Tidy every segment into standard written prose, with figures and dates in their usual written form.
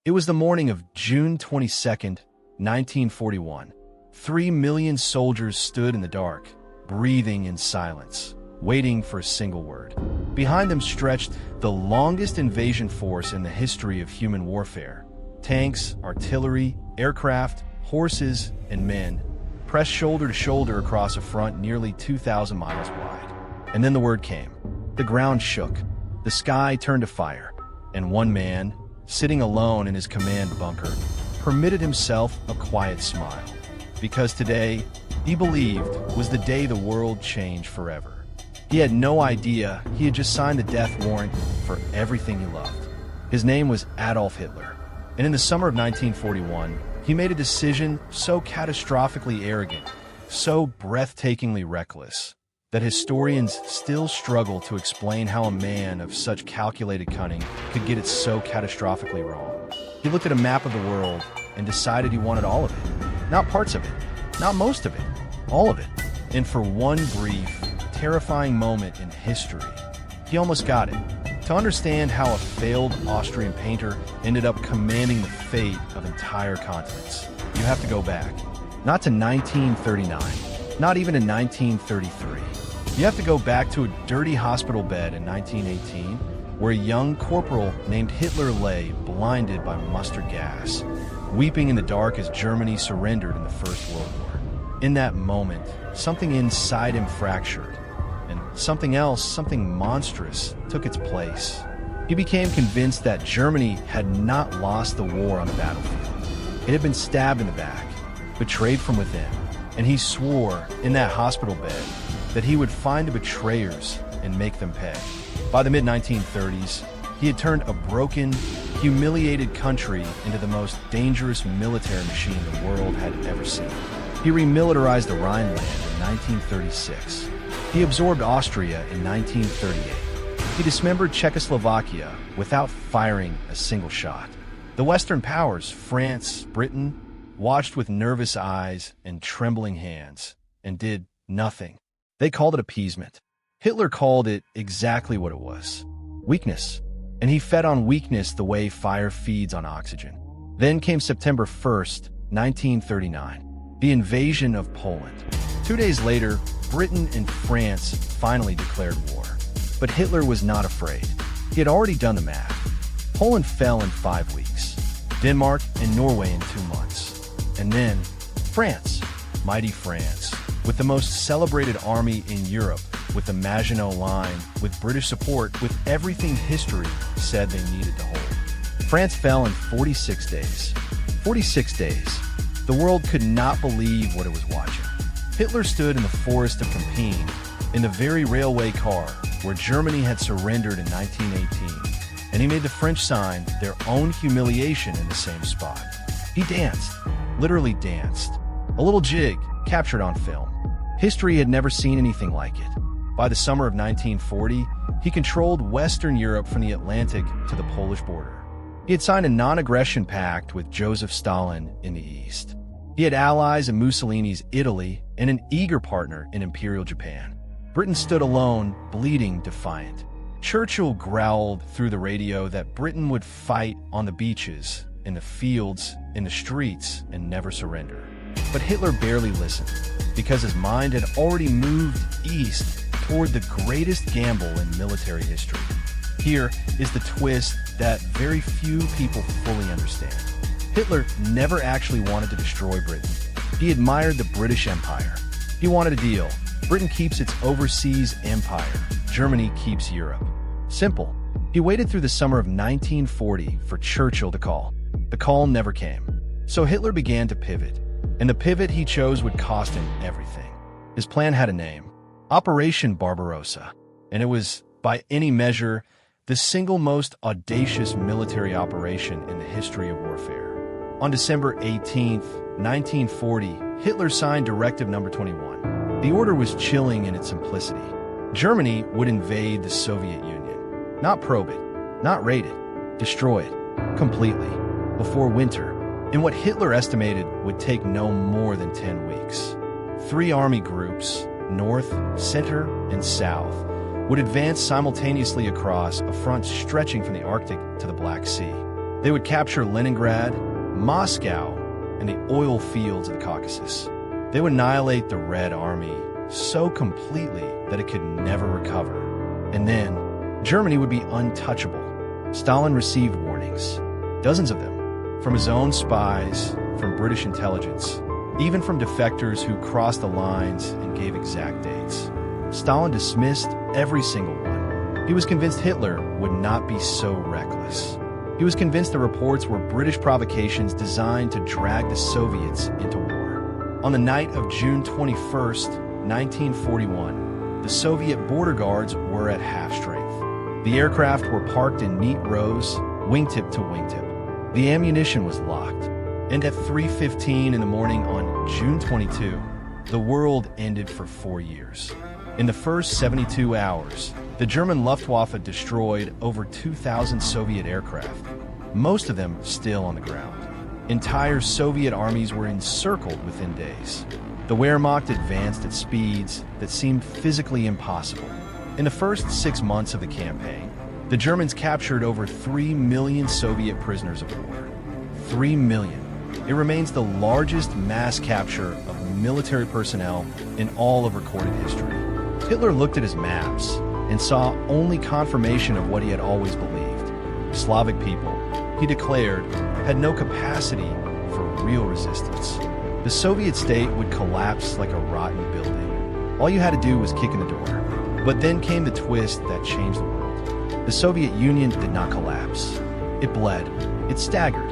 It was the morning of June 22nd, 1941. 3 million soldiers stood in the dark, breathing in silence, waiting for a single word. Behind them stretched the longest invasion force in the history of human warfare. Tanks, artillery, aircraft, horses, and men pressed shoulder to shoulder across a front nearly 2,000 miles wide. And then the word came. The ground shook, the sky turned to fire, and one man, sitting alone in his command bunker, permitted himself a quiet smile. Because today, he believed, was the day the world changed forever. He had no idea he had just signed the death warrant for everything he loved. His name was Adolf Hitler, and in the summer of 1941, he made a decision so catastrophically arrogant, so breathtakingly reckless, that historians still struggle to explain how a man of such calculated cunning could get it so catastrophically wrong. He looked at a map of the world and decided he wanted all of it. Not parts of it, not most of it, all of it. And for one brief, terrifying moment in history, he almost got it. To understand how a failed Austrian painter ended up commanding the fate of entire continents, you have to go back. Not to 1939, not even to 1933. You have to go back to a dirty hospital bed in 1918, where a young corporal named Hitler lay blinded by mustard gas, weeping in the dark as Germany surrendered in the First World War. In that moment, something inside him fractured, and something else, something monstrous, took its place. He became convinced that Germany had not lost the war on the battlefield. It had been stabbed in the back, betrayed from within, and he swore in that hospital bed that he would find the betrayers and make them pay. By the mid-1930s, he had turned a broken, humiliated country into the most dangerous military machine the world had ever seen. He remilitarized the Rhineland in 1936. He absorbed Austria in 1938. He dismembered Czechoslovakia without firing a single shot. The Western powers, France, Britain, watched with nervous eyes and trembling hands and did nothing. They called it appeasement. Hitler called it exactly what it was: weakness. And he fed on weakness the way fire feeds on oxygen. Then came September 1st, 1939, the invasion of Poland. 2 days later, Britain and France finally declared war. But Hitler was not afraid. He had already done the math. Poland fell in 5 weeks, Denmark and Norway in 2 months. And then France, mighty France, with the most celebrated army in Europe, with the Maginot Line, with British support, with everything history said they needed to hold. France fell in 46 days. 46 days. The world could not believe what it was watching. Hitler stood in the forest of Compiègne, in the very railway car where Germany had surrendered in 1918, and he made the French sign their own humiliation in the same spot. He danced, literally danced. A little jig captured on film. History had never seen anything like it. By the summer of 1940, he controlled Western Europe from the Atlantic to the Polish border. He had signed a non-aggression pact with Joseph Stalin in the East. He had allies in Mussolini's Italy and an eager partner in Imperial Japan. Britain stood alone, bleeding defiant. Churchill growled through the radio that Britain would fight on the beaches, in the fields, in the streets, and never surrender. But Hitler barely listened, because his mind had already moved east toward the greatest gamble in military history. Here is the twist that very few people fully understand. Hitler never actually wanted to destroy Britain. He admired the British Empire. He wanted a deal. Britain keeps its overseas empire. Germany keeps Europe. Simple. He waited through the summer of 1940 for Churchill to call. The call never came. So Hitler began to pivot. And the pivot he chose would cost him everything. His plan had a name: Operation Barbarossa. And it was, by any measure, the single most audacious military operation in the history of warfare. On December 18, 1940, Hitler signed Directive No. 21. The order was chilling in its simplicity. Germany would invade the Soviet Union. Not probe it, not raid it, destroy it, completely, before winter, in what Hitler estimated would take no more than 10 weeks. 3 army groups, north, center, and south, would advance simultaneously across a front stretching from the Arctic to the Black Sea. They would capture Leningrad, Moscow, and the oil fields of the Caucasus. They would annihilate the Red Army so completely that it could never recover. And then, Germany would be untouchable. Stalin received warnings, dozens of them, from his own spies, from British intelligence, even from defectors who crossed the lines and gave exact dates. Stalin dismissed every single one. He was convinced Hitler would not be so reckless. He was convinced the reports were British provocations designed to drag the Soviets into war. On the night of June 21st, 1941, the Soviet border guards were at half strength. The aircraft were parked in neat rows, wingtip to wingtip. The ammunition was locked. And at 3:15 in the morning on June 22, the world ended for 4 years. In the first 72 hours, the German Luftwaffe destroyed over 2,000 Soviet aircraft, most of them still on the ground. Entire Soviet armies were encircled within days. The Wehrmacht advanced at speeds that seemed physically impossible. In the first 6 months of the campaign, the Germans captured over 3 million Soviet prisoners of war. 3 million. It remains the largest mass capture of military personnel in all of recorded history. Hitler looked at his maps and saw only confirmation of what he had always believed. Slavic people, he declared, had no capacity for real resistance. The Soviet state would collapse like a rotten building. All you had to do was kick in the door. But then came the twist that changed the world. The Soviet Union did not collapse. It bled. It staggered.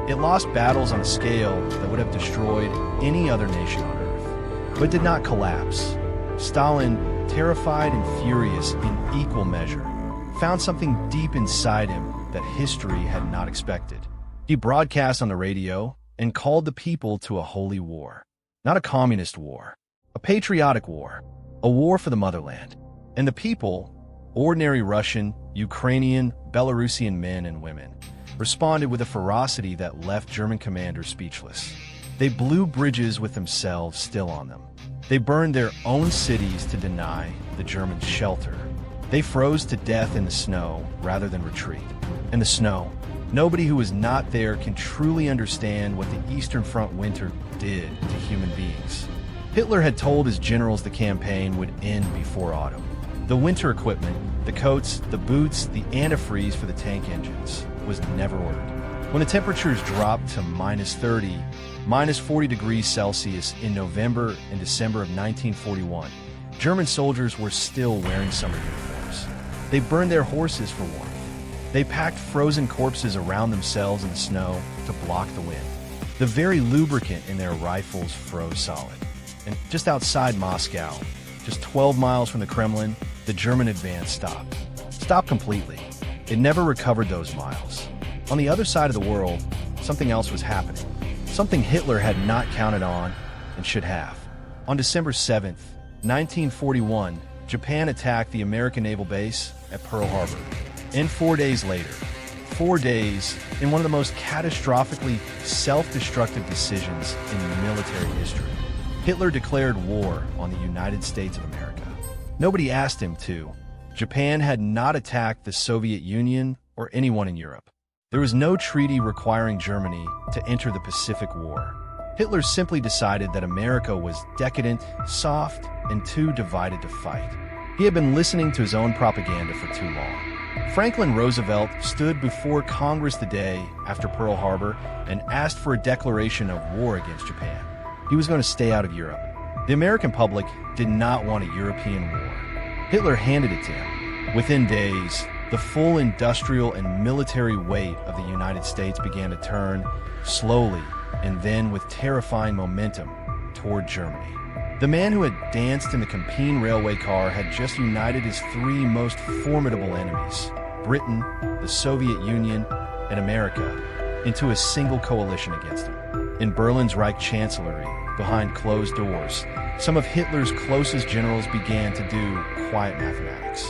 It lost battles on a scale that would have destroyed any other nation on Earth. But did not collapse. Stalin, terrified and furious in equal measure, found something deep inside him that history had not expected. He broadcast on the radio and called the people to a holy war. Not a communist war, a patriotic war, a war for the motherland. And the people, ordinary Russian, Ukrainian, Belarusian men and women, responded with a ferocity that left German commanders speechless. They blew bridges with themselves still on them. They burned their own cities to deny the Germans shelter. They froze to death in the snow rather than retreat. In the snow, nobody who was not there can truly understand what the Eastern Front winter did to human beings. Hitler had told his generals the campaign would end before autumn. The winter equipment, the coats, the boots, the antifreeze for the tank engines, was never ordered. When the temperatures dropped to -30, -40 degrees Celsius in November and December of 1941, German soldiers were still wearing summer uniforms. They burned their horses for warmth. They packed frozen corpses around themselves in the snow to block the wind. The very lubricant in their rifles froze solid. And just outside Moscow, just 12 miles from the Kremlin, the German advance stopped. Stopped completely. It never recovered those miles. On the other side of the world, something else was happening. Something Hitler had not counted on and should have. On December 7th, 1941, Japan attacked the American naval base at Pearl Harbor. And 4 days later, 4 days in one of the most catastrophically self-destructive decisions in military history, Hitler declared war on the United States of America. Nobody asked him to. Japan had not attacked the Soviet Union or anyone in Europe. There was no treaty requiring Germany to enter the Pacific War. Hitler simply decided that America was decadent, soft, and too divided to fight. He had been listening to his own propaganda for too long. Franklin Roosevelt stood before Congress the day after Pearl Harbor and asked for a declaration of war against Japan. He was going to stay out of Europe. The American public did not want a European war. Hitler handed it to him. Within days, the full industrial and military weight of the United States began to turn, slowly and then with terrifying momentum, toward Germany. The man who had danced in the Compiègne railway car had just united his three most formidable enemies, Britain, the Soviet Union, and America, into a single coalition against him. In Berlin's Reich Chancellery, behind closed doors, some of Hitler's closest generals began to do quiet mathematics.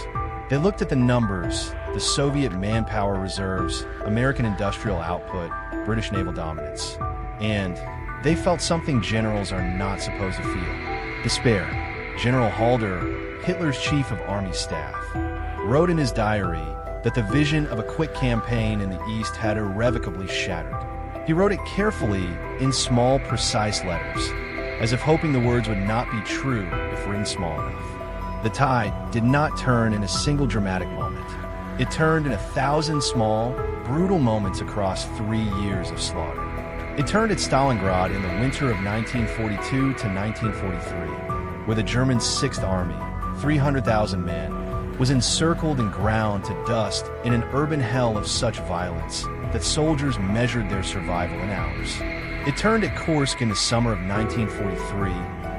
They looked at the numbers, the Soviet manpower reserves, American industrial output, British naval dominance, and they felt something generals are not supposed to feel: despair. General Halder, Hitler's chief of army staff, wrote in his diary, that the vision of a quick campaign in the East had irrevocably shattered. He wrote it carefully in small, precise letters, as if hoping the words would not be true if written small enough. The tide did not turn in a single dramatic moment. It turned in 1,000 small, brutal moments across 3 years of slaughter. It turned at Stalingrad in the winter of 1942 to 1943, where the German Sixth Army, 300,000 men, was encircled and ground to dust in an urban hell of such violence that soldiers measured their survival in hours. It turned at Kursk in the summer of 1943,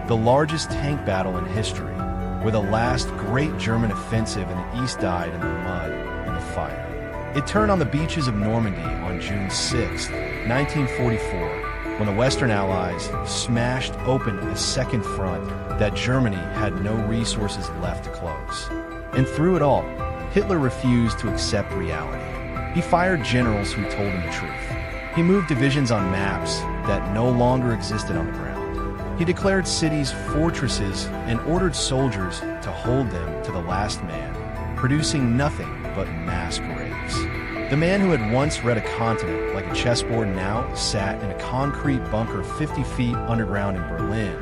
the largest tank battle in history, where the last great German offensive in the East died in the mud and the fire. It turned on the beaches of Normandy on June 6, 1944, when the Western Allies smashed open a second front that Germany had no resources left to close. And through it all, Hitler refused to accept reality. He fired generals who told him the truth. He moved divisions on maps that no longer existed on the ground. He declared cities fortresses and ordered soldiers to hold them to the last man, producing nothing but mass graves. The man who had once read a continent like a chessboard now sat in a concrete bunker 50 feet underground in Berlin,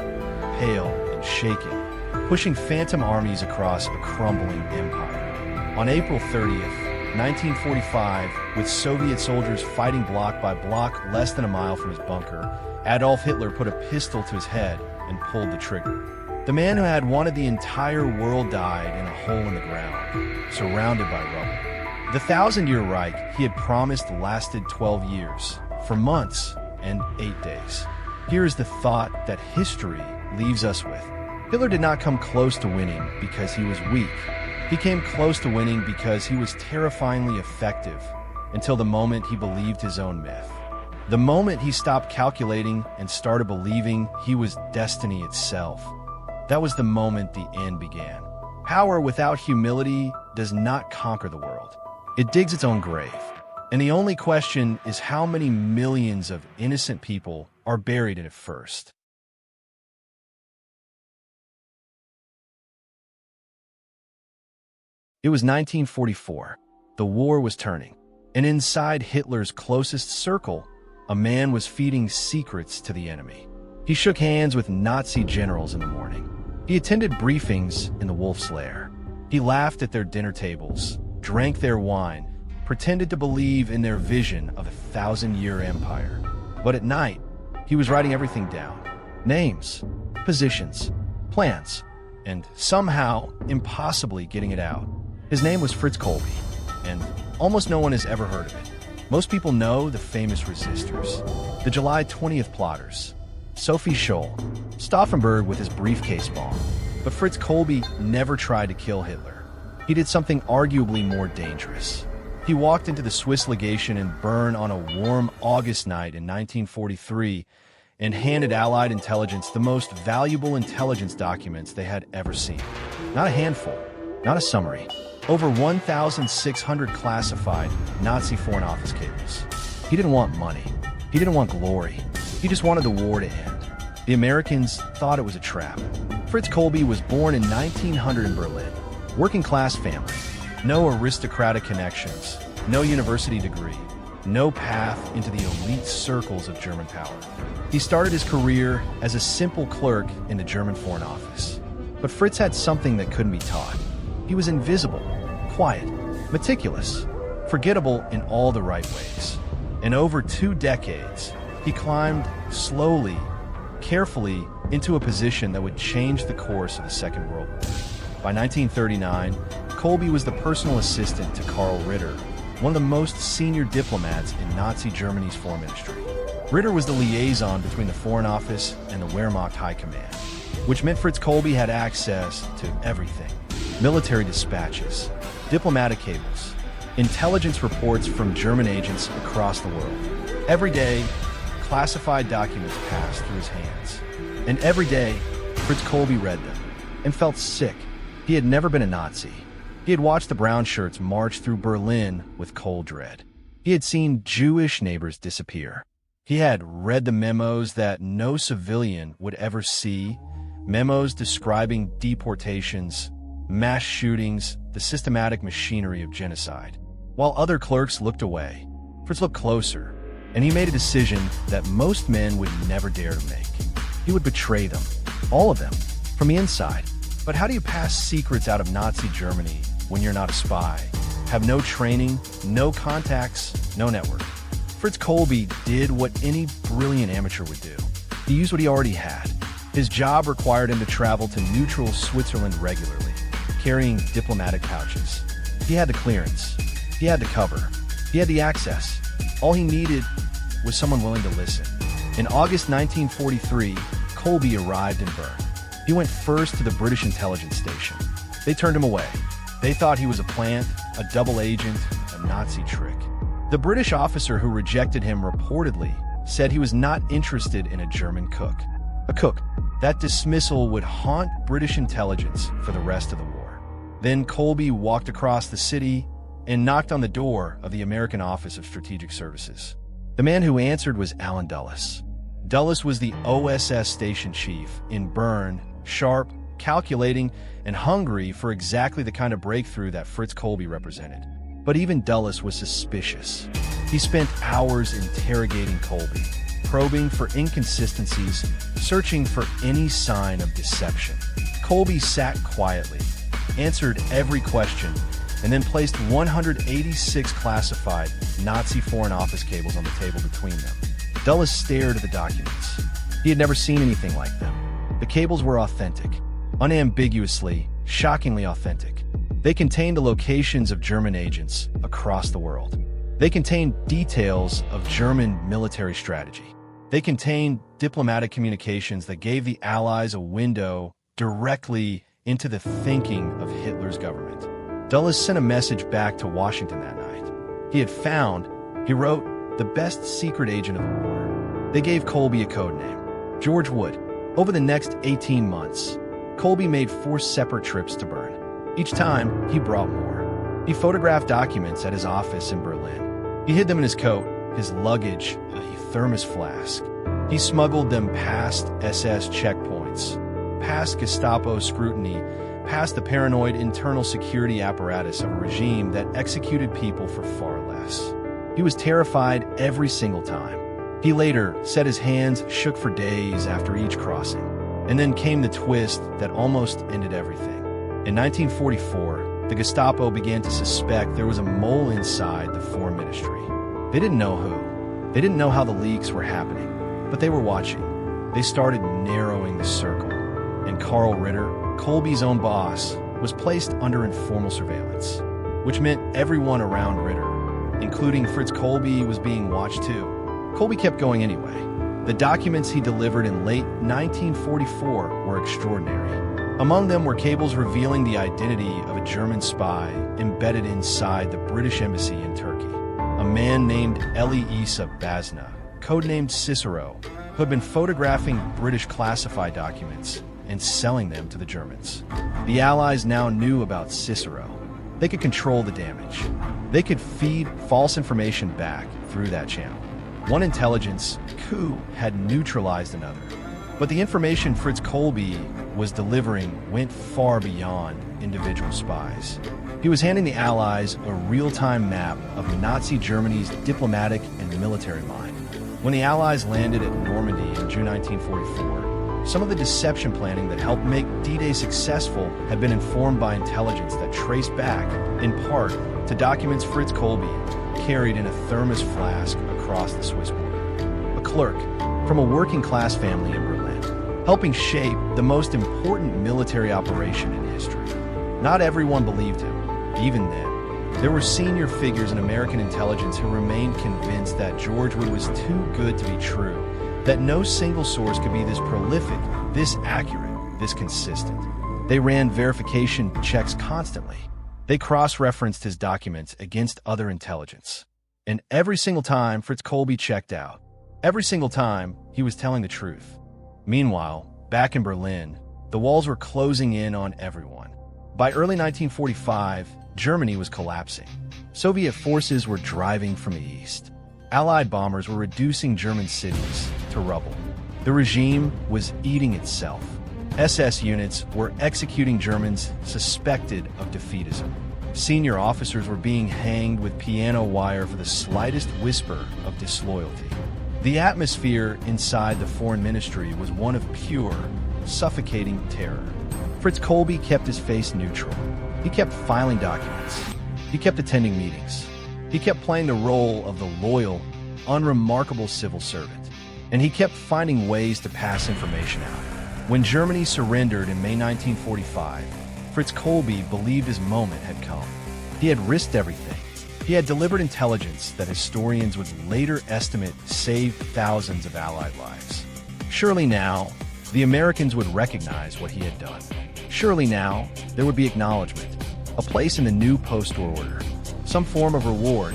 pale and shaking, pushing phantom armies across a crumbling empire. On April 30th, 1945, with Soviet soldiers fighting block by block less than a mile from his bunker, Adolf Hitler put a pistol to his head and pulled the trigger. The man who had wanted the entire world died in a hole in the ground, surrounded by rubble. The 1,000-year Reich he had promised lasted 12 years, for months and 8 days. Here is the thought that history leaves us with. Hitler did not come close to winning because he was weak. He came close to winning because he was terrifyingly effective, until the moment he believed his own myth. The moment he stopped calculating and started believing he was destiny itself. That was the moment the end began. Power without humility does not conquer the world. It digs its own grave. And the only question is how many millions of innocent people are buried in it first. It was 1944. The war was turning. And inside Hitler's closest circle, a man was feeding secrets to the enemy. He shook hands with Nazi generals in the morning. He attended briefings in the Wolf's Lair. He laughed at their dinner tables, drank their wine, pretended to believe in their vision of a 1,000-year empire. But at night, he was writing everything down. Names, positions, plans, and somehow, impossibly getting it out. His name was Fritz Kolbe, and almost no one has ever heard of it. Most people know the famous resistors, the July 20th plotters, Sophie Scholl, Stauffenberg with his briefcase bomb. But Fritz Kolbe never tried to kill Hitler. He did something arguably more dangerous. He walked into the Swiss legation in Bern on a warm August night in 1943 and handed Allied intelligence the most valuable intelligence documents they had ever seen. Not a handful, not a summary. Over 1,600 classified Nazi Foreign Office cables. He didn't want money. He didn't want glory. He just wanted the war to end. The Americans thought it was a trap. Fritz Kolbe was born in 1900 in Berlin. Working-class family. No aristocratic connections. No university degree. No path into the elite circles of German power. He started his career as a simple clerk in the German Foreign Office. But Fritz had something that couldn't be taught. He was invisible, quiet, meticulous, forgettable in all the right ways. And over 2 decades, he climbed slowly, carefully into a position that would change the course of the Second World War. By 1939, Kolbe was the personal assistant to Karl Ritter, one of the most senior diplomats in Nazi Germany's foreign ministry. Ritter was the liaison between the Foreign Office and the Wehrmacht High Command, which meant Fritz Kolbe had access to everything. Military dispatches, diplomatic cables, intelligence reports from German agents across the world. Every day, classified documents passed through his hands. And every day, Fritz Kolbe read them and felt sick. He had never been a Nazi. He had watched the brown shirts march through Berlin with cold dread. He had seen Jewish neighbors disappear. He had read the memos that no civilian would ever see, memos describing deportations, mass shootings, the systematic machinery of genocide. While other clerks looked away, Fritz looked closer, and he made a decision that most men would never dare to make. He would betray them, all of them, from the inside. But how do you pass secrets out of Nazi Germany when you're not a spy, have no training, no contacts, no network? Fritz Kolbe did what any brilliant amateur would do. He used what he already had. His job required him to travel to neutral Switzerland regularly, carrying diplomatic pouches. He had the clearance. He had the cover. He had the access. All he needed was someone willing to listen. In August 1943, Kolbe arrived in Bern. He went first to the British intelligence station. They turned him away. They thought he was a plant, a double agent, a Nazi trick. The British officer who rejected him reportedly said he was not interested in a German cook. A cook. That dismissal would haunt British intelligence for the rest of the war. Then Kolbe walked across the city and knocked on the door of the American Office of Strategic Services. The man who answered was Alan Dulles. Dulles was the OSS station chief in Bern, sharp, calculating, and hungry for exactly the kind of breakthrough that Fritz Kolbe represented. But even Dulles was suspicious. He spent hours interrogating Kolbe, probing for inconsistencies, searching for any sign of deception. Kolbe sat quietly, answered every question, and then placed 186 classified Nazi Foreign Office cables on the table between them. Dulles stared at the documents. He had never seen anything like them. The cables were authentic, unambiguously, shockingly authentic. They contained the locations of German agents across the world. They contained details of German military strategy. They contained diplomatic communications that gave the Allies a window directly into the thinking of Hitler's government. Dulles sent a message back to Washington that night. He had found, he wrote, the best secret agent of the war. They gave Kolbe a code name, George Wood. Over the next 18 months, Kolbe made 4 separate trips to Bern. Each time, he brought more. He photographed documents at his office in Berlin. He hid them in his coat, his luggage, a thermos flask. He smuggled them past SS checkpoints, past Gestapo scrutiny, past the paranoid internal security apparatus of a regime that executed people for far less. He was terrified every single time. He later said his hands shook for days after each crossing. And then came the twist that almost ended everything. In 1944, the Gestapo began to suspect there was a mole inside the Foreign Ministry. They didn't know who. They didn't know how the leaks were happening, but they were watching. They started narrowing the circle. And Karl Ritter, Kolbe's own boss, was placed under informal surveillance, which meant everyone around Ritter, including Fritz Kolbe, was being watched too. Kolbe kept going anyway. The documents he delivered in late 1944 were extraordinary. Among them were cables revealing the identity of a German spy embedded inside the British embassy in Turkey. A man named Eli Issa Basna, codenamed Cicero, who had been photographing British classified documents and selling them to the Germans. The Allies now knew about Cicero. They could control the damage. They could feed false information back through that channel. One intelligence coup had neutralized another. But the information Fritz Kolbe was delivering went far beyond individual spies. He was handing the Allies a real-time map of Nazi Germany's diplomatic and military mind. When the Allies landed at Normandy in June 1944, some of the deception planning that helped make D-Day successful had been informed by intelligence that traced back, in part, to documents Fritz Kolbe carried in a thermos flask across the Swiss border. A clerk from a working-class family in Berlin, helping shape the most important military operation in history. Not everyone believed him. Even then, there were senior figures in American intelligence who remained convinced that George Wood was too good to be true, that no single source could be this prolific, this accurate, this consistent. They ran verification checks constantly. They cross-referenced his documents against other intelligence. And every single time Fritz Kolbe checked out, every single time he was telling the truth. Meanwhile, back in Berlin, the walls were closing in on everyone. By early 1945, Germany was collapsing. Soviet forces were driving from the east. Allied bombers were reducing German cities to rubble. The regime was eating itself. SS units were executing Germans suspected of defeatism. Senior officers were being hanged with piano wire for the slightest whisper of disloyalty. The atmosphere inside the foreign ministry was one of pure, suffocating terror. Fritz Kolbe kept his face neutral. He kept filing documents. He kept attending meetings. He kept playing the role of the loyal, unremarkable civil servant. And he kept finding ways to pass information out. When Germany surrendered in May 1945, Fritz Kolbe believed his moment had come. He had risked everything. He had delivered intelligence that historians would later estimate saved thousands of Allied lives. Surely now, the Americans would recognize what he had done. Surely now, there would be acknowledgement, a place in the new post-war order, some form of reward,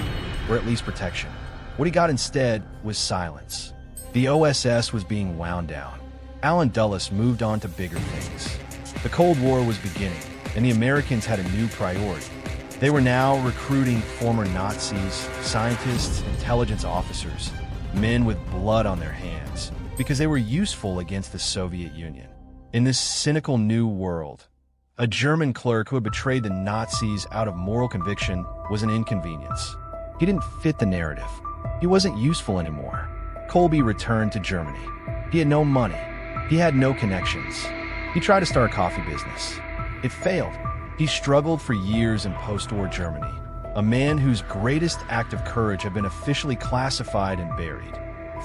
or at least protection. What he got instead was silence. The OSS was being wound down. Allen Dulles moved on to bigger things. The Cold War was beginning, and the Americans had a new priority. They were now recruiting former Nazis, scientists, intelligence officers, men with blood on their hands, because they were useful against the Soviet Union. In this cynical new world, a German clerk who had betrayed the Nazis out of moral conviction was an inconvenience. He didn't fit the narrative. He wasn't useful anymore. Kolbe returned to Germany. He had no money. He had no connections. He tried to start a coffee business. It failed. He struggled for years in post-war Germany, a man whose greatest act of courage had been officially classified and buried.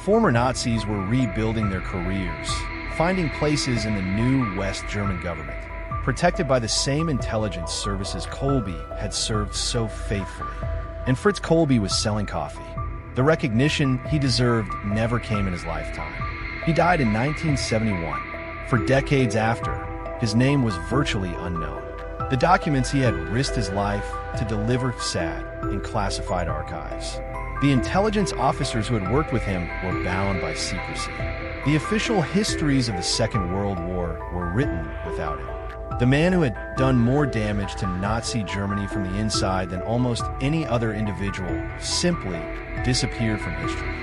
Former Nazis were rebuilding their careers, finding places in the new West German government, protected by the same intelligence services Kolbe had served so faithfully. And Fritz Kolbe was selling coffee. The recognition he deserved never came in his lifetime. He died in 1971. For decades after, his name was virtually unknown. The documents he had risked his life to deliver sat in classified archives. The intelligence officers who had worked with him were bound by secrecy. The official histories of the Second World War were written without him. The man who had done more damage to Nazi Germany from the inside than almost any other individual simply disappeared from history.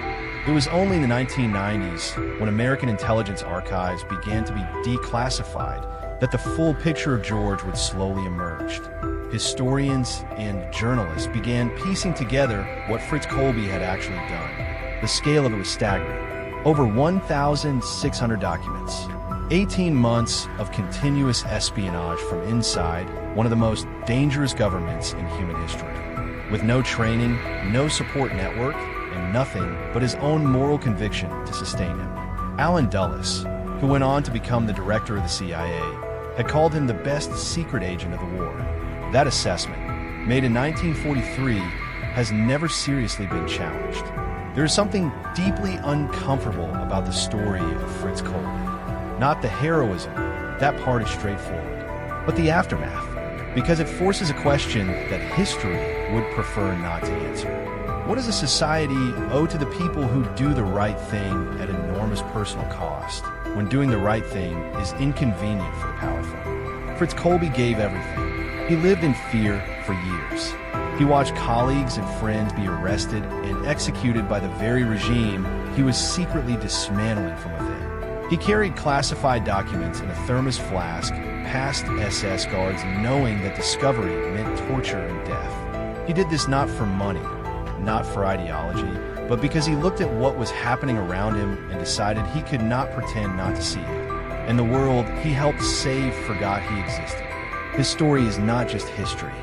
It was only in the 1990s, when American intelligence archives began to be declassified, that the full picture of George would slowly emerge. Historians and journalists began piecing together what Fritz Kolbe had actually done. The scale of it was staggering. Over 1,600 documents. 18 months of continuous espionage from inside one of the most dangerous governments in human history. With no training, no support network, and nothing but his own moral conviction to sustain him. Allen Dulles, who went on to become the director of the CIA, had called him the best secret agent of the war. That assessment, made in 1943, has never seriously been challenged. There is something deeply uncomfortable about the story of Fritz Kolbe. Not the heroism, that part is straightforward, but the aftermath, because it forces a question that history would prefer not to answer. What does a society owe to the people who do the right thing at enormous personal cost, when doing the right thing is inconvenient for the powerful? Fritz Kolbe gave everything. He lived in fear for years. He watched colleagues and friends be arrested and executed by the very regime he was secretly dismantling from within. He carried classified documents in a thermos flask past SS guards, knowing that discovery meant torture and death. He did this not for money, not for ideology, but because he looked at what was happening around him and decided he could not pretend not to see it. And the world he helped save forgot he existed. His story is not just history.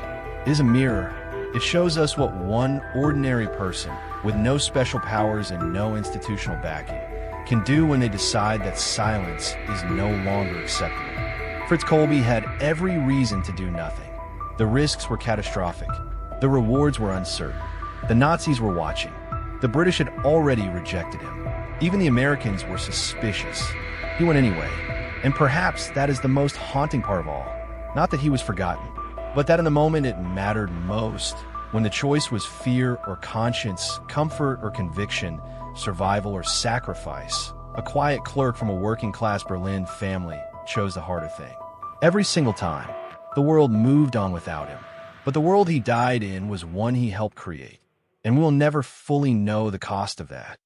It is a mirror. It shows us what one ordinary person, with no special powers and no institutional backing, can do when they decide that silence is no longer acceptable. Fritz Kolbe had every reason to do nothing. The risks were catastrophic. The rewards were uncertain. The Nazis were watching. The British had already rejected him. Even the Americans were suspicious. He went anyway. And perhaps that is the most haunting part of all. Not that he was forgotten, but that in the moment it mattered most, when the choice was fear or conscience, comfort or conviction, survival or sacrifice. A quiet clerk from a working-class Berlin family chose the harder thing. Every single time, the world moved on without him. But the world he died in was one he helped create. And we'll never fully know the cost of that.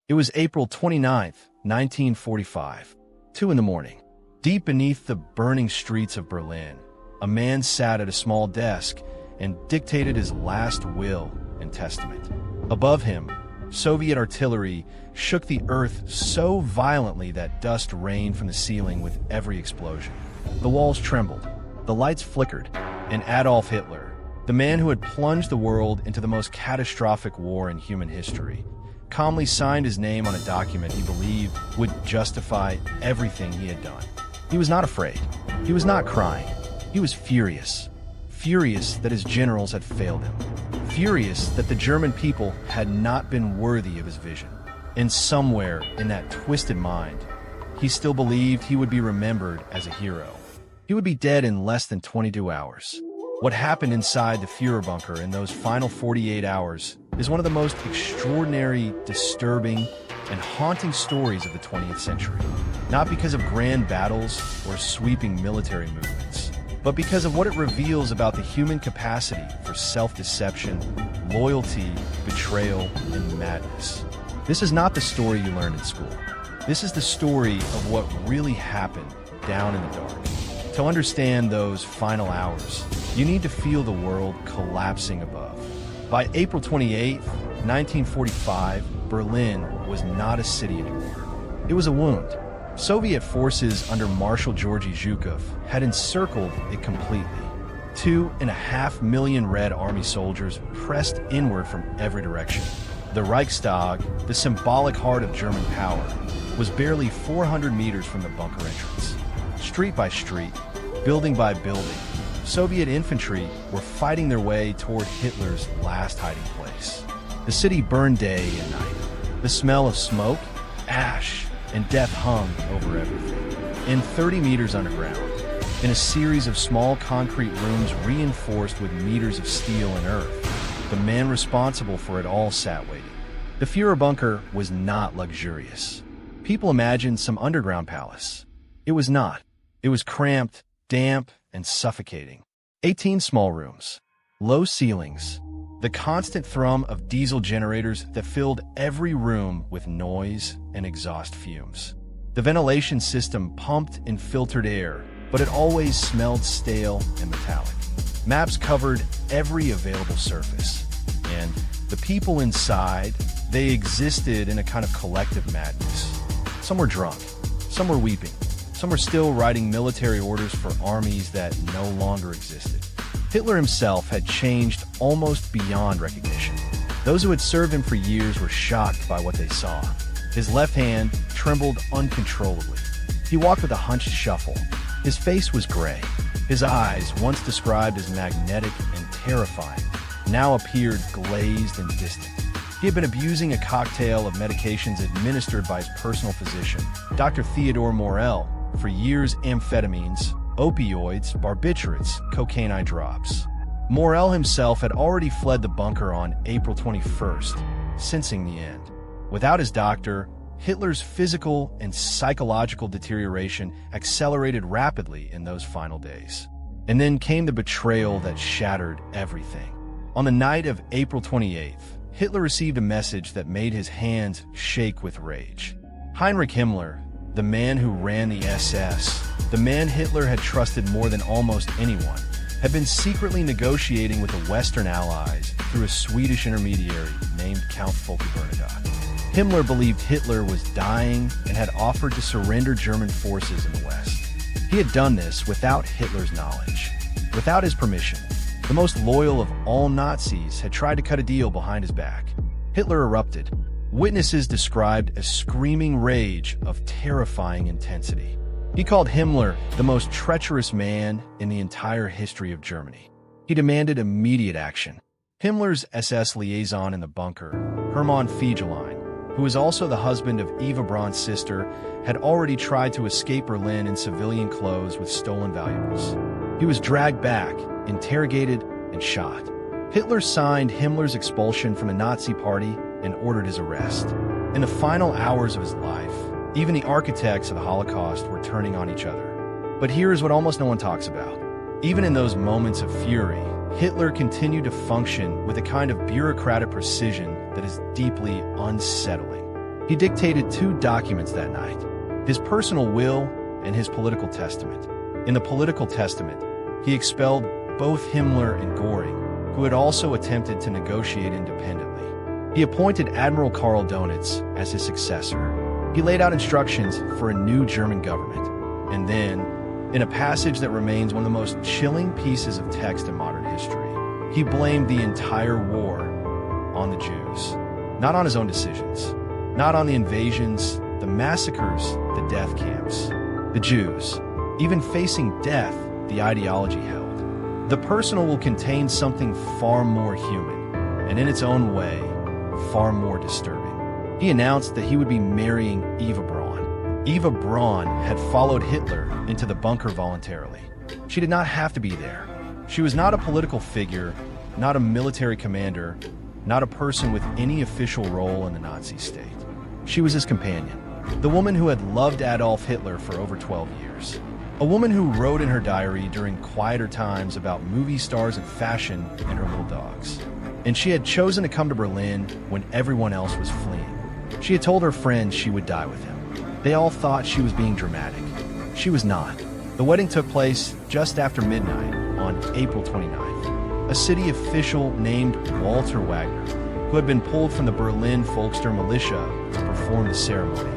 It was April 29th, 1945. 2 in the morning. Deep beneath the burning streets of Berlin, a man sat at a small desk and dictated his last will and testament. Above him, Soviet artillery shook the earth so violently that dust rained from the ceiling with every explosion. The walls trembled, the lights flickered, and Adolf Hitler, the man who had plunged the world into the most catastrophic war in human history, calmly signed his name on a document he believed would justify everything he had done. He was not afraid. He was not crying. He was furious. Furious that his generals had failed him. Furious that the German people had not been worthy of his vision. And somewhere in that twisted mind, he still believed he would be remembered as a hero. He would be dead in less than 22 hours. What happened inside the Führer bunker in those final 48 hours is one of the most extraordinary, disturbing, and haunting stories of the 20th century. Not because of grand battles or sweeping military movements, but because of what it reveals about the human capacity for self-deception, loyalty, betrayal, and madness. This is not the story you learned in school. This is the story of what really happened down in the dark. To understand those final hours, you need to feel the world collapsing above. By April 28, 1945, Berlin was not a city anymore. It was a wound. Soviet forces under Marshal Georgy Zhukov had encircled it completely. 2.5 million Red Army soldiers pressed inward from every direction. The Reichstag, the symbolic heart of German power, was barely 400 meters from the bunker entrance. Street by street, building by building, Soviet infantry were fighting their way toward Hitler's last hiding place. The city burned day and night. The smell of smoke, ash, and death hung over everything. And 30 meters underground, in a series of small concrete rooms reinforced with meters of steel and earth, the man responsible for it all sat waiting. The Führer bunker was not luxurious. People imagined some underground palace. It was not. It was cramped, damp, and suffocating. 18 small rooms, low ceilings, the constant thrum of diesel generators that filled every room with noise and exhaust fumes. The ventilation system pumped and filtered air, but it always smelled stale and metallic. Maps covered every available surface. And the people inside, they existed in a kind of collective madness. Some were drunk, some were weeping, some were still writing military orders for armies that no longer existed. Hitler himself had changed almost beyond recognition. Those who had served him for years were shocked by what they saw. His left hand trembled uncontrollably. He walked with a hunched shuffle. His face was gray. His eyes, once described as magnetic and terrifying, now appeared glazed and distant. He had been abusing a cocktail of medications administered by his personal physician, Dr. Theodore Morell, for years: amphetamines, opioids, barbiturates, cocaine eye drops. Morell himself had already fled the bunker on April 21st, sensing the end. Without his doctor, Hitler's physical and psychological deterioration accelerated rapidly in those final days. And then came the betrayal that shattered everything. On the night of April 28th, Hitler received a message that made his hands shake with rage. Heinrich Himmler, the man who ran the SS, the man Hitler had trusted more than almost anyone, had been secretly negotiating with the Western Allies through a Swedish intermediary named Count Folke Bernadotte. Himmler believed Hitler was dying and had offered to surrender German forces in the West. He had done this without Hitler's knowledge, without his permission. The most loyal of all Nazis had tried to cut a deal behind his back. Hitler erupted. Witnesses described a screaming rage of terrifying intensity. He called Himmler the most treacherous man in the entire history of Germany. He demanded immediate action. Himmler's SS liaison in the bunker, Hermann Fegelein, who was also the husband of Eva Braun's sister, had already tried to escape Berlin in civilian clothes with stolen valuables. He was dragged back, interrogated, and shot. Hitler signed Himmler's expulsion from the Nazi Party and ordered his arrest. In the final hours of his life, even the architects of the Holocaust were turning on each other. But here is what almost no one talks about. Even in those moments of fury, Hitler continued to function with a kind of bureaucratic precision that is deeply unsettling. He dictated 2 documents that night. his personal will and his political testament. In the political testament, he expelled both Himmler and Göring, who had also attempted to negotiate independently. He appointed Admiral Karl Donitz as his successor. He laid out instructions for a new German government. And then, in a passage that remains one of the most chilling pieces of text in modern history, he blamed the entire war on the Jews. Not on his own decisions, not on the invasions, the massacres, the death camps. The Jews, even facing death, the ideology held. The personal will contain something far more human, and in its own way, far more disturbing. He announced that he would be marrying Eva Braun. Eva Braun had followed Hitler into the bunker voluntarily. She did not have to be there. She was not a political figure, not a military commander, not a person with any official role in the Nazi state. She was his companion, the woman who had loved Adolf Hitler for over 12 years. A woman who wrote in her diary during quieter times about movie stars and fashion and her little dogs. And she had chosen to come to Berlin when everyone else was fleeing. She had told her friends she would die with him. They all thought she was being dramatic. She was not. The wedding took place just after midnight on April 29th. A city official named Walter Wagner, who had been pulled from the Berlin Volkssturm militia to perform the ceremony,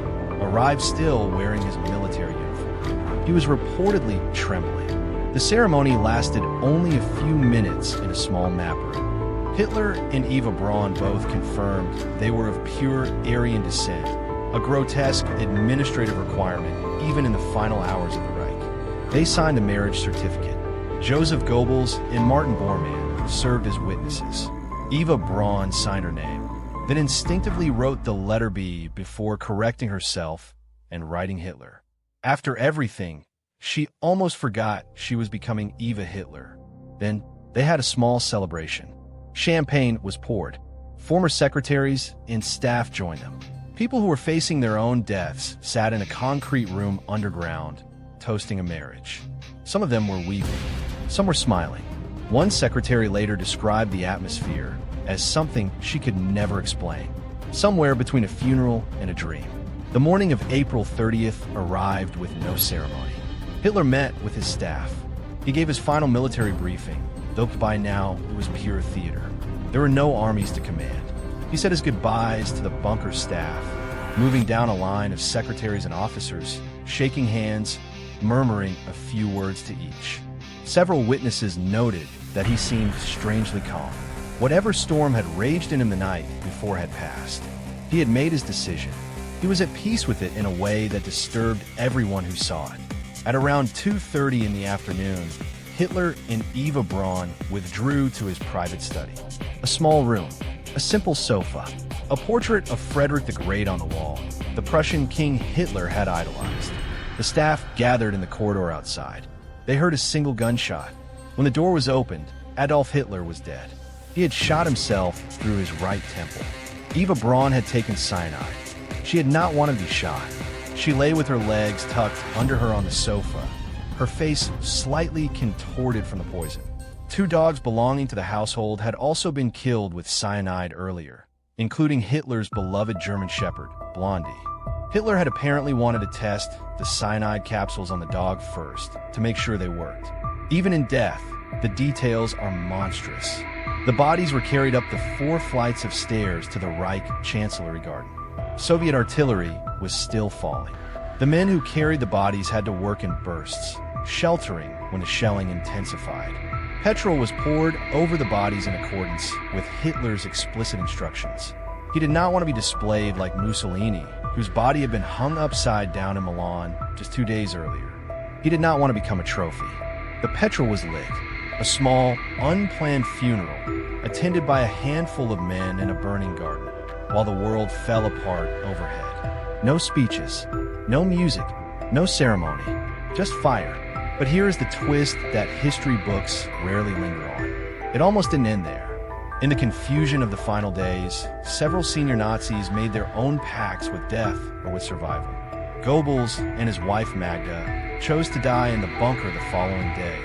arrived still wearing his military uniform. He was reportedly trembling. The ceremony lasted only a few minutes in a small map room. Hitler and Eva Braun both confirmed they were of pure Aryan descent, a grotesque administrative requirement even in the final hours of the Reich. They signed the marriage certificate. Joseph Goebbels and Martin Bormann served as witnesses. Eva Braun signed her name, then instinctively wrote the letter B before correcting herself and writing Hitler. After everything, she almost forgot she was becoming Eva Hitler. Then they had a small celebration. Champagne was poured. Former secretaries and staff joined them. People who were facing their own deaths sat in a concrete room underground, toasting a marriage. Some of them were weeping. Some were smiling. One secretary later described the atmosphere as something she could never explain, somewhere between a funeral and a dream. The morning of April 30th arrived with no ceremony. Hitler met with his staff. He gave his final military briefing, though by now it was pure theater. There were no armies to command. He said his goodbyes to the bunker staff, moving down a line of secretaries and officers, shaking hands, murmuring a few words to each. Several witnesses noted that he seemed strangely calm. Whatever storm had raged in him the night before had passed. He had made his decision. He was at peace with it in a way that disturbed everyone who saw it. At around 2:30 in the afternoon, Hitler and Eva Braun withdrew to his private study. A small room, a simple sofa, a portrait of Frederick the Great on the wall, the Prussian King Hitler had idolized. The staff gathered in the corridor outside. They heard a single gunshot. When the door was opened, Adolf Hitler was dead. He had shot himself through his right temple. Eva Braun had taken cyanide. She had not wanted to be shot. She lay with her legs tucked under her on the sofa, her face slightly contorted from the poison. 2 dogs belonging to the household had also been killed with cyanide earlier, including Hitler's beloved German Shepherd, Blondie. Hitler had apparently wanted to test the cyanide capsules on the dog first to make sure they worked. Even in death, the details are monstrous. The bodies were carried up the 4 flights of stairs to the Reich Chancellery Garden. Soviet artillery was still falling. The men who carried the bodies had to work in bursts, sheltering when the shelling intensified. Petrol was poured over the bodies in accordance with Hitler's explicit instructions. He did not want to be displayed like Mussolini, whose body had been hung upside down in Milan just 2 days earlier. He did not want to become a trophy. The petrol was lit, a small, unplanned funeral, attended by a handful of men in a burning garden, while the world fell apart overhead. No speeches, no music, no ceremony, just fire. But here is the twist that history books rarely linger on. It almost didn't end there. In the confusion of the final days, several senior Nazis made their own pacts with death or with survival. Goebbels and his wife Magda chose to die in the bunker the following day,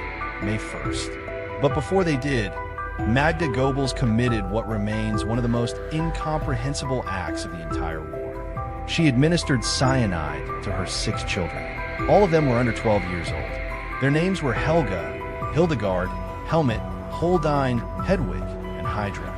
May 1st. But before they did, Magda Goebbels committed what remains one of the most incomprehensible acts of the entire war. She administered cyanide to her 6 children. All of them were under 12 years old. Their names were Helga, Hildegard, Helmut, Holdine, Hedwig, and Hydra.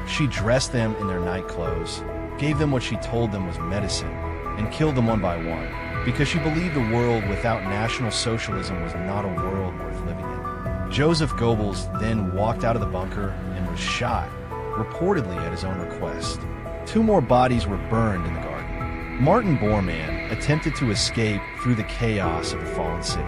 She dressed them in their night clothes, gave them what she told them was medicine, and killed them one by one, because she believed a world without National Socialism was not a world worth living in. Joseph Goebbels then walked out of the bunker and was shot, reportedly at his own request. 2 more bodies were burned in the garden. Martin Bormann attempted to escape through the chaos of the fallen city.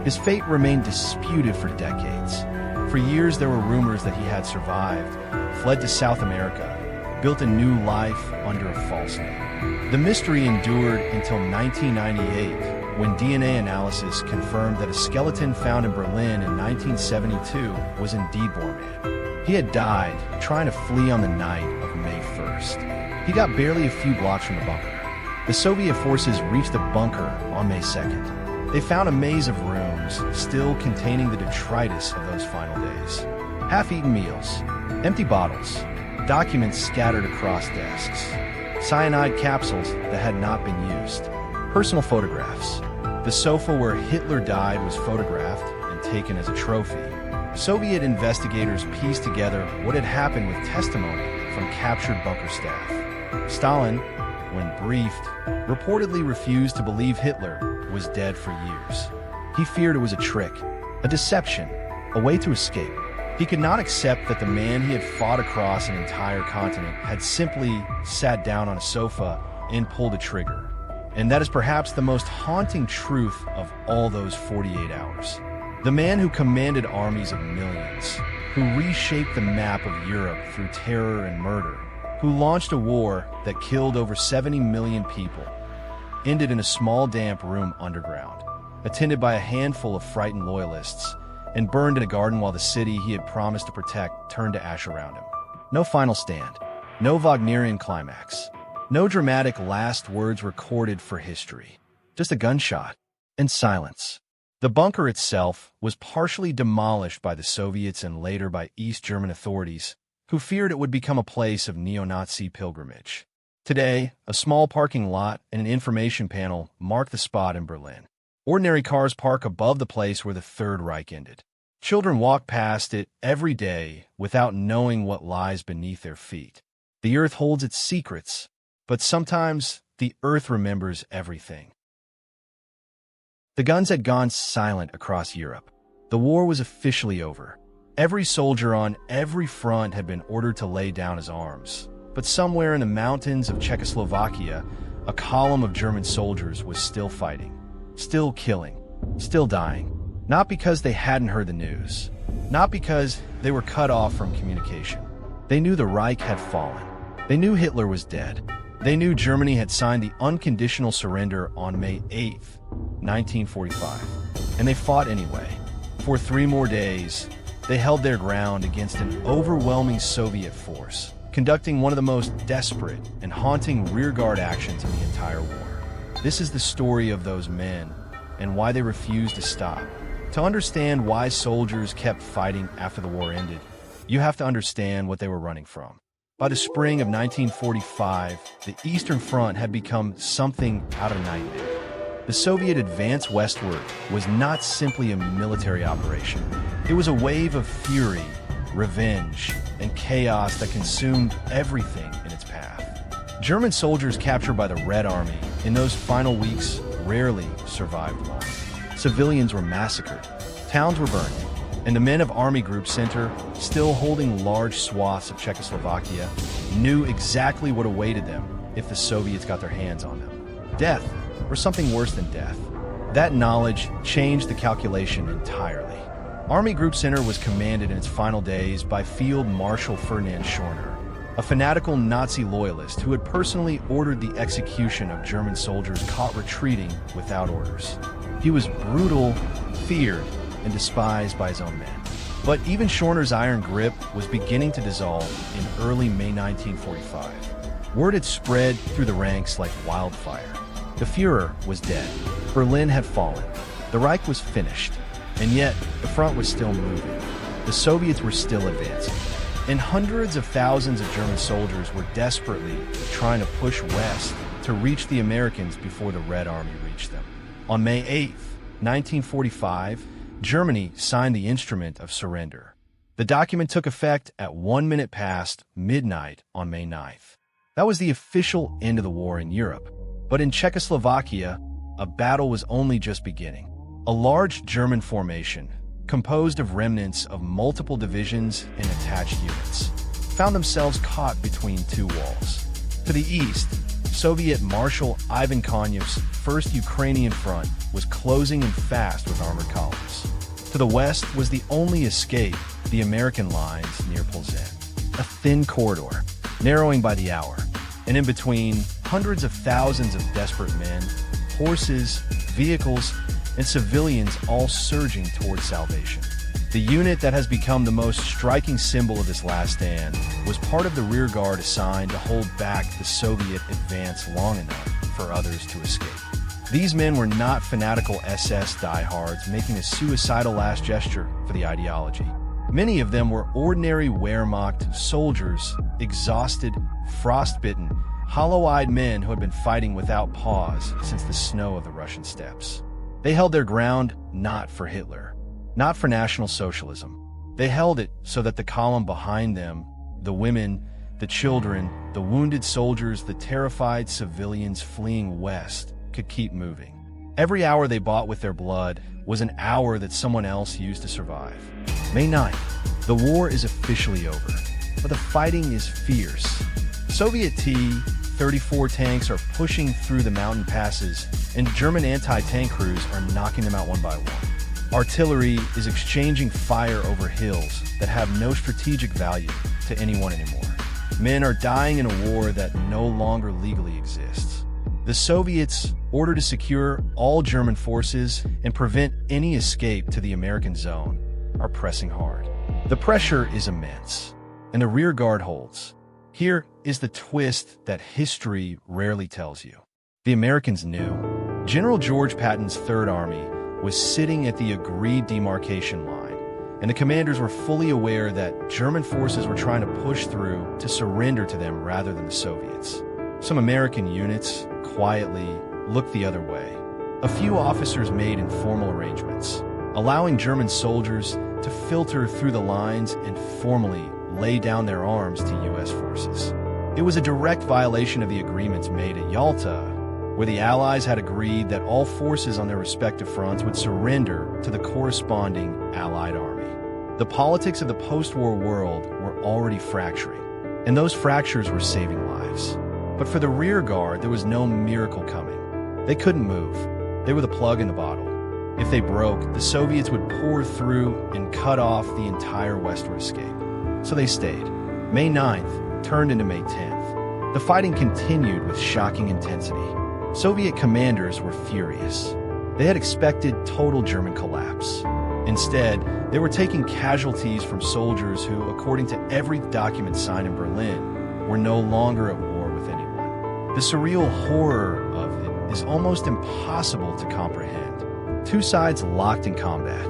His fate remained disputed for decades. For years there were rumors that he had survived, fled to South America, built a new life under a false name. The mystery endured until 1998, when DNA analysis confirmed that a skeleton found in Berlin in 1972 was indeed Bormann. He had died trying to flee on the night of May 1st. He got barely a few blocks from the bunker. The Soviet forces reached the bunker on May 2nd. They found a maze of rooms, still containing the detritus of those final days. Half-eaten meals, empty bottles, documents scattered across desks, cyanide capsules that had not been used, personal photographs. The sofa where Hitler died was photographed and taken as a trophy. Soviet investigators pieced together what had happened with testimony from captured bunker staff. Stalin, when briefed, reportedly refused to believe Hitler was dead for years. He feared it was a trick, a deception, a way to escape. He could not accept that the man he had fought across an entire continent had simply sat down on a sofa and pulled a trigger. And that is perhaps the most haunting truth of all those 48 hours. The man who commanded armies of millions, who reshaped the map of Europe through terror and murder, who launched a war that killed over 70 million people, ended in a small damp room underground, attended by a handful of frightened loyalists, and burned in a garden while the city he had promised to protect turned to ash around him. No final stand, no Wagnerian climax, no dramatic last words recorded for history, just a gunshot and silence. The bunker itself was partially demolished by the Soviets and later by East German authorities, who feared it would become a place of neo-Nazi pilgrimage. Today, a small parking lot and an information panel mark the spot in Berlin. Ordinary cars park above the place where the Third Reich ended. Children walk past it every day without knowing what lies beneath their feet. The earth holds its secrets, but sometimes the earth remembers everything. The guns had gone silent across Europe. The war was officially over. Every soldier on every front had been ordered to lay down his arms. But somewhere in the mountains of Czechoslovakia, a column of German soldiers was still fighting, still killing, still dying. Not because they hadn't heard the news, not because they were cut off from communication. They knew the Reich had fallen. They knew Hitler was dead. They knew Germany had signed the unconditional surrender on May 8th, 1945. And they fought anyway. For 3 more days, they held their ground against an overwhelming Soviet force, conducting one of the most desperate and haunting rearguard actions in the entire war. This is the story of those men and why they refused to stop. To understand why soldiers kept fighting after the war ended, you have to understand what they were running from. By the spring of 1945, the Eastern Front had become something out of a nightmare. The Soviet advance westward was not simply a military operation. It was a wave of fury, revenge, and chaos that consumed everything in its path. German soldiers captured by the Red Army in those final weeks rarely survived long. Civilians were massacred, towns were burned, and the men of Army Group Center, still holding large swaths of Czechoslovakia, knew exactly what awaited them if the Soviets got their hands on them. Death, or something worse than death. That knowledge changed the calculation entirely. Army Group Center was commanded in its final days by Field Marshal Ferdinand Schorner, a fanatical Nazi loyalist who had personally ordered the execution of German soldiers caught retreating without orders. He was brutal, feared, and despised by his own men. But even Schorner's iron grip was beginning to dissolve in early May 1945. Word had spread through the ranks like wildfire. The Führer was dead. Berlin had fallen. The Reich was finished. And yet, the front was still moving. The Soviets were still advancing. And hundreds of thousands of German soldiers were desperately trying to push west to reach the Americans before the Red Army reached them. On May 8, 1945, Germany signed the Instrument of Surrender. The document took effect at 1 minute past midnight on May 9th. That was the official end of the war in Europe. But in Czechoslovakia, a battle was only just beginning. A large German formation, composed of remnants of multiple divisions and attached units, found themselves caught between two walls. To the east, Soviet Marshal Ivan Konyev's 1st Ukrainian Front was closing in fast with armored columns. To the west was the only escape, the American lines near Plzeň, a thin corridor, narrowing by the hour, and in between, hundreds of thousands of desperate men, horses, vehicles, and civilians all surging towards salvation. The unit that has become the most striking symbol of this last stand was part of the rear guard assigned to hold back the Soviet advance long enough for others to escape. These men were not fanatical SS diehards making a suicidal last gesture for the ideology. Many of them were ordinary Wehrmacht soldiers, exhausted, frostbitten, hollow-eyed men who had been fighting without pause since the snow of the Russian steppes. They held their ground not for Hitler, not for National Socialism. They held it so that the column behind them, the women, the children, the wounded soldiers, the terrified civilians fleeing west, could keep moving. Every hour they bought with their blood was an hour that someone else used to survive. May 9th, the war is officially over, but the fighting is fierce. Soviet T-34 tanks are pushing through the mountain passes, and German anti-tank crews are knocking them out one by one. Artillery is exchanging fire over hills that have no strategic value to anyone anymore. Men are dying in a war that no longer legally exists. The Soviets, ordered to secure all German forces and prevent any escape to the American zone, are pressing hard. The pressure is immense, and the rear guard holds. Here is the twist that history rarely tells you. The Americans knew. General George Patton's Third Army was sitting at the agreed demarcation line, and the commanders were fully aware that German forces were trying to push through to surrender to them rather than the Soviets. Some American units quietly looked the other way. A few officers made informal arrangements, allowing German soldiers to filter through the lines and formally lay down their arms to U.S. forces. It was a direct violation of the agreements made at Yalta, where the Allies had agreed that all forces on their respective fronts would surrender to the corresponding Allied army. The politics of the post-war world were already fracturing, and those fractures were saving lives. But for the rear guard, there was no miracle coming. They couldn't move. They were the plug in the bottle. If they broke, the Soviets would pour through and cut off the entire westward escape. So they stayed. May 9th turned into May 10th. The fighting continued with shocking intensity. Soviet commanders were furious. They had expected total German collapse. Instead, they were taking casualties from soldiers who, according to every document signed in Berlin, were no longer at war with anyone. The surreal horror of it is almost impossible to comprehend. Two sides locked in combat,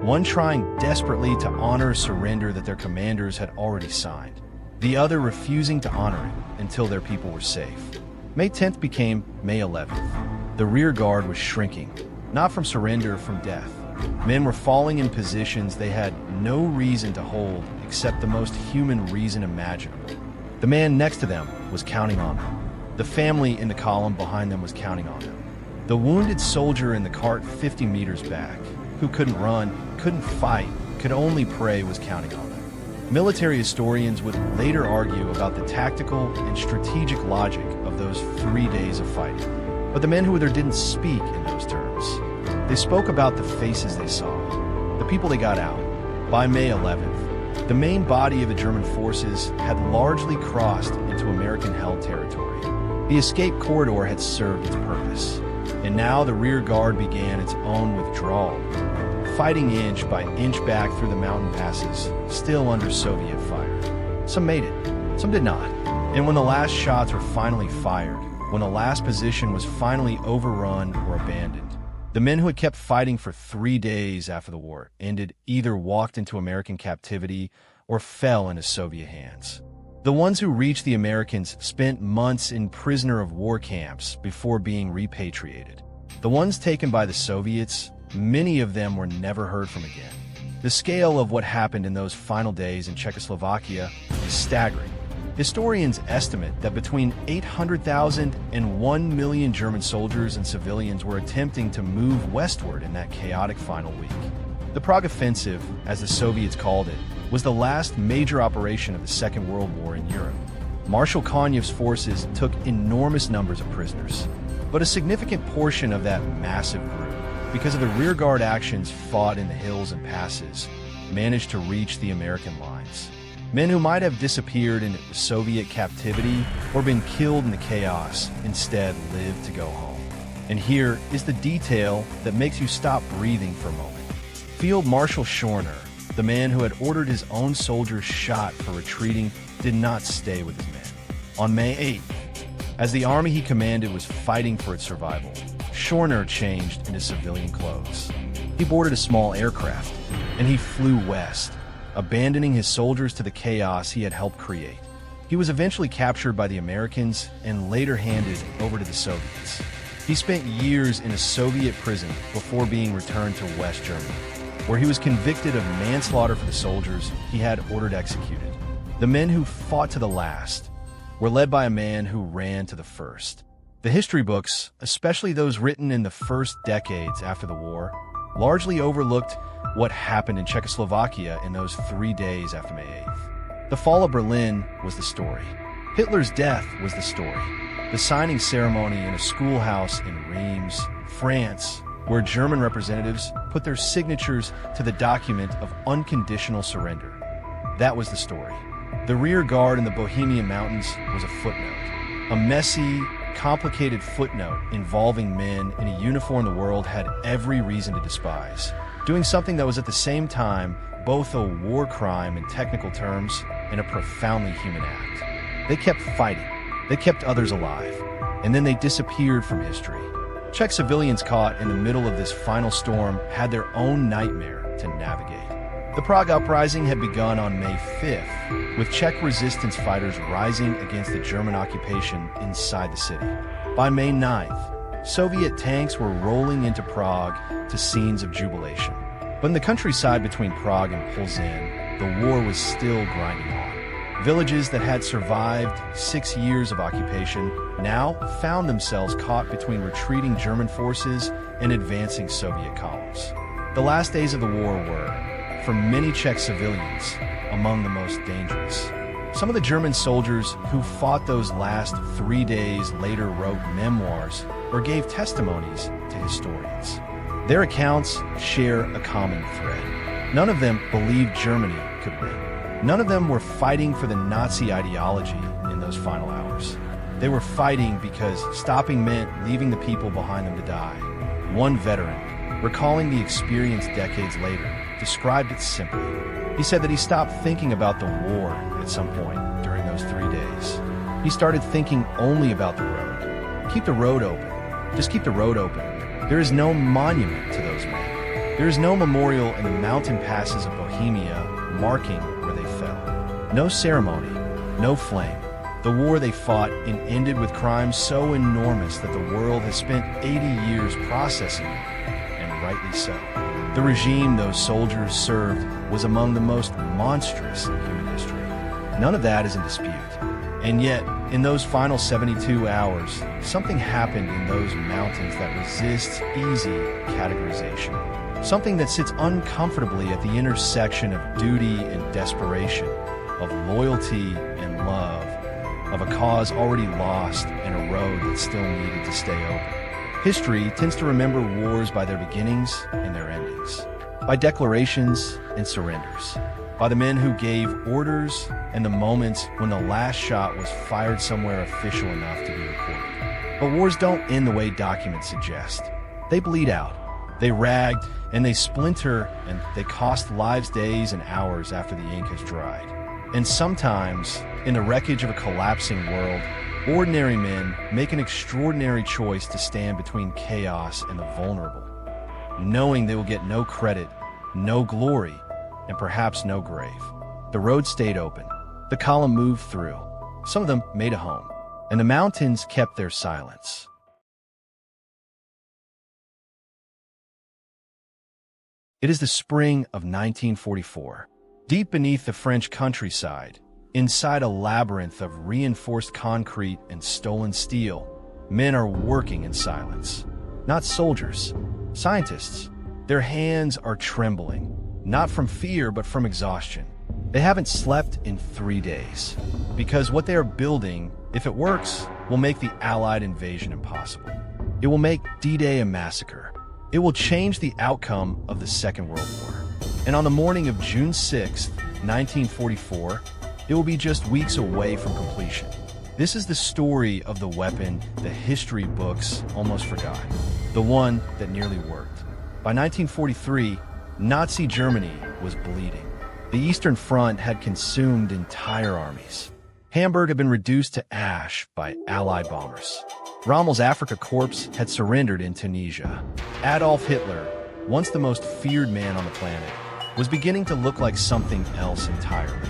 one trying desperately to honor a surrender that their commanders had already signed, the other refusing to honor it until their people were safe. May 10th became May 11th. The rear guard was shrinking, not from surrender, from death. Men were falling in positions they had no reason to hold except the most human reason imaginable. The man next to them was counting on them. The family in the column behind them was counting on them. The wounded soldier in the cart 50 meters back, who couldn't run, couldn't fight, could only pray, was counting on them. Military historians would later argue about the tactical and strategic logic of those 3 days of fighting. But the men who were there didn't speak in those terms. They spoke about the faces they saw, the people they got out. By May 11th, the main body of the German forces had largely crossed into American-held territory. The escape corridor had served its purpose, and now the rear guard began its own withdrawal, fighting inch by inch back through the mountain passes, still under Soviet fire. Some made it, some did not. And when the last shots were finally fired, when the last position was finally overrun or abandoned, the men who had kept fighting for 3 days after the war ended either walked into American captivity or fell into Soviet hands. The ones who reached the Americans spent months in prisoner of war camps before being repatriated. The ones taken by the Soviets, many of them were never heard from again. The scale of what happened in those final days in Czechoslovakia is staggering. Historians estimate that between 800,000 and 1 million German soldiers and civilians were attempting to move westward in that chaotic final week. The Prague Offensive, as the Soviets called it, was the last major operation of the Second World War in Europe. Marshal Konev's forces took enormous numbers of prisoners, but a significant portion of that massive group, because of the rearguard actions fought in the hills and passes, managed to reach the American lines. Men who might have disappeared into Soviet captivity or been killed in the chaos instead lived to go home. And here is the detail that makes you stop breathing for a moment. Field Marshal Schorner, the man who had ordered his own soldiers shot for retreating, did not stay with his men. On May 8th, as the army he commanded was fighting for its survival, Schorner changed into civilian clothes. He boarded a small aircraft, and he flew west, abandoning his soldiers to the chaos he had helped create. He was eventually captured by the Americans and later handed over to the Soviets. He spent years in a Soviet prison before being returned to West Germany, where he was convicted of manslaughter for the soldiers he had ordered executed. The men who fought to the last were led by a man who ran to the first. The history books, especially those written in the first decades after the war, largely overlooked what happened in Czechoslovakia in those 3 days after May 8th. The fall of Berlin was the story. Hitler's death was the story. The signing ceremony in a schoolhouse in Reims, France, where German representatives put their signatures to the document of unconditional surrender. That was the story. The rear guard in the Bohemian Mountains was a footnote. A messy, complicated footnote involving men in a uniform the world had every reason to despise, doing something that was at the same time both a war crime in technical terms and a profoundly human act. They kept fighting. They kept others alive. And then they disappeared from history. Czech civilians caught in the middle of this final storm had their own nightmare to navigate. The Prague Uprising had begun on May 5th, with Czech resistance fighters rising against the German occupation inside the city. By May 9th, Soviet tanks were rolling into Prague to scenes of jubilation. But in the countryside between Prague and Plzeň, the war was still grinding on. Villages that had survived 6 years of occupation now found themselves caught between retreating German forces and advancing Soviet columns. The last days of the war were, for many Czech civilians, among the most dangerous. Some of the German soldiers who fought those last 3 days later wrote memoirs or gave testimonies to historians. Their accounts share a common thread. None of them believed Germany could win. None of them were fighting for the Nazi ideology in those final hours. They were fighting because stopping meant leaving the people behind them to die. One veteran, recalling the experience decades later, described it simply. He said that he stopped thinking about the war at some point during those 3 days. He started thinking only about the road. Keep the road open. Just keep the road open. There is no monument to those men. There is no memorial in the mountain passes of Bohemia marking where they fell. No ceremony, no flame. The war they fought and ended with crimes so enormous that the world has spent 80 years processing it, and rightly so. The regime those soldiers served was among the most monstrous in human history. None of that is in dispute. And yet, in those final 72 hours, something happened in those mountains that resists easy categorization. Something that sits uncomfortably at the intersection of duty and desperation, of loyalty and love, of a cause already lost and a road that still needed to stay open. History tends to remember wars by their beginnings and their endings, by declarations and surrenders, by the men who gave orders and the moments when the last shot was fired somewhere official enough to be recorded. But wars don't end the way documents suggest. They bleed out. They rag and they splinter and they cost lives days and hours after the ink has dried. And sometimes, in the wreckage of a collapsing world, ordinary men make an extraordinary choice to stand between chaos and the vulnerable, knowing they will get no credit, no glory, and perhaps no grave. The road stayed open. The column moved through. Some of them made a home, and the mountains kept their silence. It is the spring of 1944. Deep beneath the French countryside, inside a labyrinth of reinforced concrete and stolen steel, men are working in silence. Not soldiers, scientists. Their hands are trembling, not from fear but from exhaustion. They haven't slept in 3 days, because what they are building, if it works, will make the Allied invasion impossible. It will make D-Day a massacre. It will change the outcome of the Second World War. And on the morning of June 6, 1944, it will be just weeks away from completion. This is the story of the weapon the history books almost forgot, the one that nearly worked. By 1943, Nazi Germany was bleeding. The Eastern Front had consumed entire armies. Hamburg had been reduced to ash by Allied bombers. Rommel's Afrika Korps had surrendered in Tunisia. Adolf Hitler, once the most feared man on the planet, was beginning to look like something else entirely.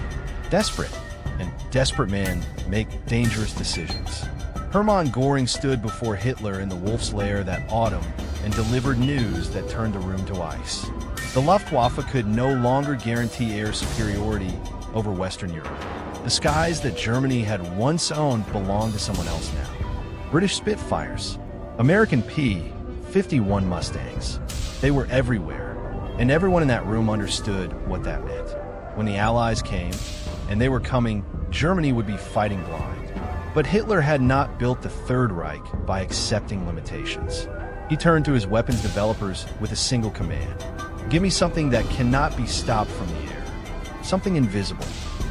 Desperate, and desperate men make dangerous decisions. Hermann Göring stood before Hitler in the Wolf's Lair that autumn and delivered news that turned the room to ice. The Luftwaffe could no longer guarantee air superiority over Western Europe. The skies that Germany had once owned belonged to someone else now. British Spitfires, American P-51 Mustangs. They were everywhere, and everyone in that room understood what that meant. When the Allies came, and they were coming, Germany would be fighting blind. But Hitler had not built the Third Reich by accepting limitations. He turned to his weapons developers with a single command. Give me something that cannot be stopped from the air. Something invisible.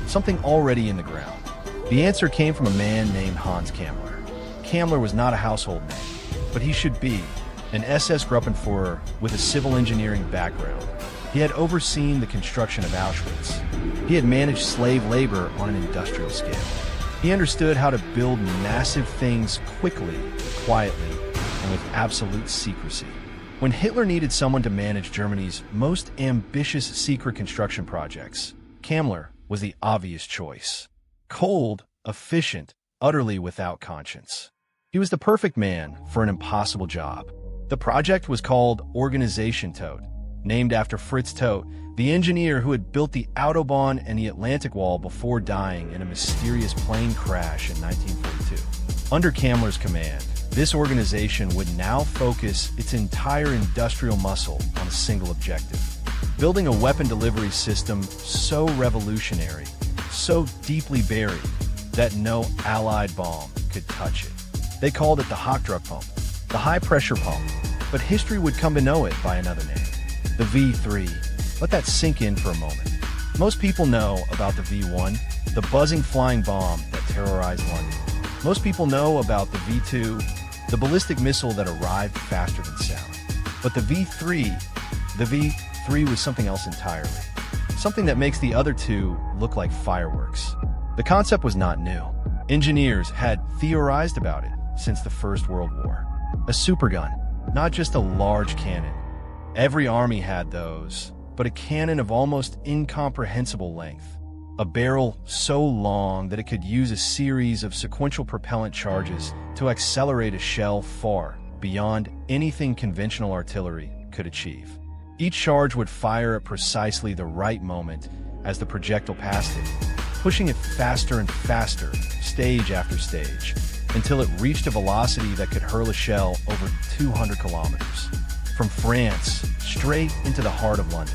Something already in the ground. The answer came from a man named Hans Kammler. Kammler was not a household name, but he should be an SS Gruppenführer with a civil engineering background. He had overseen the construction of Auschwitz. He had managed slave labor on an industrial scale. He understood how to build massive things quickly, quietly, and with absolute secrecy. When Hitler needed someone to manage Germany's most ambitious secret construction projects, Kammler was the obvious choice. Cold, efficient, utterly without conscience. He was the perfect man for an impossible job. The project was called Organisation Todt, named after Fritz Todt, the engineer who had built the Autobahn and the Atlantic Wall before dying in a mysterious plane crash in 1942. Under Kammler's command, this organization would now focus its entire industrial muscle on a single objective: building a weapon delivery system so revolutionary, so deeply buried, that no Allied bomb could touch it. They called it the Hochdruckpump, the high-pressure pump, but history would come to know it by another name, the V3. Let that sink in for a moment. Most people know about the V1, the buzzing flying bomb that terrorized London. Most people know about the V2, the ballistic missile that arrived faster than sound. But the V3 was something else entirely. Something that makes the other two look like fireworks. The concept was not new. Engineers had theorized about it since the First World War. A supergun, not just a large cannon. Every army had those, but a cannon of almost incomprehensible length. A barrel so long that it could use a series of sequential propellant charges to accelerate a shell far beyond anything conventional artillery could achieve. Each charge would fire at precisely the right moment as the projectile passed it, pushing it faster and faster, stage after stage, until it reached a velocity that could hurl a shell over 200 kilometers. From France, straight into the heart of London.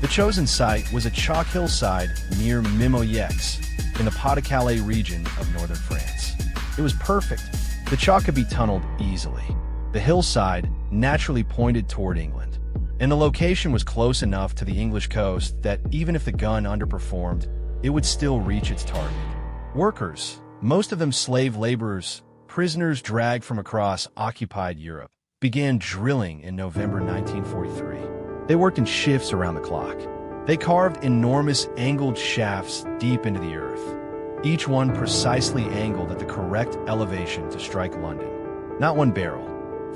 The chosen site was a chalk hillside near Mimoyex, in the Pas-de-Calais region of northern France. It was perfect. The chalk could be tunneled easily. The hillside naturally pointed toward England, and the location was close enough to the English coast that even if the gun underperformed, it would still reach its target. Workers, most of them slave laborers, prisoners dragged from across occupied Europe, began drilling in November 1943. They worked in shifts around the clock. They carved enormous angled shafts deep into the earth, each one precisely angled at the correct elevation to strike London. Not one barrel,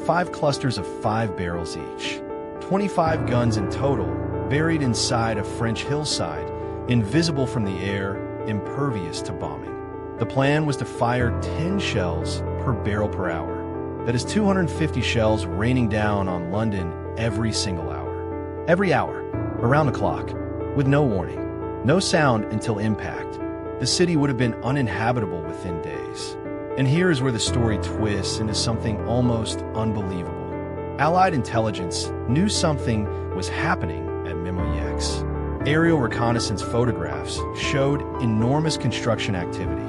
5 clusters of 5 barrels each. 25 guns in total, buried inside a French hillside, invisible from the air, impervious to bombing. The plan was to fire 10 shells per barrel per hour. That is 250 shells raining down on London every single hour. Every hour, around the clock, with no warning, no sound until impact. The city would have been uninhabitable within days. And here is where the story twists into something almost unbelievable. Allied intelligence knew something was happening at Mimoyex. Aerial reconnaissance photographs showed enormous construction activity,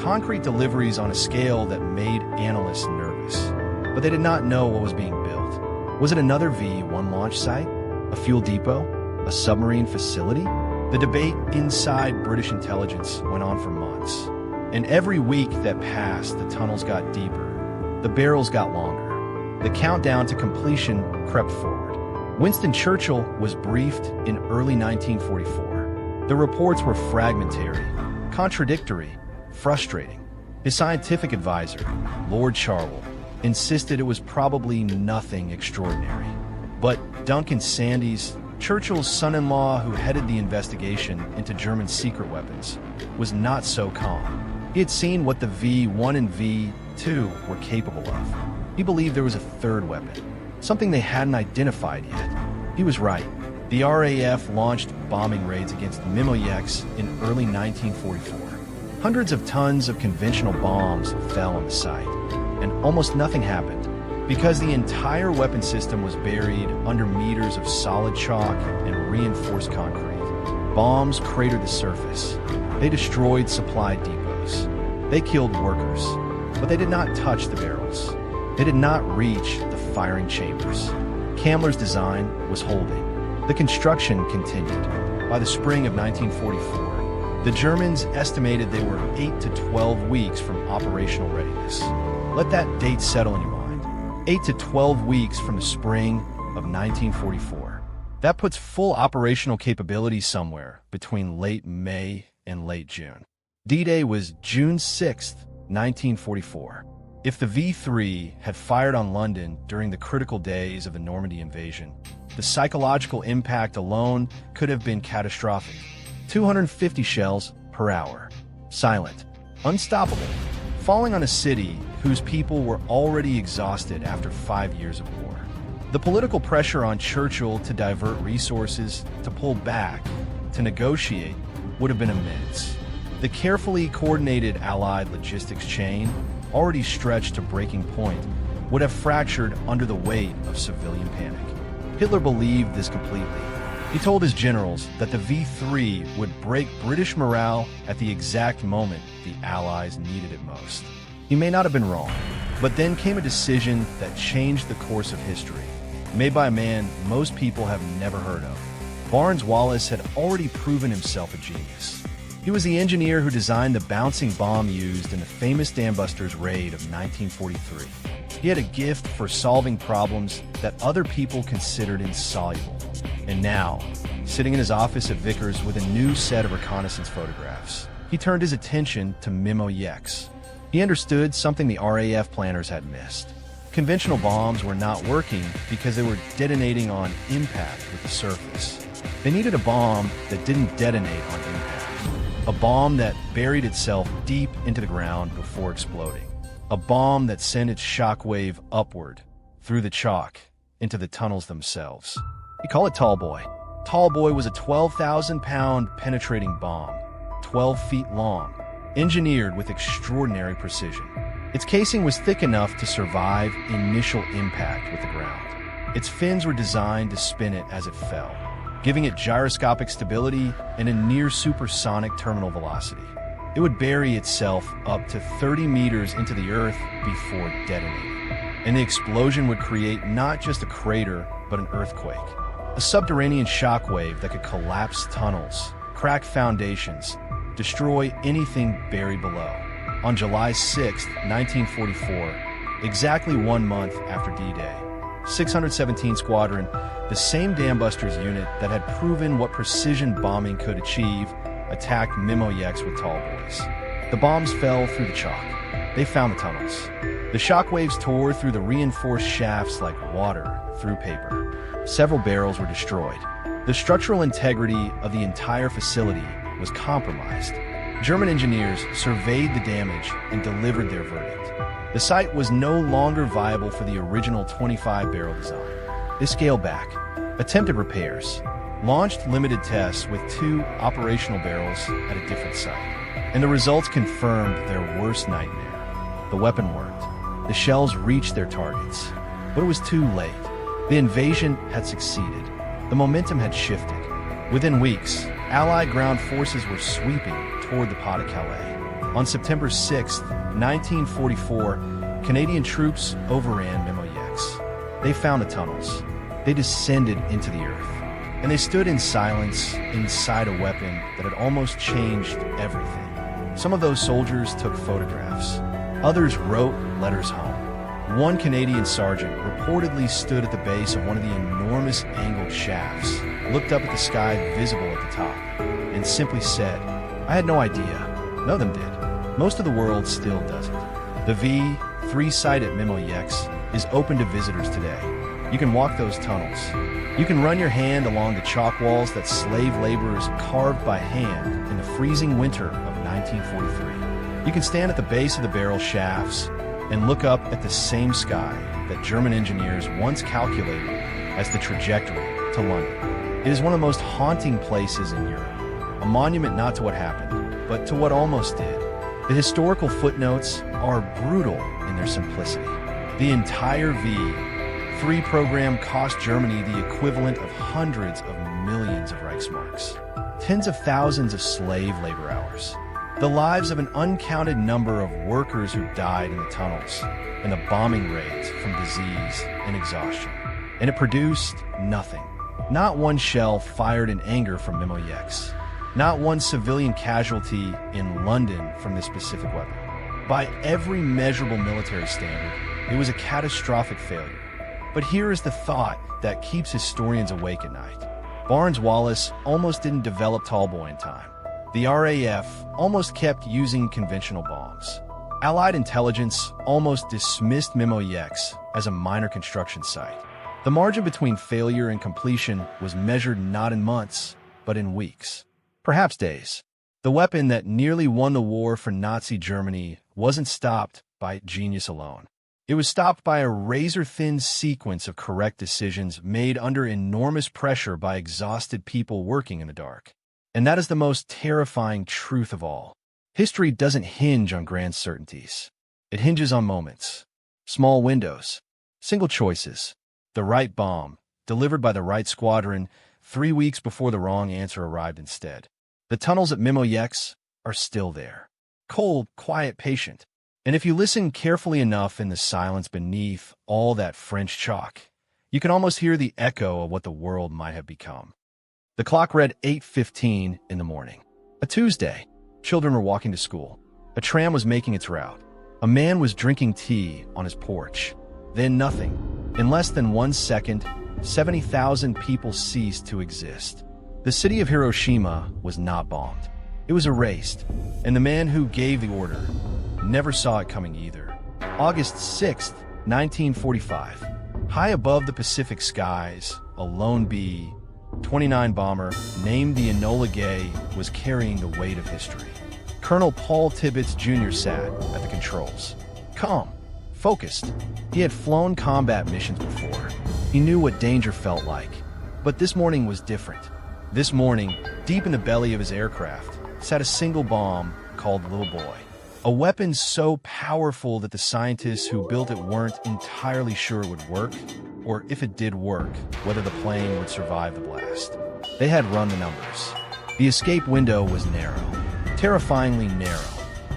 concrete deliveries on a scale that made analysts nervous. But they did not know what was being built. Was it another V-1 launch site? A fuel depot? A submarine facility? The debate inside British intelligence went on for months. And every week that passed, the tunnels got deeper. The barrels got longer. The countdown to completion crept forward. Winston Churchill was briefed in early 1944. The reports were fragmentary, contradictory, frustrating. His scientific advisor, Lord Charwell, insisted it was probably nothing extraordinary. But Duncan Sandys, Churchill's son-in-law who headed the investigation into German secret weapons, was not so calm. He had seen what the V-1 and V-2 were capable of. He believed there was a third weapon, something they hadn't identified yet. He was right. The RAF launched bombing raids against Mimoyex in early 1944. Hundreds of tons of conventional bombs fell on the site, and almost nothing happened because the entire weapon system was buried under meters of solid chalk and reinforced concrete. Bombs cratered the surface. They destroyed supply depots. They killed workers, but they did not touch the barrels. They did not reach the firing chambers. Kammler's design was holding. The construction continued. By the spring of 1944, the Germans estimated they were 8 to 12 weeks from operational readiness. Let that date settle in your mind. 8 to 12 weeks from the spring of 1944. That puts full operational capability somewhere between late May and late June. D-Day was June 6, 1944. If the V-3 had fired on London during the critical days of the Normandy invasion, the psychological impact alone could have been catastrophic. 250 shells per hour. Silent. Unstoppable. Falling on a city whose people were already exhausted after 5 years of war. The political pressure on Churchill to divert resources, to pull back, to negotiate, would have been immense. The carefully coordinated Allied logistics chain, already stretched to breaking point, would have fractured under the weight of civilian panic. Hitler believed this completely. He told his generals that the V-3 would break British morale at the exact moment the Allies needed it most. He may not have been wrong, but then came a decision that changed the course of history, made by a man most people have never heard of. Barnes Wallis had already proven himself a genius. He was the engineer who designed the bouncing bomb used in the famous Dambusters raid of 1943. He had a gift for solving problems that other people considered insoluble. And now, sitting in his office at Vickers with a new set of reconnaissance photographs, he turned his attention to Mimoyex. He understood something the RAF planners had missed. Conventional bombs were not working because they were detonating on impact with the surface. They needed a bomb that didn't detonate on impact. A bomb that buried itself deep into the ground before exploding. A bomb that sent its shockwave upward, through the chalk, into the tunnels themselves. You call it Tall Boy. Tall Boy was a 12,000-pound penetrating bomb, 12 feet long, engineered with extraordinary precision. Its casing was thick enough to survive initial impact with the ground. Its fins were designed to spin it as it fell, giving it gyroscopic stability and a near supersonic terminal velocity. It would bury itself up to 30 meters into the earth before detonating. And the explosion would create not just a crater, but an earthquake. A subterranean shockwave that could collapse tunnels, crack foundations, destroy anything buried below. On July 6, 1944, exactly 1 month after D-Day, 617 Squadron, the same Dambusters unit that had proven what precision bombing could achieve, attacked Mimoyex with Tall Boys. The bombs fell through the chalk. They found the tunnels. The shockwaves tore through the reinforced shafts like water through paper. Several barrels were destroyed. The structural integrity of the entire facility was compromised. German engineers surveyed the damage and delivered their verdict. The site was no longer viable for the original 25-barrel design. They scaled back, attempted repairs, launched limited tests with 2 operational barrels at a different site. And the results confirmed their worst nightmare. The weapon worked. The shells reached their targets. But it was too late. The invasion had succeeded. The momentum had shifted. Within weeks, Allied ground forces were sweeping toward the Pas-de-Calais. On September 6, 1944, Canadian troops overran Mimoyex. They found the tunnels. They descended into the earth. And they stood in silence inside a weapon that had almost changed everything. Some of those soldiers took photographs. Others wrote letters home. One Canadian sergeant reportedly stood at the base of one of the enormous angled shafts, looked up at the sky visible at the top, and simply said, "I had no idea." None of them did. Most of the world still doesn't. The V3 site at Mimoyex is open to visitors today. You can walk those tunnels. You can run your hand along the chalk walls that slave laborers carved by hand in the freezing winter of 1943. You can stand at the base of the barrel shafts and look up at the same sky that German engineers once calculated as the trajectory to London. It is one of the most haunting places in Europe, a monument not to what happened, but to what almost did. The historical footnotes are brutal in their simplicity. The entire V3 program cost Germany the equivalent of hundreds of millions of Reichsmarks, tens of thousands of slave labor hours, the lives of an uncounted number of workers who died in the tunnels, and the bombing raids from disease and exhaustion. And it produced nothing. Not one shell fired in anger from Mimoyex. Not one civilian casualty in London from this specific weapon. By every measurable military standard, it was a catastrophic failure. But here is the thought that keeps historians awake at night. Barnes-Wallis almost didn't develop Tallboy in time. The RAF almost kept using conventional bombs. Allied intelligence almost dismissed Mimoyex as a minor construction site. The margin between failure and completion was measured not in months, but in weeks, perhaps days. The weapon that nearly won the war for Nazi Germany wasn't stopped by genius alone. It was stopped by a razor-thin sequence of correct decisions made under enormous pressure by exhausted people working in the dark. And that is the most terrifying truth of all. History doesn't hinge on grand certainties. It hinges on moments, small windows, single choices, the right bomb, delivered by the right squadron 3 weeks before the wrong answer arrived instead. The tunnels at Mimoyex are still there. Cold, quiet, patient. And if you listen carefully enough in the silence beneath all that French chalk, you can almost hear the echo of what the world might have become. The clock read 8:15 in the morning. A Tuesday. Children were walking to school. A tram was making its route. A man was drinking tea on his porch. Then nothing. In less than 1 second, 70,000 people ceased to exist. The city of Hiroshima was not bombed. It was erased. And the man who gave the order never saw it coming either. August 6th, 1945. High above the Pacific skies, a lone B-29 bomber named the Enola Gay was carrying the weight of history. Colonel Paul Tibbets Jr. sat at the controls. Calm, focused. He had flown combat missions before. He knew what danger felt like. But this morning was different. This morning, deep in the belly of his aircraft, sat a single bomb called Little Boy. A weapon so powerful that the scientists who built it weren't entirely sure it would work, or if it did work, whether the plane would survive the blast. They had run the numbers. The escape window was narrow, terrifyingly narrow.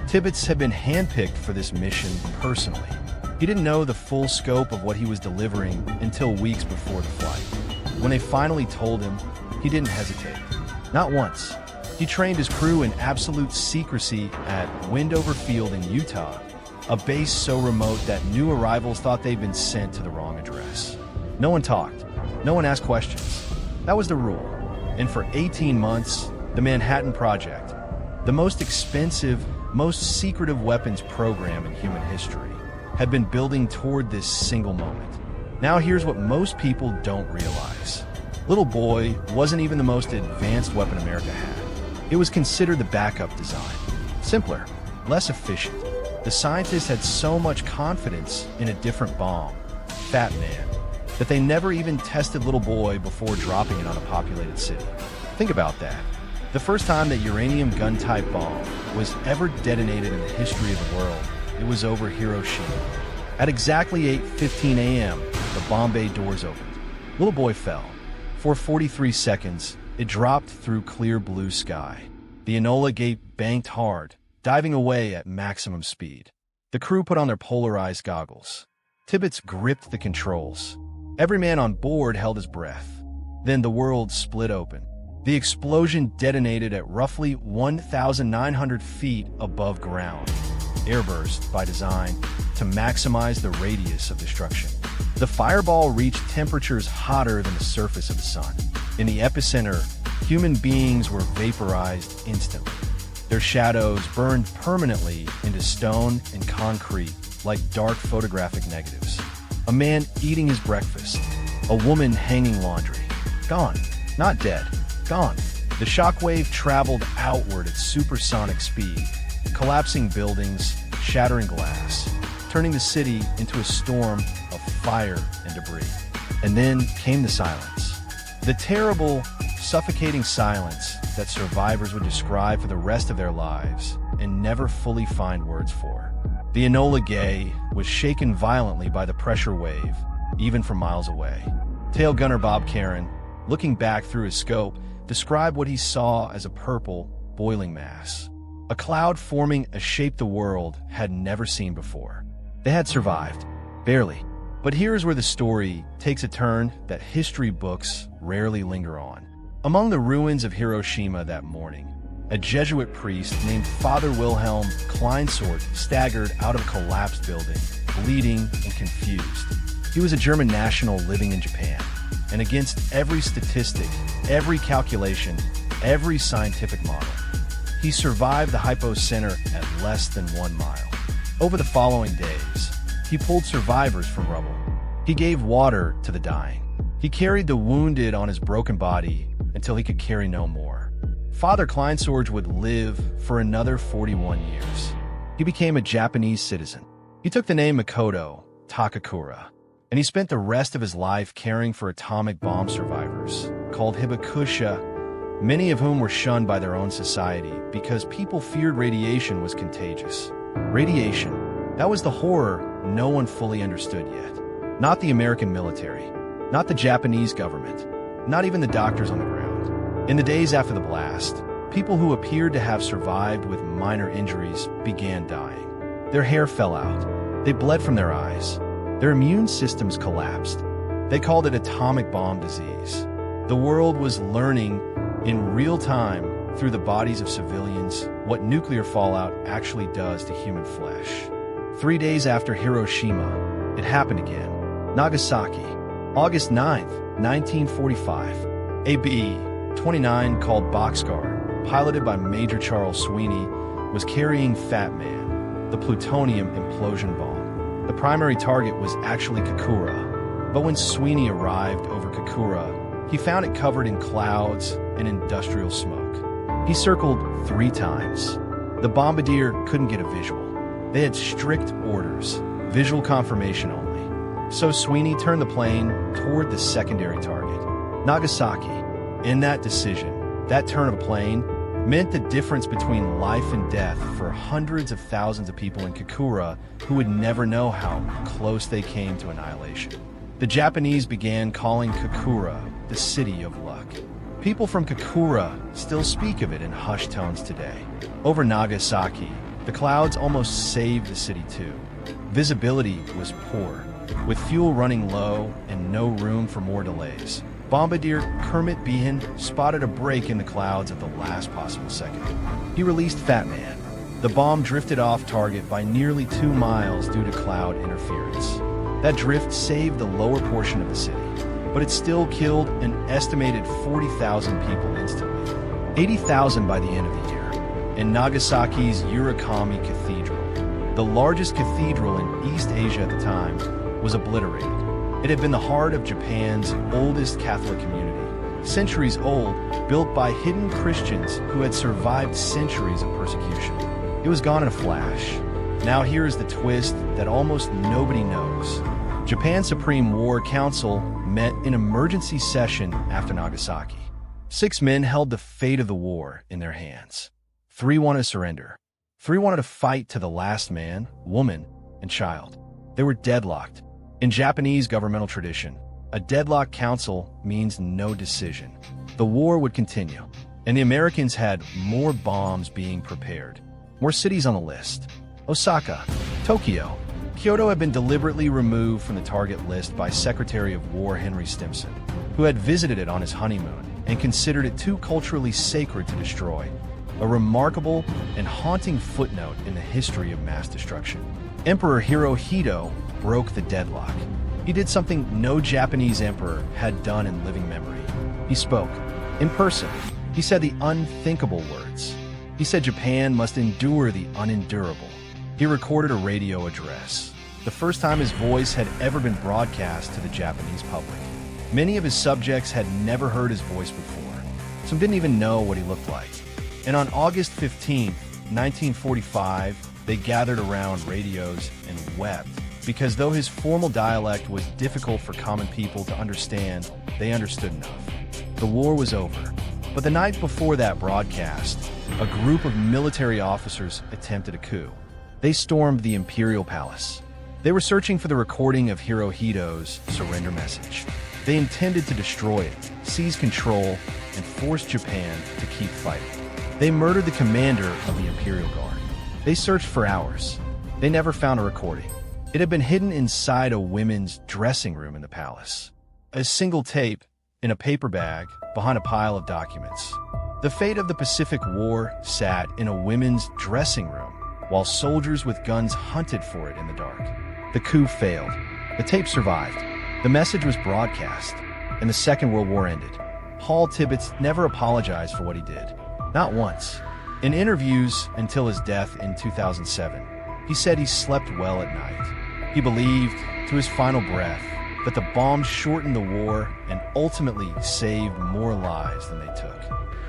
Tibbets had been handpicked for this mission personally. He didn't know the full scope of what he was delivering until weeks before the flight. When they finally told him, he didn't hesitate. Not once. He trained his crew in absolute secrecy at Windover Field in Utah, a base so remote that new arrivals thought they'd been sent to the wrong address. No one talked. No one asked questions. That was the rule. And for 18 months, the Manhattan Project, the most expensive, most secretive weapons program in human history, had been building toward this single moment. Now here's what most people don't realize. Little Boy wasn't even the most advanced weapon America had. It was considered the backup design. Simpler, less efficient. The scientists had so much confidence in a different bomb, Fat Man, that they never even tested Little Boy before dropping it on a populated city. Think about that. The first time that uranium gun-type bomb was ever detonated in the history of the world, it was over Hiroshima. At exactly 8:15 a.m., the bomb bay doors opened. Little Boy fell. For 43 seconds, it dropped through clear blue sky. The Enola Gate banked hard, diving away at maximum speed. The crew put on their polarized goggles. Tibbets gripped the controls. Every man on board held his breath. Then the world split open. The explosion detonated at roughly 1,900 feet above ground. Airburst by design to maximize the radius of destruction. The fireball reached temperatures hotter than the surface of the sun. In the epicenter, human beings were vaporized instantly. Their shadows burned permanently into stone and concrete like dark photographic negatives. A man eating his breakfast. A woman hanging laundry. Gone. Not dead. Gone. The shockwave traveled outward at supersonic speed, collapsing buildings, shattering glass, turning the city into a storm of fire and debris. And then came the silence. The terrible, suffocating silence that survivors would describe for the rest of their lives and never fully find words for. The Enola Gay was shaken violently by the pressure wave, even from miles away. Tail gunner Bob Karen, looking back through his scope, described what he saw as a purple, boiling mass. A cloud forming a shape the world had never seen before. They had survived, barely. But here's where the story takes a turn that history books rarely linger on. Among the ruins of Hiroshima that morning, a Jesuit priest named Father Wilhelm Kleinsort staggered out of a collapsed building, bleeding and confused. He was a German national living in Japan, and against every statistic, every calculation, every scientific model, he survived the hypocenter at less than 1 mile. Over the following days, he pulled survivors from rubble. He gave water to the dying. He carried the wounded on his broken body until he could carry no more. Father Kleinsorge would live for another 41 years. He became a Japanese citizen. He took the name Makoto Takakura, and he spent the rest of his life caring for atomic bomb survivors, called hibakusha, many of whom were shunned by their own society because people feared radiation was contagious. Radiation, that was the horror no one fully understood yet. Not the American military, not the Japanese government, not even the doctors on the ground. In the days after the blast, people who appeared to have survived with minor injuries began dying. Their hair fell out. They bled from their eyes. Their immune systems collapsed. They called it atomic bomb disease. The world was learning in real time through the bodies of civilians what nuclear fallout actually does to human flesh. 3 days after Hiroshima, it happened again. Nagasaki, August 9th, 1945. A B-29 called Boxcar, piloted by Major Charles Sweeney, was carrying Fat Man, the plutonium implosion bomb. The primary target was actually Kakura, but when Sweeney arrived over Kakura, he found it covered in clouds and industrial smoke. He circled 3 times. The bombardier couldn't get a visual. They had strict orders, visual confirmation only. So Sweeney turned the plane toward the secondary target, Nagasaki. In that decision, that turn of a plane meant the difference between life and death for hundreds of thousands of people in Kakura who would never know how close they came to annihilation. The Japanese began calling Kakura the City of Luck. People from Kakura still speak of it in hushed tones today. Over Nagasaki, the clouds almost saved the city too. Visibility was poor, with fuel running low and no room for more delays. Bombardier Kermit Behan spotted a break in the clouds at the last possible second. He released Fat Man. The bomb drifted off target by nearly 2 miles due to cloud interference. That drift saved the lower portion of the city, but it still killed an estimated 40,000 people instantly, 80,000 by the end of the year. In Nagasaki's Urakami Cathedral, the largest cathedral in East Asia at the time, was obliterated. It had been the heart of Japan's oldest Catholic community, centuries old, built by hidden Christians who had survived centuries of persecution. It was gone in a flash. Now here is the twist that almost nobody knows. Japan's Supreme War Council met in emergency session after Nagasaki. 6 men held the fate of the war in their hands. 3 wanted to surrender. 3 wanted to fight to the last man, woman, and child. They were deadlocked. In Japanese governmental tradition, a deadlocked council means no decision. The war would continue, and the Americans had more bombs being prepared. More cities on the list. Osaka, Tokyo, Kyoto had been deliberately removed from the target list by Secretary of War Henry Stimson, who had visited it on his honeymoon and considered it too culturally sacred to destroy. A remarkable and haunting footnote in the history of mass destruction. Emperor Hirohito broke the deadlock. He did something no Japanese emperor had done in living memory. He spoke, in person. He said the unthinkable words. He said Japan must endure the unendurable. He recorded a radio address, the first time his voice had ever been broadcast to the Japanese public. Many of his subjects had never heard his voice before. Some didn't even know what he looked like. And on August 15, 1945, they gathered around radios and wept, because though his formal dialect was difficult for common people to understand, they understood enough. The war was over. But the night before that broadcast, a group of military officers attempted a coup. They stormed the Imperial Palace. They were searching for the recording of Hirohito's surrender message. They intended to destroy it, seize control, and force Japan to keep fighting. They murdered the commander of the Imperial Guard. They searched for hours. They never found a recording. It had been hidden inside a women's dressing room in the palace. A single tape in a paper bag behind a pile of documents. The fate of the Pacific War sat in a women's dressing room while soldiers with guns hunted for it in the dark. The coup failed. The tape survived. The message was broadcast, and the Second World War ended. Paul Tibbets never apologized for what he did. Not once. In interviews until his death in 2007, he said he slept well at night. He believed, to his final breath, that the bombs shortened the war and ultimately saved more lives than they took.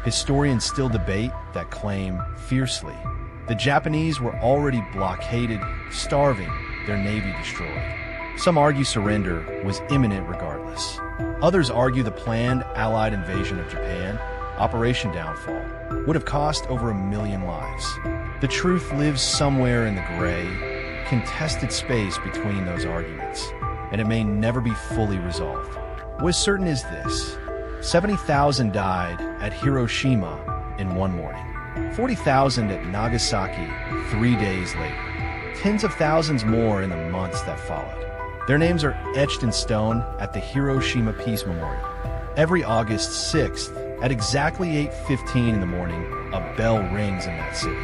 Historians still debate that claim fiercely. The Japanese were already blockaded, starving, their navy destroyed. Some argue surrender was imminent regardless. Others argue the planned Allied invasion of Japan, Operation Downfall, would have cost over 1 million lives. The truth lives somewhere in the gray, contested space between those arguments, and it may never be fully resolved. What is certain is this: 70,000 died at Hiroshima in one morning. 40,000 at Nagasaki 3 days later. Tens of thousands more in the months that followed. Their names are etched in stone at the Hiroshima Peace Memorial. Every August 6th, at exactly 8:15 in the morning, a bell rings in that city.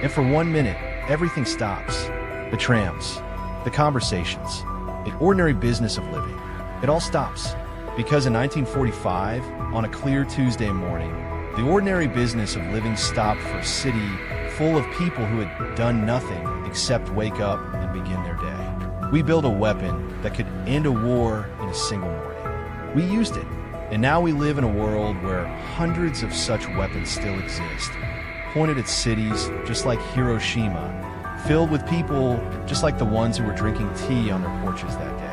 And for 1 minute, everything stops. The trams, the conversations, the ordinary business of living. It all stops. Because in 1945, on a clear Tuesday morning, the ordinary business of living stopped for a city full of people who had done nothing except wake up and begin their day. We built a weapon that could end a war in a single morning. We used it, and now we live in a world where hundreds of such weapons still exist, pointed at cities just like Hiroshima, filled with people just like the ones who were drinking tea on their porches that day.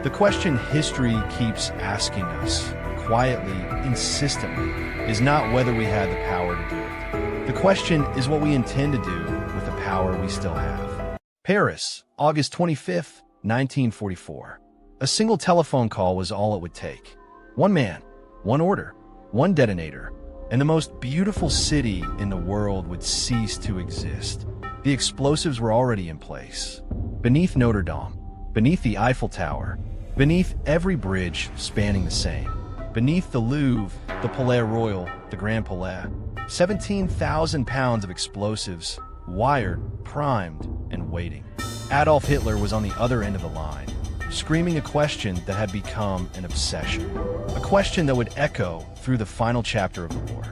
The question history keeps asking us, quietly, insistently, is not whether we had the power to do it. The question is what we intend to do with the power we still have. Paris, August 25th, 1944. A single telephone call was all it would take. One man, one order, one detonator, and the most beautiful city in the world would cease to exist. The explosives were already in place. Beneath Notre Dame, beneath the Eiffel Tower, beneath every bridge spanning the Seine, beneath the Louvre, the Palais Royal, the Grand Palais, 17,000 pounds of explosives, wired, primed, and waiting. Adolf Hitler was on the other end of the line, screaming a question that had become an obsession. A question that would echo through the final chapter of the war.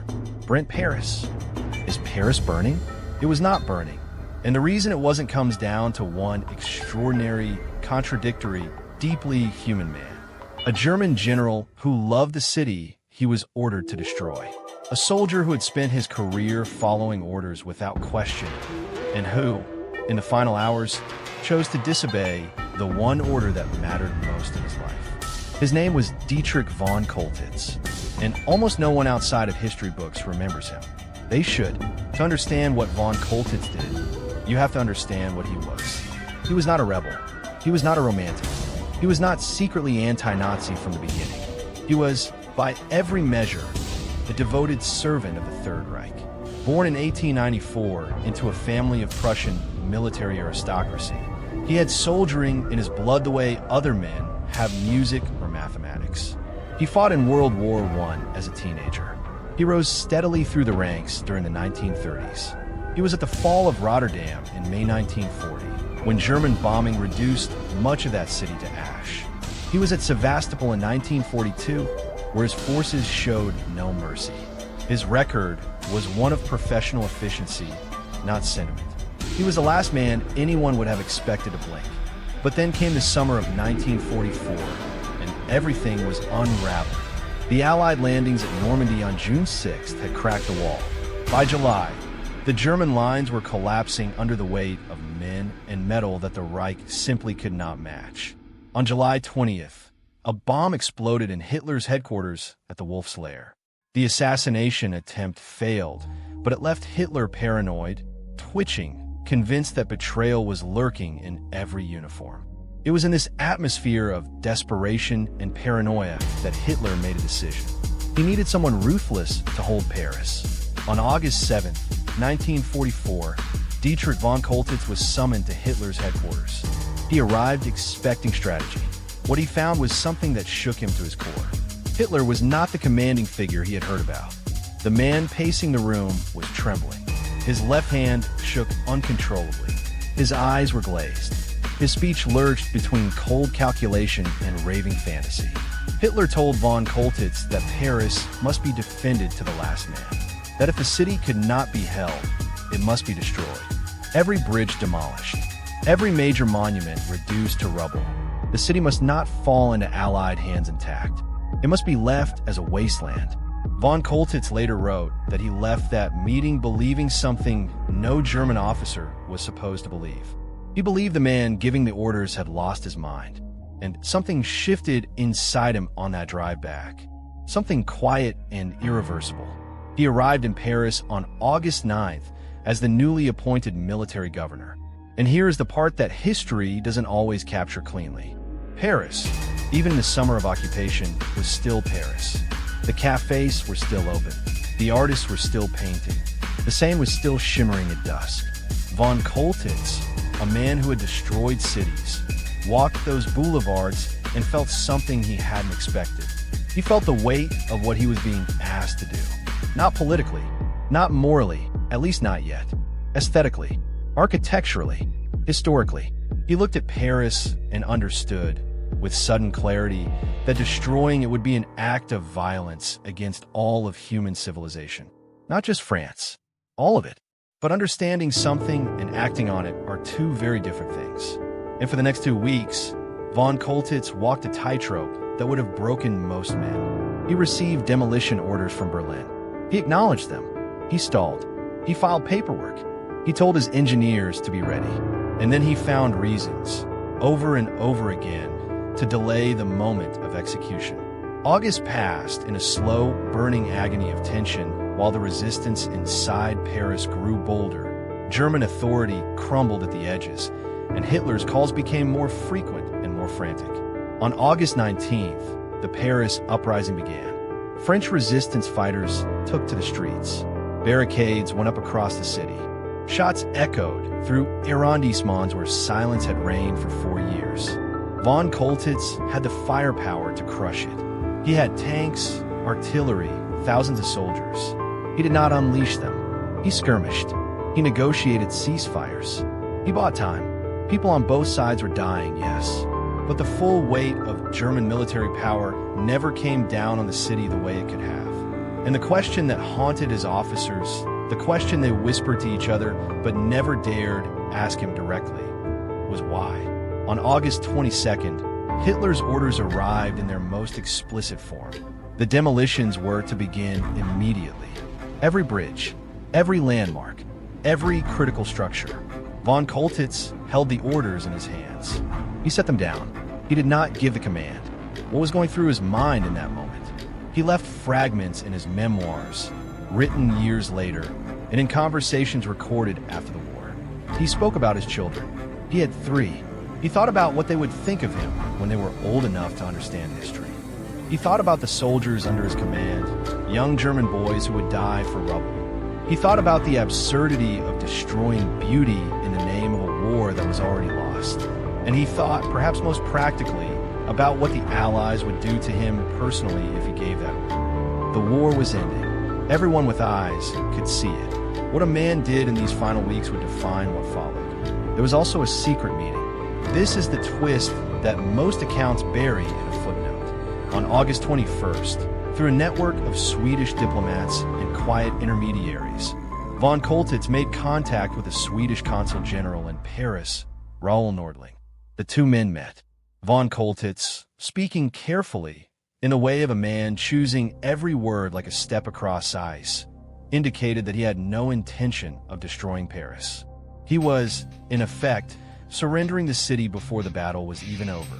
Brent, Paris. Is Paris burning? It was not burning. And the reason it wasn't comes down to one extraordinary, contradictory, deeply human man. A German general who loved the city he was ordered to destroy. A soldier who had spent his career following orders without question and who, in the final hours, chose to disobey the one order that mattered most in his life. His name was Dietrich von Koltitz, and almost no one outside of history books remembers him. They should. To understand what von Koltitz did, you have to understand what he was. He was not a rebel. He was not a romantic. He was not secretly anti-Nazi from the beginning. He was, by every measure, a devoted servant of the Third Reich. Born in 1894 into a family of Prussian military aristocracy, he had soldiering in his blood the way other men have music or mathematics. He fought in World War I as a teenager. He rose steadily through the ranks during the 1930s. He was at the fall of Rotterdam in May 1940, when German bombing reduced much of that city to ash. He was at Sevastopol in 1942, where his forces showed no mercy. His record was one of professional efficiency, not sentiment. He was the last man anyone would have expected to blink. But then came the summer of 1944, and everything was unraveled. The Allied landings at Normandy on June 6th had cracked the wall. By July, the German lines were collapsing under the weight of men and metal that the Reich simply could not match. On July 20th, a bomb exploded in Hitler's headquarters at the Wolf's Lair. The assassination attempt failed, but it left Hitler paranoid, twitching, convinced that betrayal was lurking in every uniform. It was in this atmosphere of desperation and paranoia that Hitler made a decision. He needed someone ruthless to hold Paris. On August 7, 1944, Dietrich von Koltitz was summoned to Hitler's headquarters. He arrived expecting strategy. What he found was something that shook him to his core. Hitler was not the commanding figure he had heard about. The man pacing the room was trembling. His left hand shook uncontrollably. His eyes were glazed. His speech lurched between cold calculation and raving fantasy. Hitler told von Koltitz that Paris must be defended to the last man, that if the city could not be held, it must be destroyed. Every bridge demolished, every major monument reduced to rubble. The city must not fall into Allied hands intact. It must be left as a wasteland. Von Koltitz later wrote that he left that meeting believing something no German officer was supposed to believe. He believed the man giving the orders had lost his mind, and something shifted inside him on that drive back. Something quiet and irreversible. He arrived in Paris on August 9th as the newly appointed military governor. And here's the part that history doesn't always capture cleanly. Paris, even in the summer of occupation, was still Paris. The cafes were still open. The artists were still painting. The Seine was still shimmering at dusk. Von Koltitz, a man who had destroyed cities, walked those boulevards and felt something he hadn't expected. He felt the weight of what he was being asked to do. Not politically, not morally, at least not yet. Aesthetically, architecturally, historically. He looked at Paris and understood, with sudden clarity, that destroying it would be an act of violence against all of human civilization. Not just France, all of it. But understanding something and acting on it are two very different things. And for the next 2 weeks, von Koltitz walked a tightrope that would have broken most men. He received demolition orders from Berlin. He acknowledged them. He stalled. He filed paperwork. He told his engineers to be ready. And then he found reasons, over and over again, to delay the moment of execution. August passed in a slow, burning agony of tension while the resistance inside Paris grew bolder. German authority crumbled at the edges, and Hitler's calls became more frequent and more frantic. On August 19th, the Paris uprising began. French resistance fighters took to the streets. Barricades went up across the city. Shots echoed through arrondissements where silence had reigned for 4 years. Von Koltitz had the firepower to crush it. He had tanks, artillery, thousands of soldiers. He did not unleash them. He skirmished. He negotiated ceasefires. He bought time. People on both sides were dying, yes. But the full weight of German military power never came down on the city the way it could have. And the question that haunted his officers, the question they whispered to each other but never dared ask him directly, was why. On August 22nd, Hitler's orders arrived in their most explicit form. The demolitions were to begin immediately. Every bridge, every landmark, every critical structure. Von Koltitz held the orders in his hands. He set them down. He did not give the command. What was going through his mind in that moment? He left fragments in his memoirs, written years later, and in conversations recorded after the war. He spoke about his children. He had 3. He thought about what they would think of him when they were old enough to understand history. He thought about the soldiers under his command, young German boys who would die for rubble. He thought about the absurdity of destroying beauty in the name of a war that was already lost. And he thought, perhaps most practically, about what the Allies would do to him personally if he gave that order. The war was ending. Everyone with eyes could see it. What a man did in these final weeks would define what followed. There was also a secret meeting. This is the twist that most accounts bury in a footnote. On August 21st, through a network of Swedish diplomats and quiet intermediaries, von Koltitz made contact with the Swedish consul general in Paris, Raoul Nordling. The two men met. Von Koltitz, speaking carefully, in the way of a man choosing every word like a step across ice, indicated that he had no intention of destroying Paris. He was, in effect, surrendering the city before the battle was even over.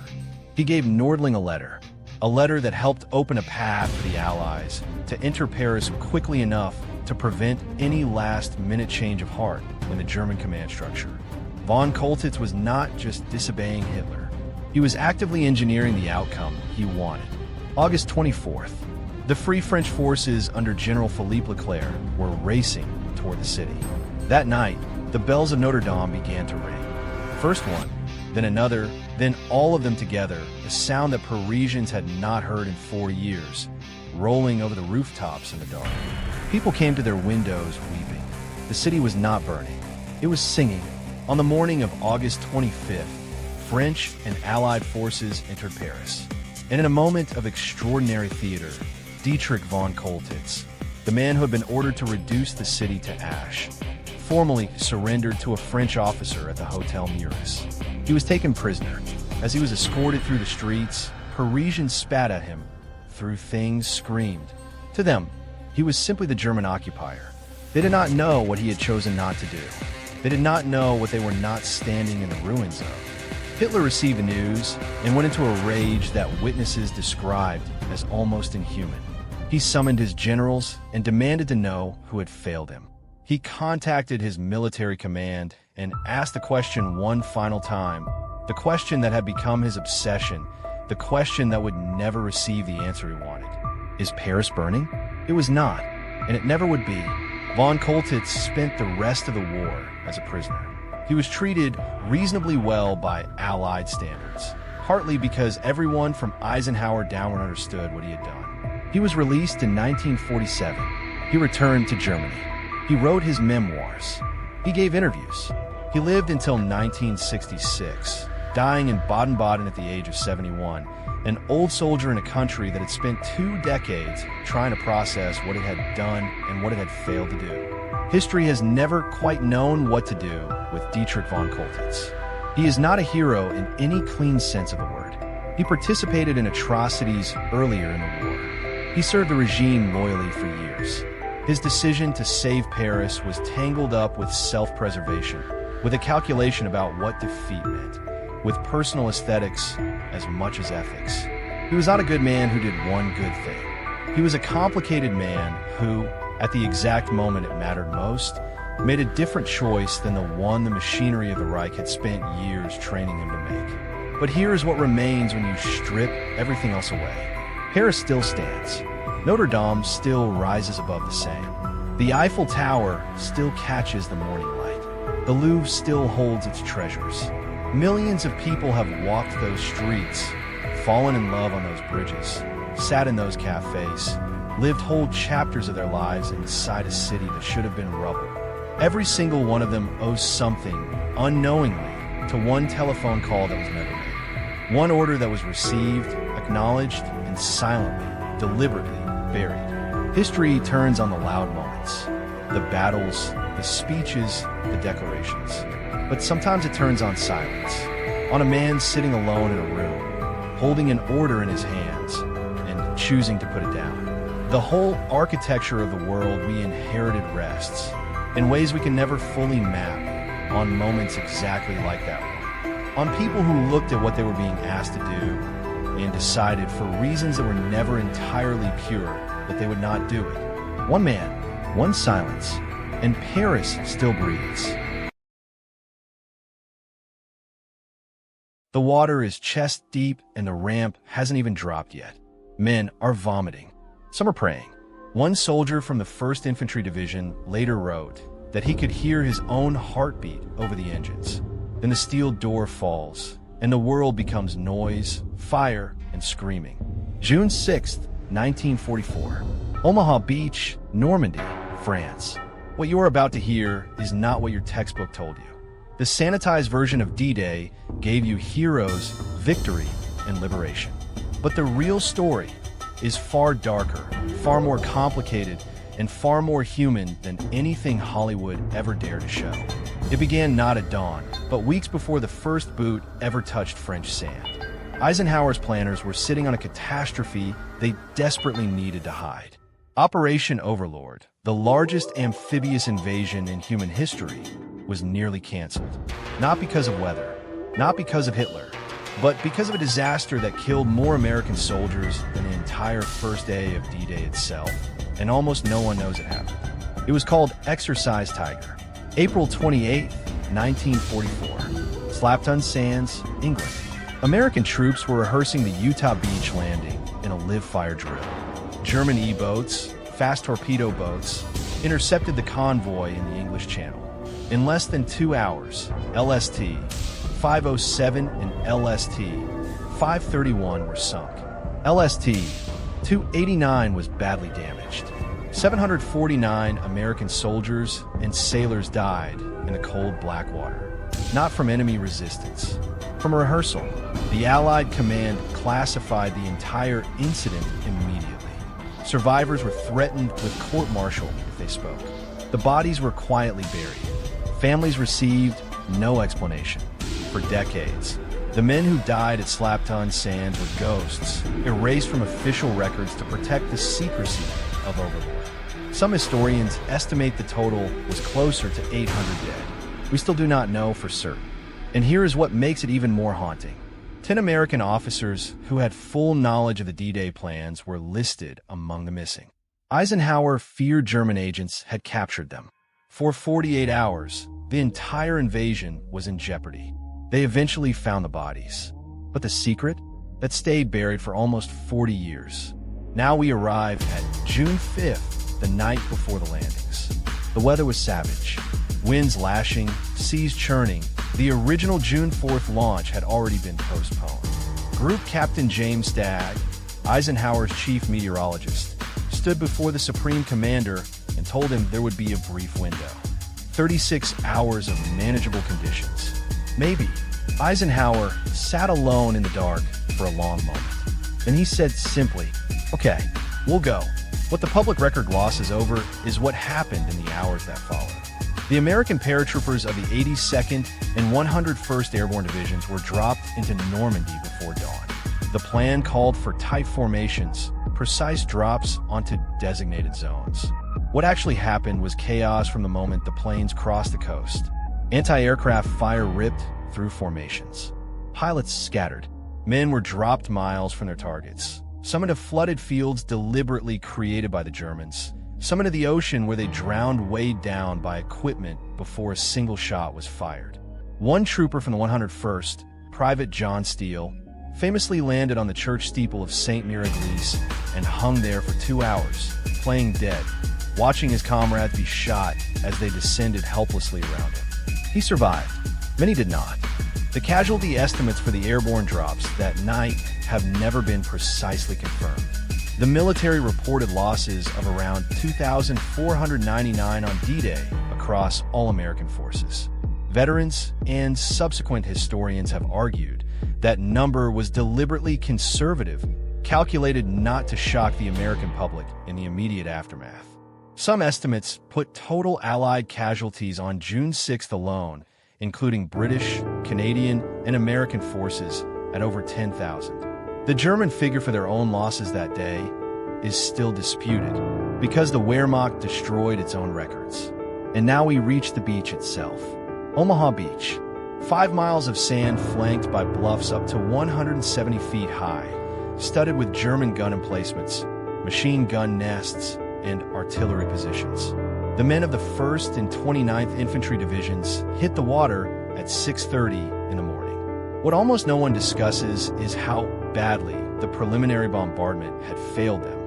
He gave Nordling a letter that helped open a path for the Allies to enter Paris quickly enough to prevent any last-minute change of heart in the German command structure. Von Koltitz was not just disobeying Hitler. He was actively engineering the outcome he wanted. August 24th, the Free French forces under General Philippe Leclerc were racing toward the city. That night, the bells of Notre Dame began to ring. First one, then another, then all of them together, a sound that Parisians had not heard in 4 years, rolling over the rooftops in the dark. People came to their windows weeping. The city was not burning. It was singing. On the morning of August 25th, French and Allied forces entered Paris. And in a moment of extraordinary theater, Dietrich von Koltitz, the man who had been ordered to reduce the city to ash, formally surrendered to a French officer at the Hotel Muris. He was taken prisoner. As he was escorted through the streets, Parisians spat at him, threw things, screamed. To them, he was simply the German occupier. They did not know what he had chosen not to do. They did not know what they were not standing in the ruins of. Hitler received the news and went into a rage that witnesses described as almost inhuman. He summoned his generals and demanded to know who had failed him. He contacted his military command and asked the question one final time, the question that had become his obsession, the question that would never receive the answer he wanted. Is Paris burning? It was not, and it never would be. Von Koltitz spent the rest of the war as a prisoner. He was treated reasonably well by Allied standards, partly because everyone from Eisenhower downward understood what he had done. He was released in 1947. He returned to Germany. He wrote his memoirs. He gave interviews. He lived until 1966, dying in Baden-Baden at the age of 71, an old soldier in a country that had spent 2 decades trying to process what it had done and what it had failed to do. History has never quite known what to do with Dietrich von Koltitz. He is not a hero in any clean sense of the word. He participated in atrocities earlier in the war. He served the regime loyally for years. His decision to save Paris was tangled up with self-preservation, with a calculation about what defeat meant, with personal aesthetics as much as ethics. He was not a good man who did one good thing. He was a complicated man who, at the exact moment it mattered most, made a different choice than the one the machinery of the Reich had spent years training him to make. But here is what remains when you strip everything else away. Paris still stands. Notre Dame still rises above the Seine. The Eiffel Tower still catches the morning light. The Louvre still holds its treasures. Millions of people have walked those streets, fallen in love on those bridges, sat in those cafes, lived whole chapters of their lives inside a city that should have been rubble. Every single one of them owes something, unknowingly, to one telephone call that was never made. One order that was received, acknowledged, and silently, deliberately buried. History turns on the loud moments, the battles, the speeches, the declarations. But sometimes it turns on silence, on a man sitting alone in a room, holding an order in his hands, and choosing to put it down. The whole architecture of the world we inherited rests, in ways we can never fully map, on moments exactly like that one. On people who looked at what they were being asked to do and decided, for reasons that were never entirely pure, that they would not do it. One man, one silence, and Paris still breathes. The water is chest deep and the ramp hasn't even dropped yet. Men are vomiting. Some are praying. One soldier from the 1st Infantry Division later wrote that he could hear his own heartbeat over the engines. Then the steel door falls, and the world becomes noise, fire, and screaming. June 6, 1944. Omaha Beach, Normandy, France. What you are about to hear is not what your textbook told you. The sanitized version of D-Day gave you heroes, victory, and liberation. But the real story is far darker, far more complicated, and far more human than anything Hollywood ever dared to show. It began not at dawn, but weeks before the first boot ever touched French sand. Eisenhower's planners were sitting on a catastrophe they desperately needed to hide. Operation Overlord, the largest amphibious invasion in human history, was nearly canceled. Not because of weather, not because of Hitler, but because of a disaster that killed more American soldiers than the entire first day of D-Day itself, and almost no one knows it happened. It was called Exercise Tiger. April 28, 1944. Slapton Sands, England. American troops were rehearsing the Utah Beach landing in a live-fire drill. German E-boats, fast torpedo boats, intercepted the convoy in the English Channel. In less than 2 hours, LST 507 and LST 531 were sunk. LST 289 was badly damaged. 749 American soldiers and sailors died in the cold black water. Not from enemy resistance. From a rehearsal, the Allied command classified the entire incident immediately. Survivors were threatened with court-martial if they spoke. The bodies were quietly buried. Families received no explanation. For decades, the men who died at Slapton Sands were ghosts, erased from official records to protect the secrecy of Overlord. Some historians estimate the total was closer to 800 dead. We still do not know for certain. And here is what makes it even more haunting. 10 American officers who had full knowledge of the D-Day plans were listed among the missing. Eisenhower feared German agents had captured them. For 48 hours, the entire invasion was in jeopardy. They eventually found the bodies. But the secret? That stayed buried for almost 40 years. Now we arrive at June 5th, the night before the landings. The weather was savage. Winds lashing, seas churning. The original June 4th launch had already been postponed. Group Captain James Stagg, Eisenhower's chief meteorologist, stood before the Supreme Commander and told him there would be a brief window. 36 hours of manageable conditions. Maybe. Eisenhower sat alone in the dark for a long moment. Then he said simply, "Okay, we'll go. What the public record glosses over is what happened in the hours that followed." The American paratroopers of the 82nd and 101st Airborne Divisions were dropped into Normandy before dawn. The plan called for tight formations, precise drops onto designated zones. What actually happened was chaos from the moment the planes crossed the coast. Anti-aircraft fire ripped through formations. Pilots scattered. Men were dropped miles from their targets. Some into flooded fields deliberately created by the Germans. Some into the ocean where they drowned, weighed down by equipment before a single shot was fired. One trooper from the 101st, Private John Steele, famously landed on the church steeple of St. Miraglise and hung there for 2 hours, playing dead, watching his comrades be shot as they descended helplessly around him. He survived. Many did not. The casualty estimates for the airborne drops that night have never been precisely confirmed. The military reported losses of around 2,499 on D-Day across all American forces. Veterans and subsequent historians have argued that number was deliberately conservative, calculated not to shock the American public in the immediate aftermath. Some estimates put total Allied casualties on June 6th alone, including British, Canadian, and American forces, at over 10,000. The German figure for their own losses that day is still disputed because the Wehrmacht destroyed its own records. And now we reach the beach itself. Omaha Beach. 5 miles of sand flanked by bluffs up to 170 feet high, studded with German gun emplacements, machine gun nests, and artillery positions. The men of the 1st and 29th Infantry Divisions hit the water at 6:30 in the morning. What almost no one discusses is how badly the preliminary bombardment had failed them.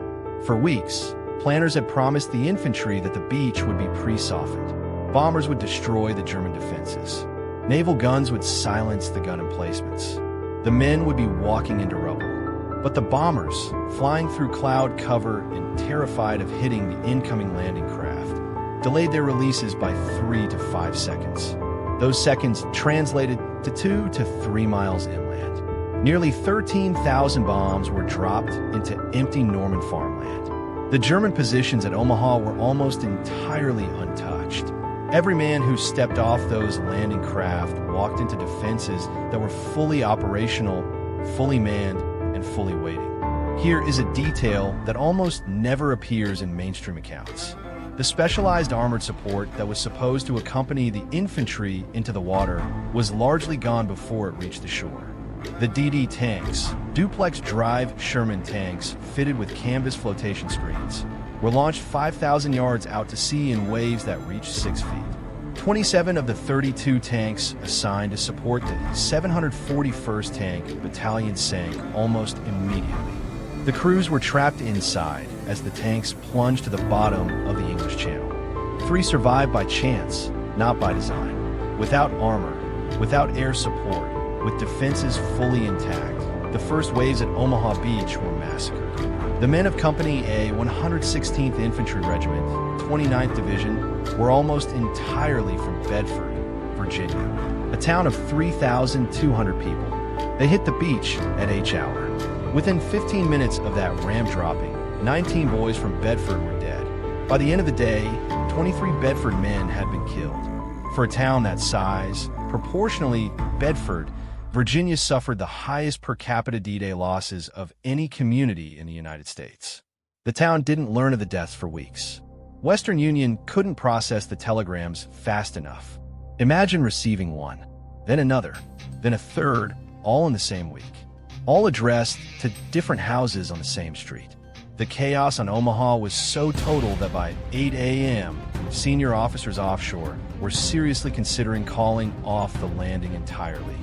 For weeks, planners had promised the infantry that the beach would be pre-softened. Bombers would destroy the German defenses. Naval guns would silence the gun emplacements. The men would be walking into rubble. But the bombers, flying through cloud cover and terrified of hitting the incoming landing craft, delayed their releases by 3 to 5 seconds. Those seconds translated to 2 to 3 miles inland. Nearly 13,000 bombs were dropped into empty Norman farmland. The German positions at Omaha were almost entirely untouched. Every man who stepped off those landing craft walked into defenses that were fully operational, fully manned, and fully waiting. Here is a detail that almost never appears in mainstream accounts. The specialized armored support that was supposed to accompany the infantry into the water was largely gone before it reached the shore. The DD tanks, duplex drive Sherman tanks fitted with canvas flotation screens, were launched 5,000 yards out to sea in waves that reached 6 feet. 27 of the 32 tanks assigned to support the 741st Tank Battalion sank almost immediately. The crews were trapped inside as the tanks plunged to the bottom of the English Channel. 3 survived by chance, not by design. Without armor, without air support, with defenses fully intact, the first waves at Omaha Beach were massacred. The men of Company A, 116th Infantry Regiment, 29th Division, were almost entirely from Bedford, Virginia, a town of 3,200 people. They hit the beach at H hour. Within 15 minutes of that ram dropping, 19 boys from Bedford were dead. By the end of the day, 23 Bedford men had been killed. For a town that size, proportionally, Bedford, Virginia suffered the highest per capita D-Day losses of any community in the United States. The town didn't learn of the deaths for weeks. Western Union couldn't process the telegrams fast enough. Imagine receiving one, then another, then a third, all in the same week, all addressed to different houses on the same street. The chaos on Omaha was so total that by 8 a.m., senior officers offshore were seriously considering calling off the landing entirely.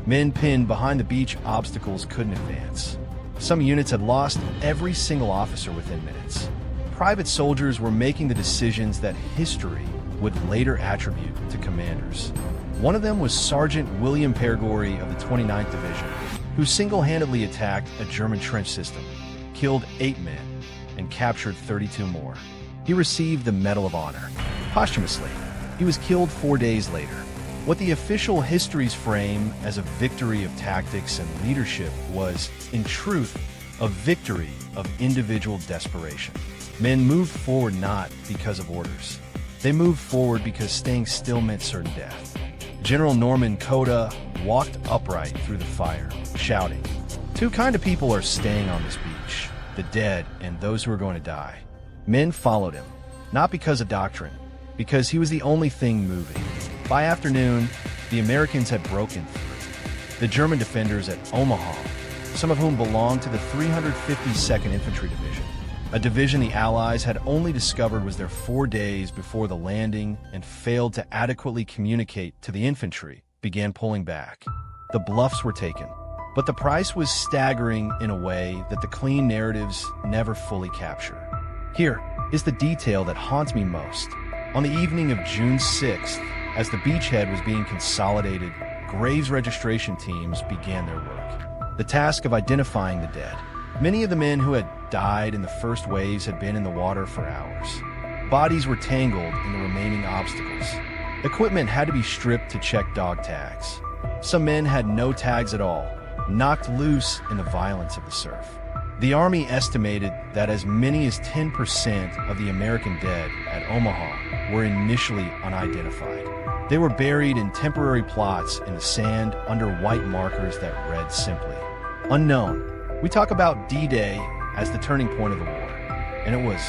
Men pinned behind the beach obstacles couldn't advance. Some units had lost every single officer within minutes. Private soldiers were making the decisions that history would later attribute to commanders. One of them was Sergeant William Pergori of the 29th Division, who single-handedly attacked a German trench system, killed 8 men, and captured 32 more. He received the Medal of Honor. Posthumously, he was killed 4 days later. What the official histories frame as a victory of tactics and leadership was, in truth, a victory of individual desperation. Men moved forward not because of orders. They moved forward because staying still meant certain death. General Norman Cota walked upright through the fire, shouting, "Two kind of people are staying on this beach, the dead and those who are going to die." Men followed him, not because of doctrine, because he was the only thing moving. By afternoon, the Americans had broken through. The German defenders at Omaha, some of whom belonged to the 352nd Infantry Division, a division the Allies had only discovered was there 4 days before the landing and failed to adequately communicate to the infantry, began pulling back. The bluffs were taken, but the price was staggering in a way that the clean narratives never fully capture. Here is the detail that haunts me most. On the evening of June 6th, as the beachhead was being consolidated, graves registration teams began their work. The task of identifying the dead. Many of the men who had died in the first waves had been in the water for hours. Bodies were tangled in the remaining obstacles. Equipment had to be stripped to check dog tags. Some men had no tags at all, knocked loose in the violence of the surf. The Army estimated that as many as 10% of the American dead at Omaha were initially unidentified. They were buried in temporary plots in the sand under white markers that read simply, "Unknown." We talk about D-Day as the turning point of the war, and it was.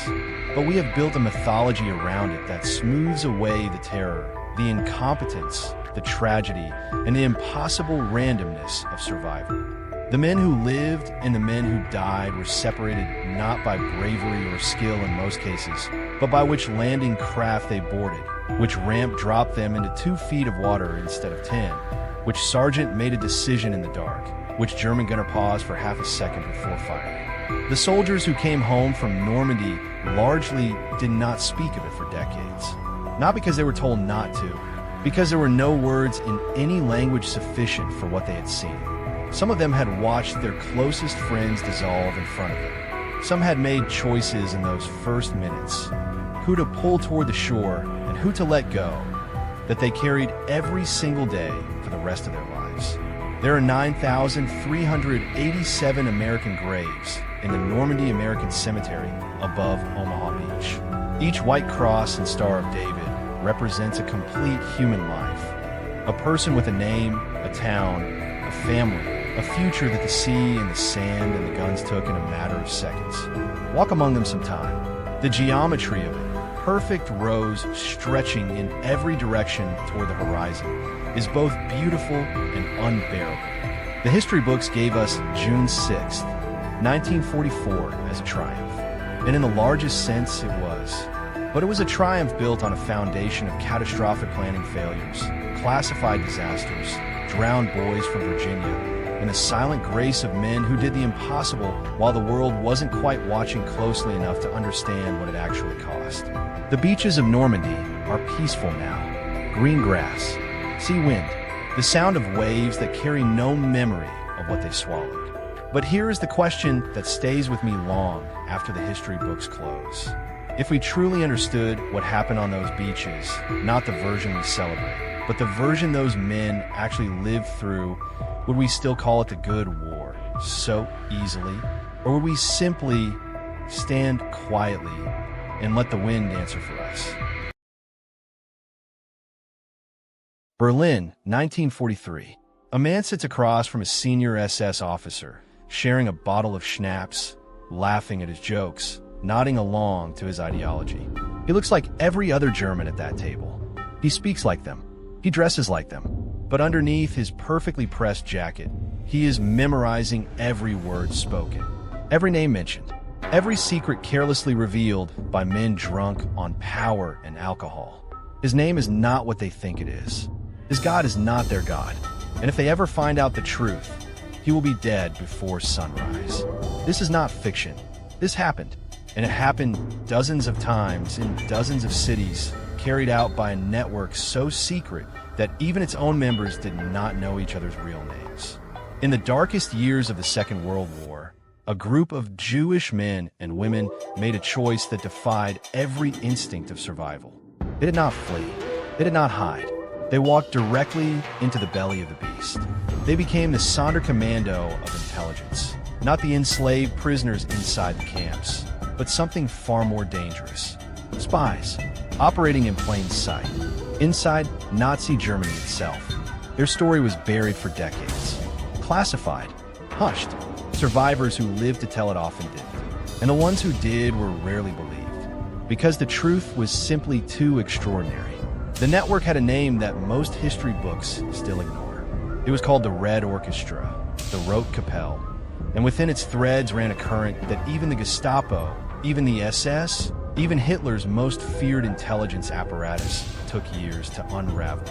But we have built a mythology around it that smooths away the terror, the incompetence, the tragedy, and the impossible randomness of survival. The men who lived and the men who died were separated not by bravery or skill in most cases, but by which landing craft they boarded, which ramp dropped them into 2 feet of water instead of 10, which sergeant made a decision in the dark, which German gunner paused for half a second before firing. The soldiers who came home from Normandy largely did not speak of it for decades. Not because they were told not to, because there were no words in any language sufficient for what they had seen. Some of them had watched their closest friends dissolve in front of them. Some had made choices in those first minutes, who to pull toward the shore and who to let go, that they carried every single day for the rest of their lives. There are 9,387 American graves in the Normandy American Cemetery above Omaha Beach. Each white cross and Star of David represents a complete human life, a person with a name, a town, a family, a future that the sea and the sand and the guns took in a matter of seconds. Walk among them sometime. The geometry of it, perfect rows stretching in every direction toward the horizon, is both beautiful and unbearable. The history books gave us June 6th, 1944 as a triumph, and in the largest sense it was. But it was a triumph built on a foundation of catastrophic planning failures, classified disasters, drowned boys from Virginia, and the silent grace of men who did the impossible while the world wasn't quite watching closely enough to understand what it actually cost. The beaches of Normandy are peaceful now. Green grass, sea wind, the sound of waves that carry no memory of what they swallowed. But here is the question that stays with me long after the history books close. If we truly understood what happened on those beaches, not the version we celebrate, but the version those men actually lived through, would we still call it the Good War so easily? Or would we simply stand quietly and let the wind answer for us? Berlin, 1943. A man sits across from a senior SS officer, sharing a bottle of schnapps, laughing at his jokes, nodding along to his ideology. He looks like every other German at that table. He speaks like them. He dresses like them. But underneath his perfectly pressed jacket, he is memorizing every word spoken, every name mentioned, every secret carelessly revealed by men drunk on power and alcohol. His name is not what they think it is. His God is not their God. And if they ever find out the truth, he will be dead before sunrise. This is not fiction. This happened. And it happened dozens of times in dozens of cities, carried out by a network so secret that even its own members did not know each other's real names. In the darkest years of the Second World War, a group of Jewish men and women made a choice that defied every instinct of survival. They did not flee. They did not hide. They walked directly into the belly of the beast. They became the Sonderkommando of intelligence, not the enslaved prisoners inside the camps, but something far more dangerous. Spies, operating in plain sight, inside Nazi Germany itself. Their story was buried for decades. Classified, hushed. Survivors who lived to tell it often didn't. And the ones who did were rarely believed, because the truth was simply too extraordinary. The network had a name that most history books still ignore. It was called the Red Orchestra, the Rote Kapelle, and within its threads ran a current that even the Gestapo, even the SS, even Hitler's most feared intelligence apparatus took years to unravel.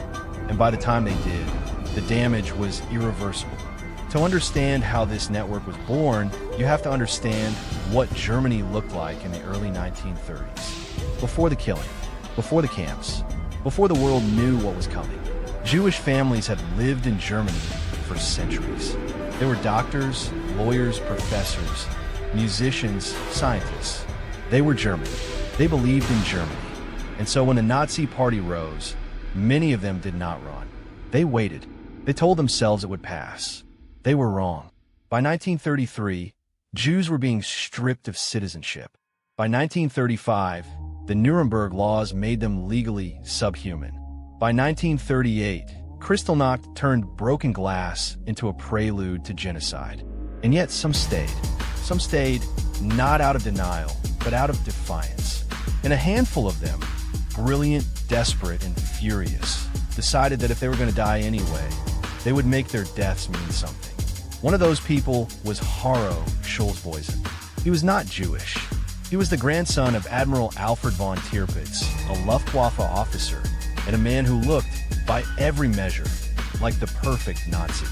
And by the time they did, the damage was irreversible. To understand how this network was born, you have to understand what Germany looked like in the early 1930s. Before the killing, before the camps, before the world knew what was coming, Jewish families had lived in Germany for centuries. They were doctors, lawyers, professors, musicians, scientists. They were German. They believed in Germany. And so when the Nazi Party rose, many of them did not run. They waited. They told themselves it would pass. They were wrong. By 1933, Jews were being stripped of citizenship. By 1935, the Nuremberg laws made them legally subhuman. By 1938, Kristallnacht turned broken glass into a prelude to genocide. And yet some stayed. Some stayed not out of denial, but out of defiance. And a handful of them, brilliant, desperate, and furious, decided that if they were going to die anyway, they would make their deaths mean something. One of those people was Harro Schulzboysen. He was not Jewish. He was the grandson of Admiral Alfred von Tirpitz, a Luftwaffe officer, and a man who looked, by every measure, like the perfect Nazi.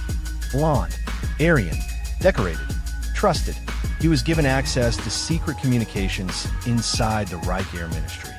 Blonde, Aryan, decorated, trusted. He was given access to secret communications inside the Reich Air Ministry,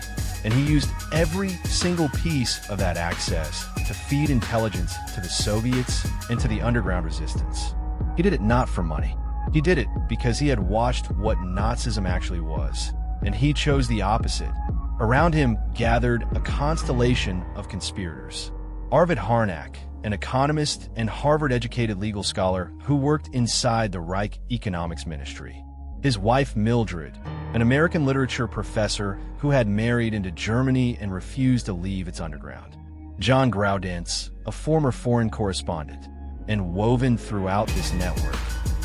and he used every single piece of that access to feed intelligence to the Soviets and to the underground resistance. He did it not for money. He did it because he had watched what Nazism actually was, and he chose the opposite. Around him gathered a constellation of conspirators. Arvid Harnack, an economist and Harvard-educated legal scholar who worked inside the Reich Economics Ministry. His wife Mildred, an American literature professor who had married into Germany and refused to leave its underground. John Graudenz, a former foreign correspondent, and woven throughout this network,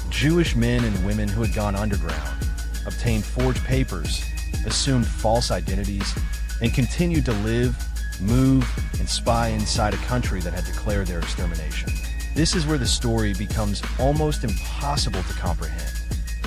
Jewish men and women who had gone underground, obtained forged papers, assumed false identities, and continued to live, move, and spy inside a country that had declared their extermination. This is where the story becomes almost impossible to comprehend.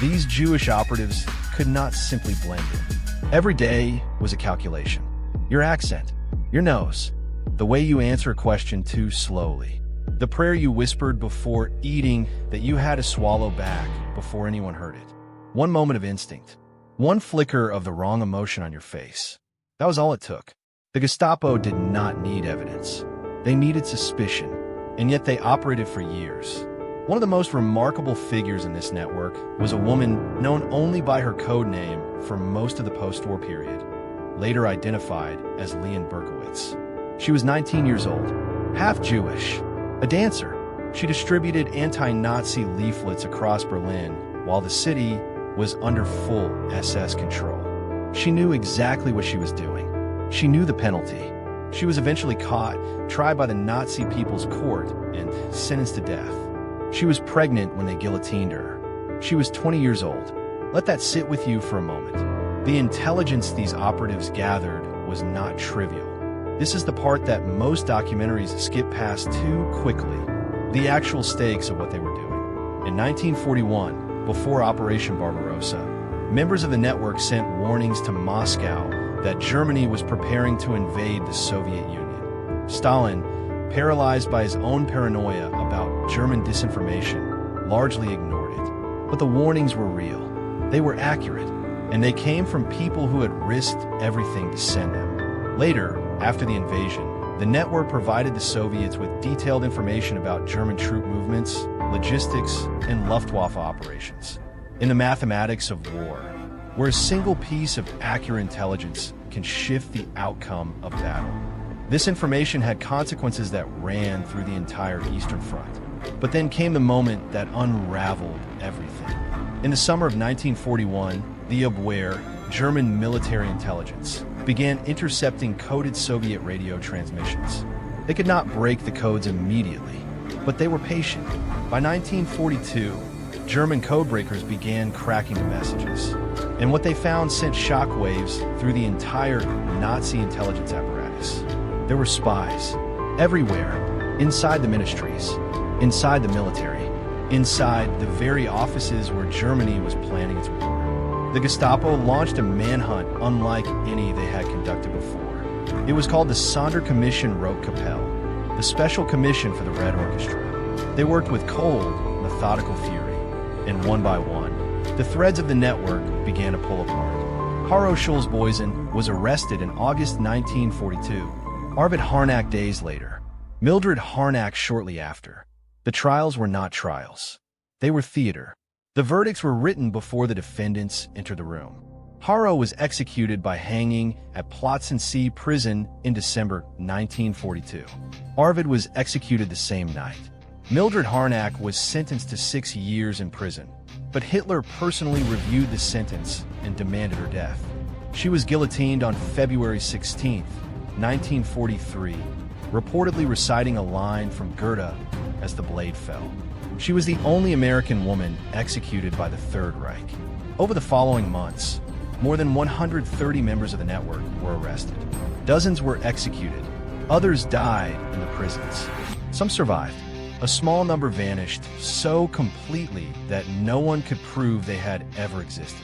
These Jewish operatives could not simply blend in. Every day was a calculation. Your accent, your nose, the way you answer a question too slowly, the prayer you whispered before eating that you had to swallow back before anyone heard it. One moment of instinct, one flicker of the wrong emotion on your face. That was all it took. The Gestapo did not need evidence. They needed suspicion, and yet they operated for years. One of the most remarkable figures in this network was a woman known only by her code name for most of the post-war period, later identified as Leon Berkowitz. She was 19 years old, half Jewish, a dancer. She distributed anti-Nazi leaflets across Berlin while the city was under full SS control. She knew exactly what she was doing. She knew the penalty. She was eventually caught, tried by the Nazi People's Court, and sentenced to death. She was pregnant when they guillotined her. She was 20 years old. Let that sit with you for a moment. The intelligence these operatives gathered was not trivial. This is the part that most documentaries skip past too quickly, the actual stakes of what they were doing. In 1941, before Operation Barbarossa, members of the network sent warnings to Moscow that Germany was preparing to invade the Soviet Union. Stalin, paralyzed by his own paranoia about German disinformation, largely ignored it. But the warnings were real. They were accurate, and they came from people who had risked everything to send them. Later, after the invasion, the network provided the Soviets with detailed information about German troop movements, logistics, and Luftwaffe operations. In the mathematics of war, where a single piece of accurate intelligence can shift the outcome of battle. This information had consequences that ran through the entire Eastern Front. But then came the moment that unraveled everything. In the summer of 1941, the Abwehr, German military intelligence, began intercepting coded Soviet radio transmissions. They could not break the codes immediately, but they were patient. By 1942, German codebreakers began cracking the messages, and what they found sent shockwaves through the entire Nazi intelligence apparatus. There were spies everywhere, inside the ministries, inside the military, inside the very offices where Germany was planning its war. The Gestapo launched a manhunt unlike any they had conducted before. It was called the Sonderkommission Rote Kapelle, the Special Commission for the Red Orchestra. They worked with cold, methodical fury. And one by one, the threads of the network began to pull apart. Harro Schulzboysen was arrested in August 1942, Arvid Harnack days later, Mildred Harnack shortly after. The trials were not trials. They were theater. The verdicts were written before the defendants entered the room. Harro was executed by hanging at Plötzensee prison in December 1942. Arvid was executed the same night. Mildred Harnack was sentenced to 6 years in prison, but Hitler personally reviewed the sentence and demanded her death. She was guillotined on February 16, 1943, reportedly reciting a line from Goethe as the blade fell. She was the only American woman executed by the Third Reich. Over the following months, more than 130 members of the network were arrested. Dozens were executed, Others died in the prisons. Some survived. A small number vanished so completely that no one could prove they had ever existed.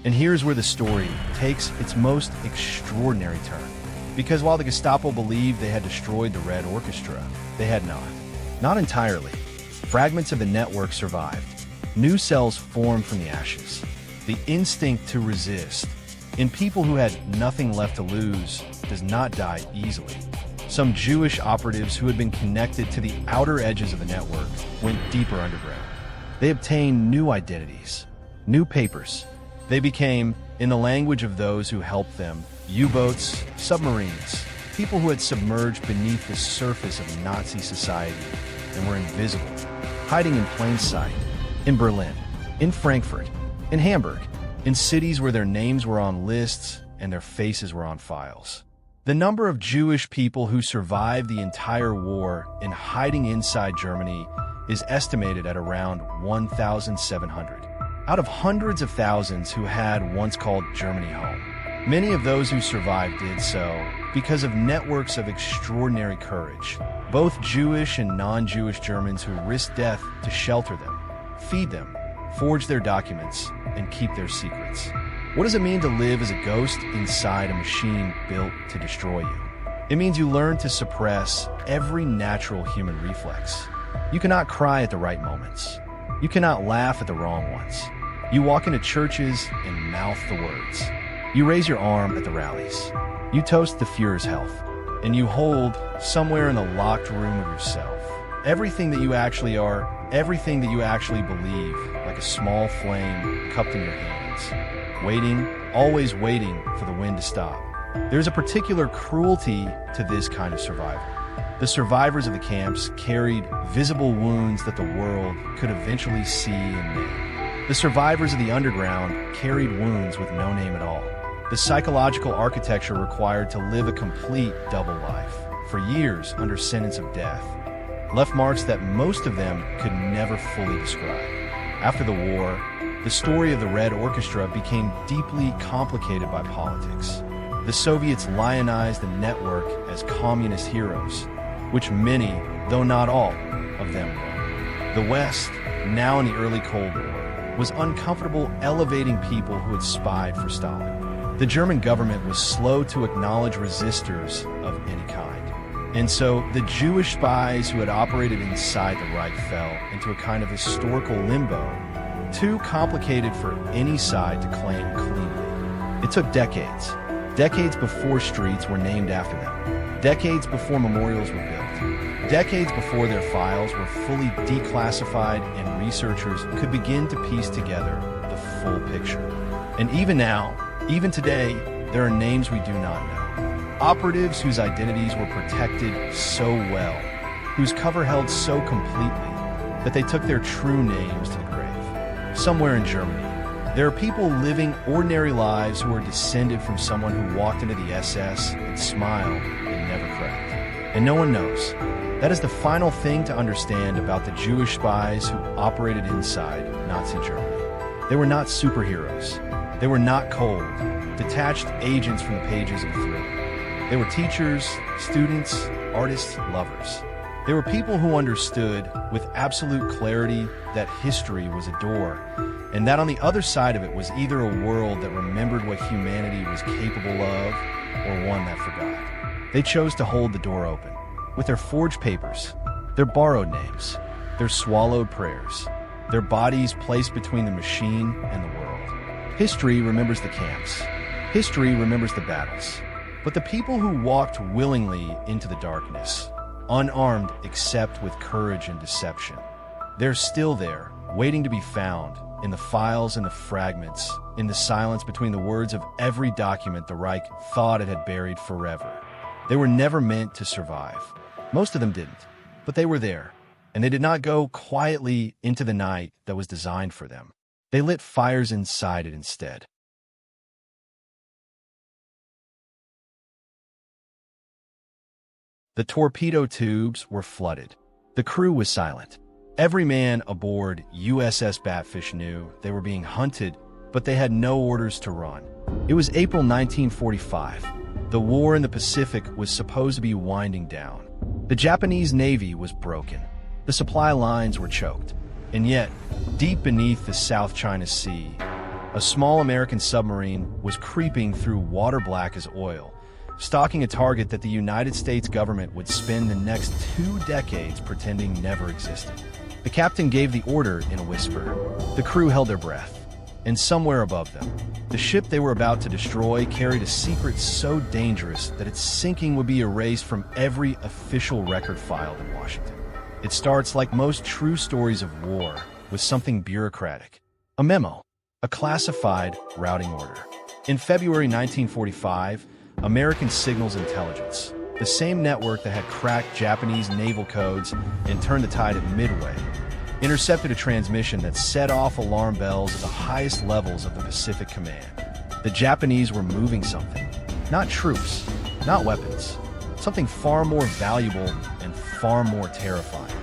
And here's where the story takes its most extraordinary turn. Because while the Gestapo believed they had destroyed the Red Orchestra, they had not. Not entirely. Fragments of the network survived. New cells formed from the ashes. The instinct to resist, in people who had nothing left to lose, does not die easily. Some Jewish operatives who had been connected to the outer edges of the network went deeper underground. They obtained new identities, new papers. They became, in the language of those who helped them, U-boats, submarines, people who had submerged beneath the surface of Nazi society and were invisible, hiding in plain sight, in Berlin, in Frankfurt, in Hamburg, in cities where their names were on lists and their faces were on files. The number of Jewish people who survived the entire war in hiding inside Germany is estimated at around 1,700. Out of hundreds of thousands who had once called Germany home. Many of those who survived did so because of networks of extraordinary courage, both Jewish and non-Jewish Germans who risked death to shelter them, feed them, forge their documents, and keep their secrets. What does it mean to live as a ghost inside a machine built to destroy you? It means you learn to suppress every natural human reflex. You cannot cry at the right moments. You cannot laugh at the wrong ones. You walk into churches and mouth the words. You raise your arm at the rallies. You toast the Fuhrer's health. And you hold, somewhere in the locked room of yourself, everything that you actually are, everything that you actually believe, like a small flame cupped in your hands. Waiting, always waiting for the wind to stop. There's a particular cruelty to this kind of survival. The survivors of the camps carried visible wounds that the world could eventually see and name. The survivors of the underground carried wounds with no name at all. The psychological architecture required to live a complete double life, for years under sentence of death, left marks that most of them could never fully describe. After the war, the story of the Red Orchestra became deeply complicated by politics. The Soviets lionized the network as communist heroes, which many, though not all, of them were. The West, now in the early Cold War, was uncomfortable elevating people who had spied for Stalin. The German government was slow to acknowledge resistors of any kind. And so the Jewish spies who had operated inside the Reich fell into a kind of historical limbo, too complicated for any side to claim cleanly. It took decades. Decades before streets were named after them. Decades before memorials were built. Decades before their files were fully declassified and researchers could begin to piece together the full picture. And even now, even today, there are names we do not know. Operatives whose identities were protected so well, whose cover held so completely, that they took their true names to the grave. Somewhere in Germany, there are people living ordinary lives who are descended from someone who walked into the SS and smiled and never cracked. And no one knows. That is the final thing to understand about the Jewish spies who operated inside Nazi Germany. They were not superheroes. They were not cold, detached agents from the pages of a thriller. They were teachers, students, artists, lovers. They were people who understood with absolute clarity that history was a door, and that on the other side of it was either a world that remembered what humanity was capable of, or one that forgot. They chose to hold the door open, with their forged papers, their borrowed names, their swallowed prayers, their bodies placed between the machine and the world. History remembers the camps. History remembers the battles. But the people who walked willingly into the darkness, unarmed except with courage and deception, they're still there, waiting to be found, in the files and the fragments, in the silence between the words of every document the Reich thought it had buried forever. They were never meant to survive. Most of them didn't, but they were there, and they did not go quietly into the night that was designed for them. They lit fires inside it instead. The torpedo tubes were flooded. The crew was silent. Every man aboard USS Batfish knew they were being hunted, but they had no orders to run. It was April 1945. The war in the Pacific was supposed to be winding down. The Japanese Navy was broken. The supply lines were choked. And yet, deep beneath the South China Sea, a small American submarine was creeping through water black as oil, stalking a target that the United States government would spend the next 2 decades pretending never existed. The captain gave the order in a whisper. The crew held their breath. And somewhere above them, the ship they were about to destroy carried a secret so dangerous that its sinking would be erased from every official record filed in Washington. It starts, like most true stories of war, with something bureaucratic. A memo, a classified routing order. In February 1945, American Signals Intelligence, the same network that had cracked Japanese naval codes and turned the tide at Midway, intercepted a transmission that set off alarm bells at the highest levels of the Pacific Command. The Japanese were moving something. Not troops, not weapons. Something far more valuable and far more terrifying.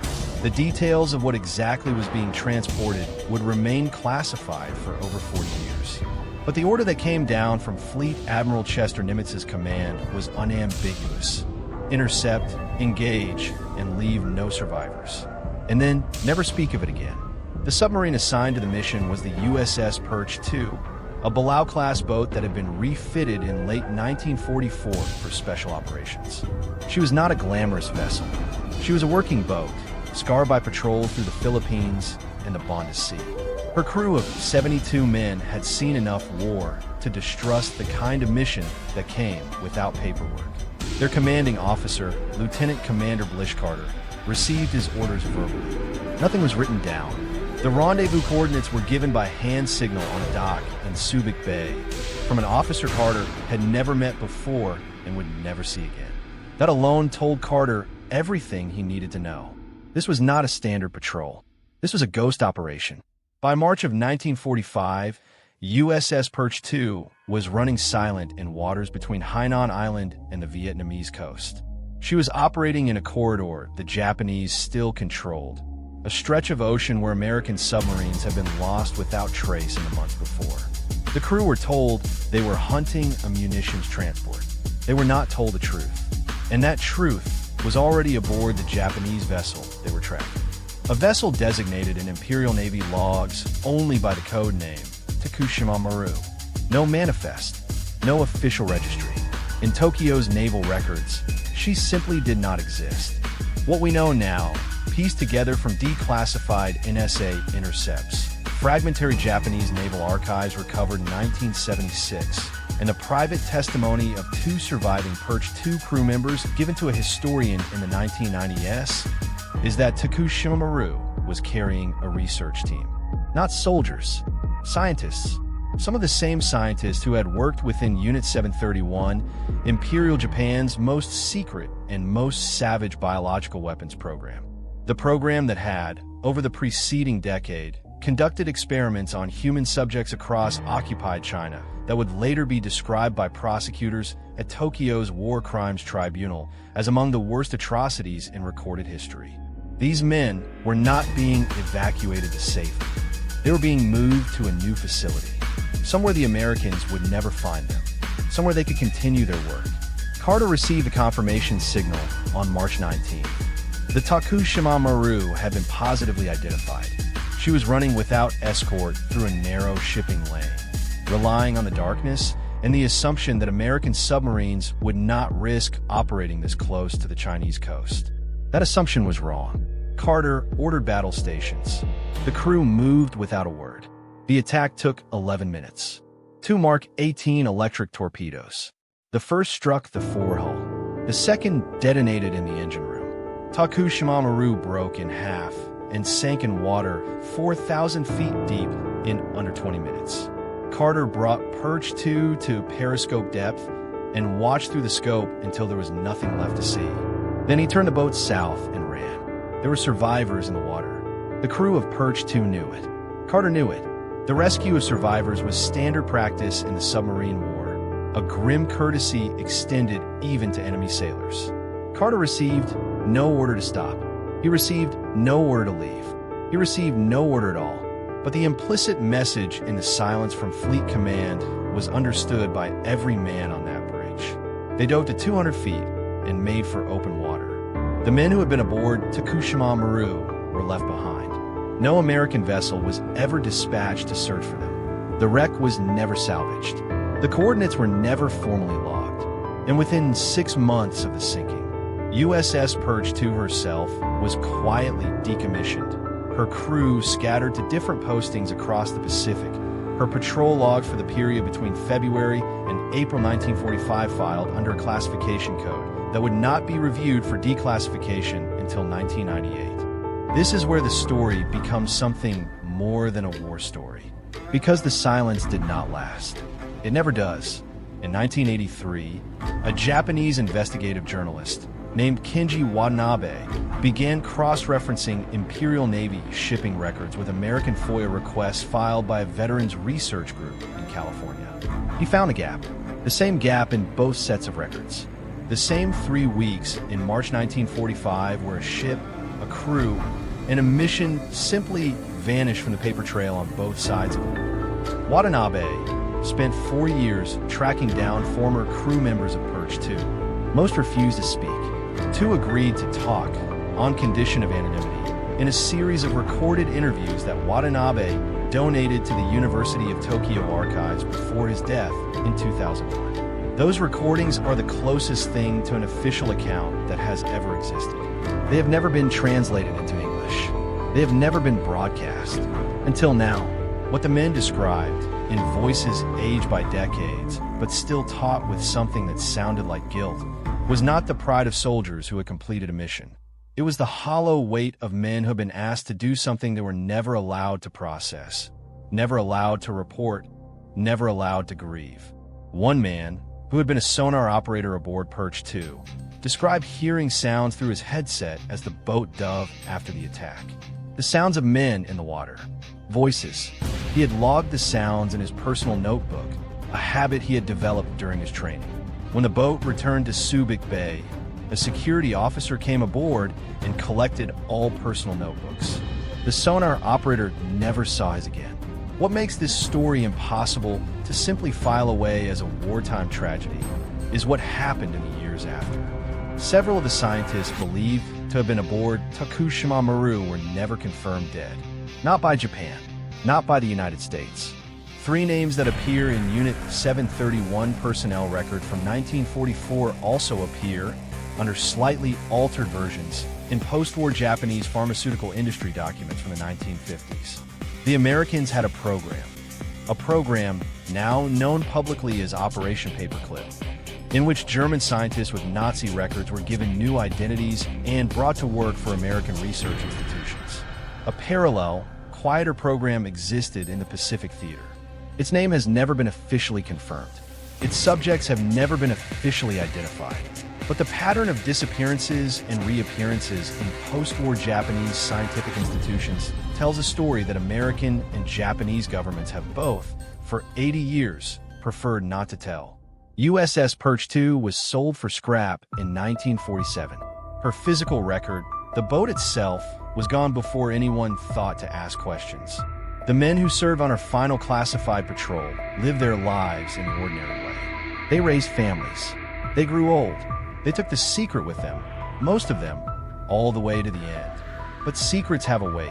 The details of what exactly was being transported would remain classified for over 40 years. But the order that came down from Fleet Admiral Chester Nimitz's command was unambiguous. Intercept, engage, and leave no survivors. And then never speak of it again. The submarine assigned to the mission was the USS Perch II, a Belau-class boat that had been refitted in late 1944 for special operations. She was not a glamorous vessel. She was a working boat, scarred by patrols through the Philippines and the Banda Sea. Her crew of 72 men had seen enough war to distrust the kind of mission that came without paperwork. Their commanding officer, Lieutenant Commander Carter, received his orders verbally. Nothing was written down. The rendezvous coordinates were given by hand signal on a dock in Subic Bay from an officer Carter had never met before and would never see again. That alone told Carter everything he needed to know. This was not a standard patrol. This was a ghost operation. By March of 1945, USS Perch II was running silent in waters between Hainan Island and the Vietnamese coast. She was operating in a corridor the Japanese still controlled, a stretch of ocean where American submarines had been lost without trace in the months before. The crew were told they were hunting a munitions transport. They were not told the truth, and that truth was already aboard the Japanese vessel they were tracking. A vessel designated in Imperial Navy logs only by the code name Tokushima Maru. No manifest, no official registry. In Tokyo's naval records, she simply did not exist. What we know now, pieced together from declassified NSA intercepts, fragmentary Japanese naval archives recovered in 1976, and the private testimony of 2 surviving Perch II crew members given to a historian in the 1990s, is that Tokushima Maru was carrying a research team. Not soldiers, scientists. Some of the same scientists who had worked within Unit 731, Imperial Japan's most secret and most savage biological weapons program. The program that had, over the preceding decade, conducted experiments on human subjects across occupied China that would later be described by prosecutors at Tokyo's War Crimes Tribunal as among the worst atrocities in recorded history. These men were not being evacuated to safety. They were being moved to a new facility, somewhere the Americans would never find them, somewhere they could continue their work. Carter received the confirmation signal on March 19th. The Tokushima Maru had been positively identified. She was running without escort through a narrow shipping lane, relying on the darkness and the assumption that American submarines would not risk operating this close to the Chinese coast. That assumption was wrong. Carter ordered battle stations. The crew moved without a word. The attack took 11 minutes. 2 Mark 18 electric torpedoes. The first struck the forehull. The second detonated in the engine room. Tokushima Maru broke in half and sank in water 4,000 feet deep in under 20 minutes. Carter brought Perch II to periscope depth and watched through the scope until there was nothing left to see. Then he turned the boat south and ran. There were survivors in the water. The crew of Perch II knew it. Carter knew it. The rescue of survivors was standard practice in the submarine war, a grim courtesy extended even to enemy sailors. Carter received no order to stop. He received no order to leave. He received no order at all. But the implicit message in the silence from Fleet Command was understood by every man on that bridge. They dove to 200 feet and made for open water. The men who had been aboard Tokushima Maru were left behind. No American vessel was ever dispatched to search for them. The wreck was never salvaged. The coordinates were never formally logged. And within 6 months of the sinking, USS Perch II herself was quietly decommissioned. Her crew scattered to different postings across the Pacific. Her patrol log for the period between February and April 1945 filed under a classification code that would not be reviewed for declassification until 1998. This is where the story becomes something more than a war story. Because the silence did not last. It never does. In 1983, a Japanese investigative journalist named Kenji Watanabe began cross-referencing Imperial Navy shipping records with American FOIA requests filed by a veterans research group in California. He found a gap, the same gap in both sets of records. The same 3 weeks in March 1945 where a ship, a crew, and a mission simply vanished from the paper trail on both sides of the war. Watanabe spent 4 years tracking down former crew members of Perch II. Most refused to speak. 2 agreed to talk, on condition of anonymity, in a series of recorded interviews that Watanabe donated to the University of Tokyo archives before his death in 2001. Those recordings are the closest thing to an official account that has ever existed. They have never been translated into English. They have never been broadcast. Until now, what the men described, in voices aged by decades, but still taught with something that sounded like guilt, was not the pride of soldiers who had completed a mission. It was the hollow weight of men who had been asked to do something they were never allowed to process, never allowed to report, never allowed to grieve. One man, who had been a sonar operator aboard Perch II, described hearing sounds through his headset as the boat dove after the attack. The sounds of men in the water. Voices. He had logged the sounds in his personal notebook, a habit he had developed during his training. When the boat returned to Subic Bay, a security officer came aboard and collected all personal notebooks. The sonar operator never saw his again. What makes this story impossible to simply file away as a wartime tragedy is what happened in the years after. Several of the scientists believed to have been aboard Tokushima Maru were never confirmed dead. Not by Japan, not by the United States. 3 names that appear in Unit 731 personnel record from 1944 also appear, under slightly altered versions, in post-war Japanese pharmaceutical industry documents from the 1950s. The Americans had a program now known publicly as Operation Paperclip, in which German scientists with Nazi records were given new identities and brought to work for American research institutions. A parallel, quieter program existed in the Pacific Theater. Its name has never been officially confirmed. Its subjects have never been officially identified. But the pattern of disappearances and reappearances in post-war Japanese scientific institutions tells a story that American and Japanese governments have both, for 80 years, preferred not to tell. USS Perch II was sold for scrap in 1947. Her physical record, the boat itself, was gone before anyone thought to ask questions. The men who served on her final classified patrol lived their lives in the ordinary way. They raised families. They grew old. They took the secret with them, most of them, all the way to the end. But secrets have a weight,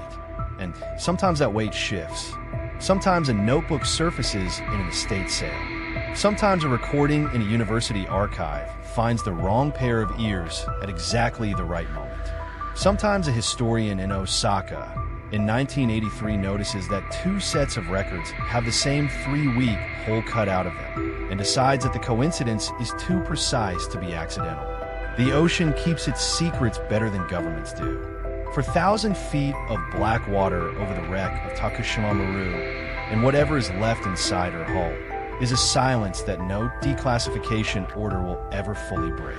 and sometimes that weight shifts. Sometimes a notebook surfaces in an estate sale. Sometimes a recording in a university archive finds the wrong pair of ears at exactly the right moment. Sometimes a historian in Osaka in 1983 notices that 2 sets of records have the same 3-week hole cut out of them and decides that the coincidence is too precise to be accidental. The ocean keeps its secrets better than governments do. For 1,000 feet of black water over the wreck of Tokushima Maru and whatever is left inside her hull is a silence that no declassification order will ever fully break.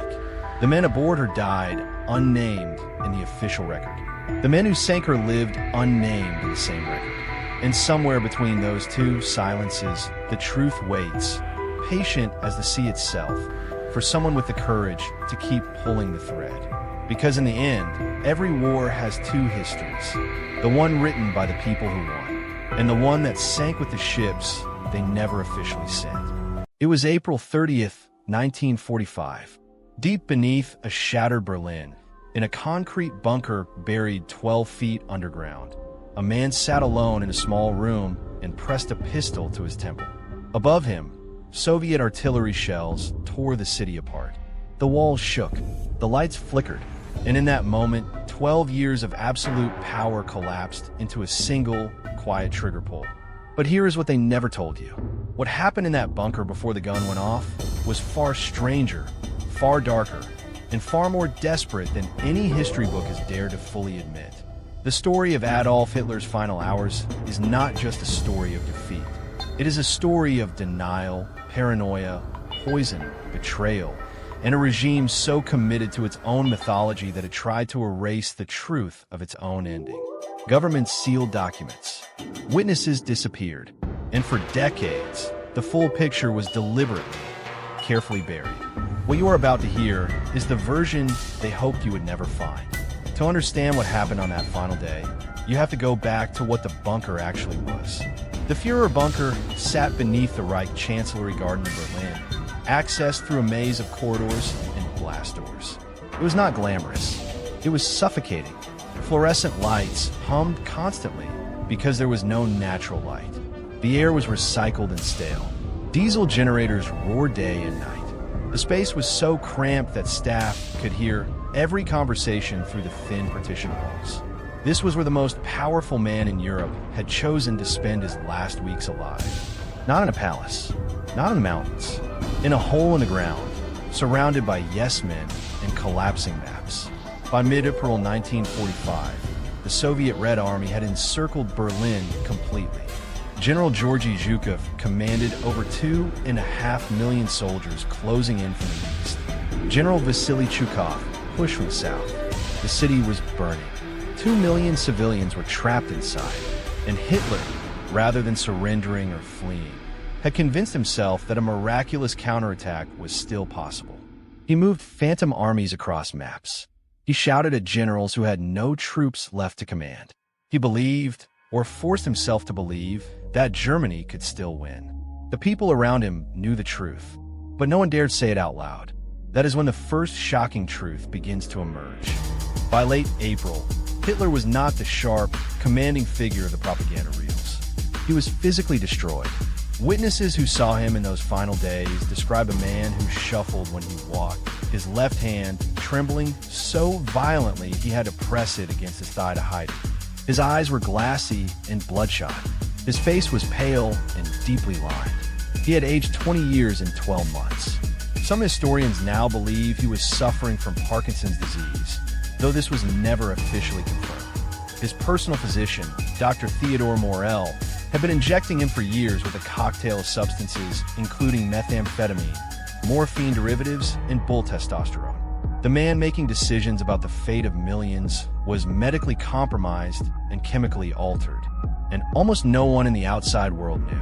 The men aboard her died unnamed in the official record. The men who sank her lived unnamed in the same record. And somewhere between those 2 silences, the truth waits, patient as the sea itself, for someone with the courage to keep pulling the thread. Because in the end, every war has 2 histories. The one written by the people who won, and the one that sank with the ships they never officially sent. It was April 30th, 1945. Deep beneath a shattered Berlin, in a concrete bunker buried 12 feet underground, a man sat alone in a small room and pressed a pistol to his temple. Above him, Soviet artillery shells tore the city apart. The walls shook, the lights flickered, and in that moment, 12 years of absolute power collapsed into a single, quiet trigger pull. But here is what they never told you. What happened in that bunker before the gun went off was far stranger, far darker, and far more desperate than any history book has dared to fully admit. The story of Adolf Hitler's final hours is not just a story of defeat. It is a story of denial, paranoia, poison, betrayal, and a regime so committed to its own mythology that it tried to erase the truth of its own ending. Governments sealed documents. Witnesses disappeared. And for decades, the full picture was deliberately, carefully buried. What you are about to hear is the version they hoped you would never find. To understand what happened on that final day, you have to go back to what the bunker actually was. The Führer bunker sat beneath the Reich Chancellery Garden in Berlin, accessed through a maze of corridors and glass doors. It was not glamorous. It was suffocating. Fluorescent lights hummed constantly because there was no natural light. The air was recycled and stale. Diesel generators roared day and night. The space was so cramped that staff could hear every conversation through the thin partition walls. This was where the most powerful man in Europe had chosen to spend his last weeks alive. Not in a palace, not in the mountains, in a hole in the ground, surrounded by yes-men and collapsing maps. By mid-April 1945, the Soviet Red Army had encircled Berlin completely. General Georgy Zhukov commanded over 2.5 million soldiers closing in from the east. General Vasily Chukov pushed from the south. The city was burning. 2 million civilians were trapped inside, and Hitler, rather than surrendering or fleeing, had convinced himself that a miraculous counterattack was still possible. He moved phantom armies across maps. He shouted at generals who had no troops left to command. He believed, or forced himself to believe, that Germany could still win. The people around him knew the truth, but no one dared say it out loud. That is when the first shocking truth begins to emerge. By late April, Hitler was not the sharp, commanding figure of the propaganda reels. He was physically destroyed. Witnesses who saw him in those final days describe a man who shuffled when he walked, his left hand trembling so violently he had to press it against his thigh to hide it. His eyes were glassy and bloodshot. His face was pale and deeply lined. He had aged 20 years and 12 months. Some historians now believe he was suffering from Parkinson's disease, though this was never officially confirmed. His personal physician, Dr. Theodore Morel, had been injecting him for years with a cocktail of substances including methamphetamine, morphine derivatives, and bull testosterone. The man making decisions about the fate of millions was medically compromised and chemically altered, and almost no one in the outside world knew.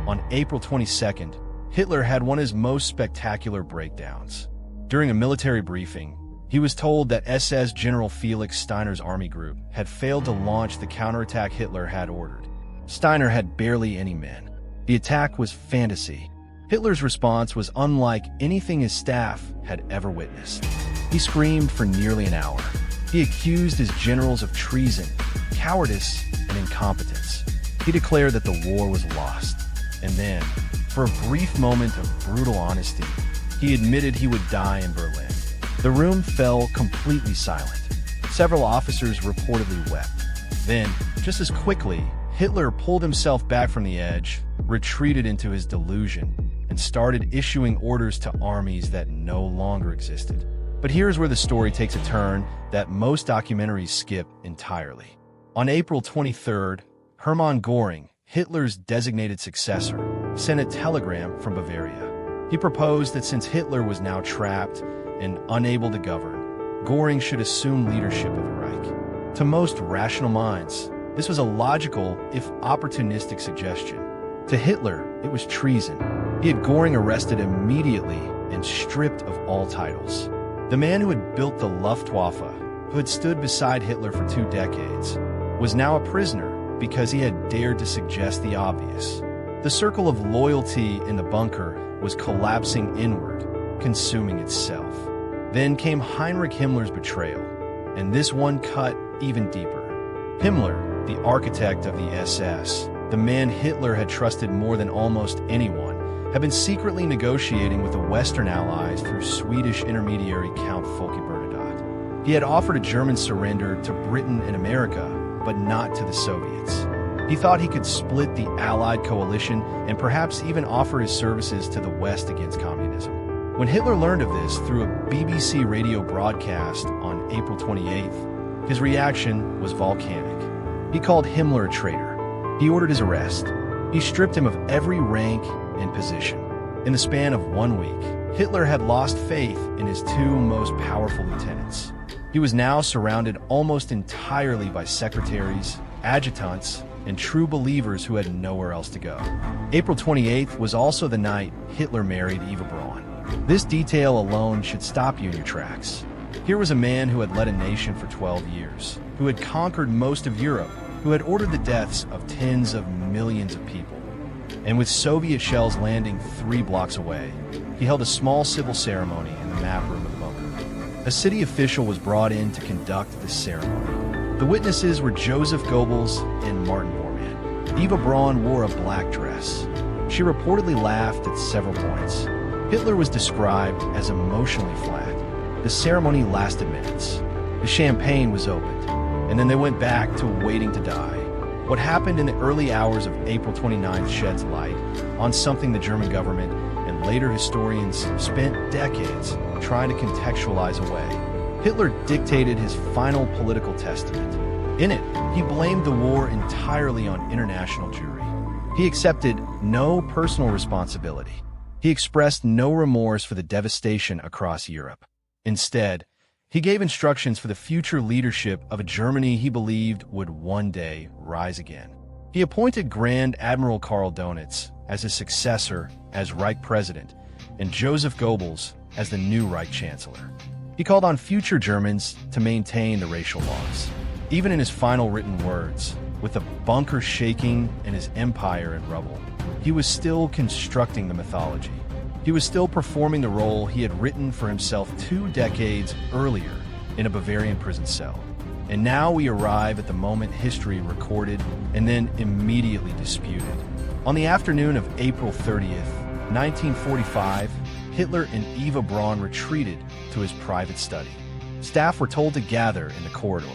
On April 22nd, Hitler had one of his most spectacular breakdowns. During a military briefing, he was told that SS General Felix Steiner's army group had failed to launch the counterattack Hitler had ordered. Steiner had barely any men. The attack was fantasy. Hitler's response was unlike anything his staff had ever witnessed. He screamed for nearly an hour. He accused his generals of treason, cowardice, and incompetence. He declared that the war was lost. And then, for a brief moment of brutal honesty, he admitted he would die in Berlin. The room fell completely silent. Several officers reportedly wept. Then, just as quickly, Hitler pulled himself back from the edge, retreated into his delusion, and started issuing orders to armies that no longer existed. But here's where the story takes a turn that most documentaries skip entirely. On April 23rd, Hermann Göring, Hitler's designated successor, sent a telegram from Bavaria. He proposed that since Hitler was now trapped and unable to govern, Göring should assume leadership of the Reich. To most rational minds, this was a logical, if opportunistic suggestion. To Hitler, it was treason. He had Göring arrested immediately and stripped of all titles. The man who had built the Luftwaffe, who had stood beside Hitler for 2 decades, was now a prisoner because he had dared to suggest the obvious. The circle of loyalty in the bunker was collapsing inward. consuming itself. Then came Heinrich Himmler's betrayal, and this one cut even deeper. Himmler, the architect of the SS, the man Hitler had trusted more than almost anyone, had been secretly negotiating with the Western Allies through Swedish intermediary Count Folke Bernadotte. He had offered a German surrender to Britain and America, but not to the Soviets. He thought he could split the Allied coalition and perhaps even offer his services to the West against communism. When Hitler learned of this through a BBC radio broadcast on April 28th, his reaction was volcanic. He called Himmler a traitor. He ordered his arrest. He stripped him of every rank and position. In the span of 1 week, Hitler had lost faith in his two most powerful lieutenants. He was now surrounded almost entirely by secretaries, adjutants, and true believers who had nowhere else to go. April 28th was also the night Hitler married Eva Braun. This detail alone should stop you in your tracks. Here was a man who had led a nation for 12 years, who had conquered most of Europe, who had ordered the deaths of tens of millions of people. And with Soviet shells landing 3 blocks away, he held a small civil ceremony in the map room of the bunker. A city official was brought in to conduct this ceremony. The witnesses were Joseph Goebbels and Martin Bormann. Eva Braun wore a black dress. She reportedly laughed at several points. Hitler was described as emotionally flat. The ceremony lasted minutes. The champagne was opened, and then they went back to waiting to die. What happened in the early hours of April 29th sheds light on something the German government and later historians spent decades trying to contextualize away. Hitler dictated his final political testament. In it, he blamed the war entirely on international Jewry. He accepted no personal responsibility. He expressed no remorse for the devastation across Europe. Instead, he gave instructions for the future leadership of a Germany he believed would one day rise again. He appointed Grand Admiral Karl Donitz as his successor as Reich President and Joseph Goebbels as the new Reich Chancellor. He called on future Germans to maintain the racial laws. Even in his final written words, with the bunker shaking and his empire in rubble, he was still constructing the mythology. He was still performing the role he had written for himself 2 decades earlier in a Bavarian prison cell. And now we arrive at the moment history recorded and then immediately disputed. On the afternoon of April 30th, 1945, Hitler and Eva Braun retreated to his private study. Staff were told to gather in the corridor.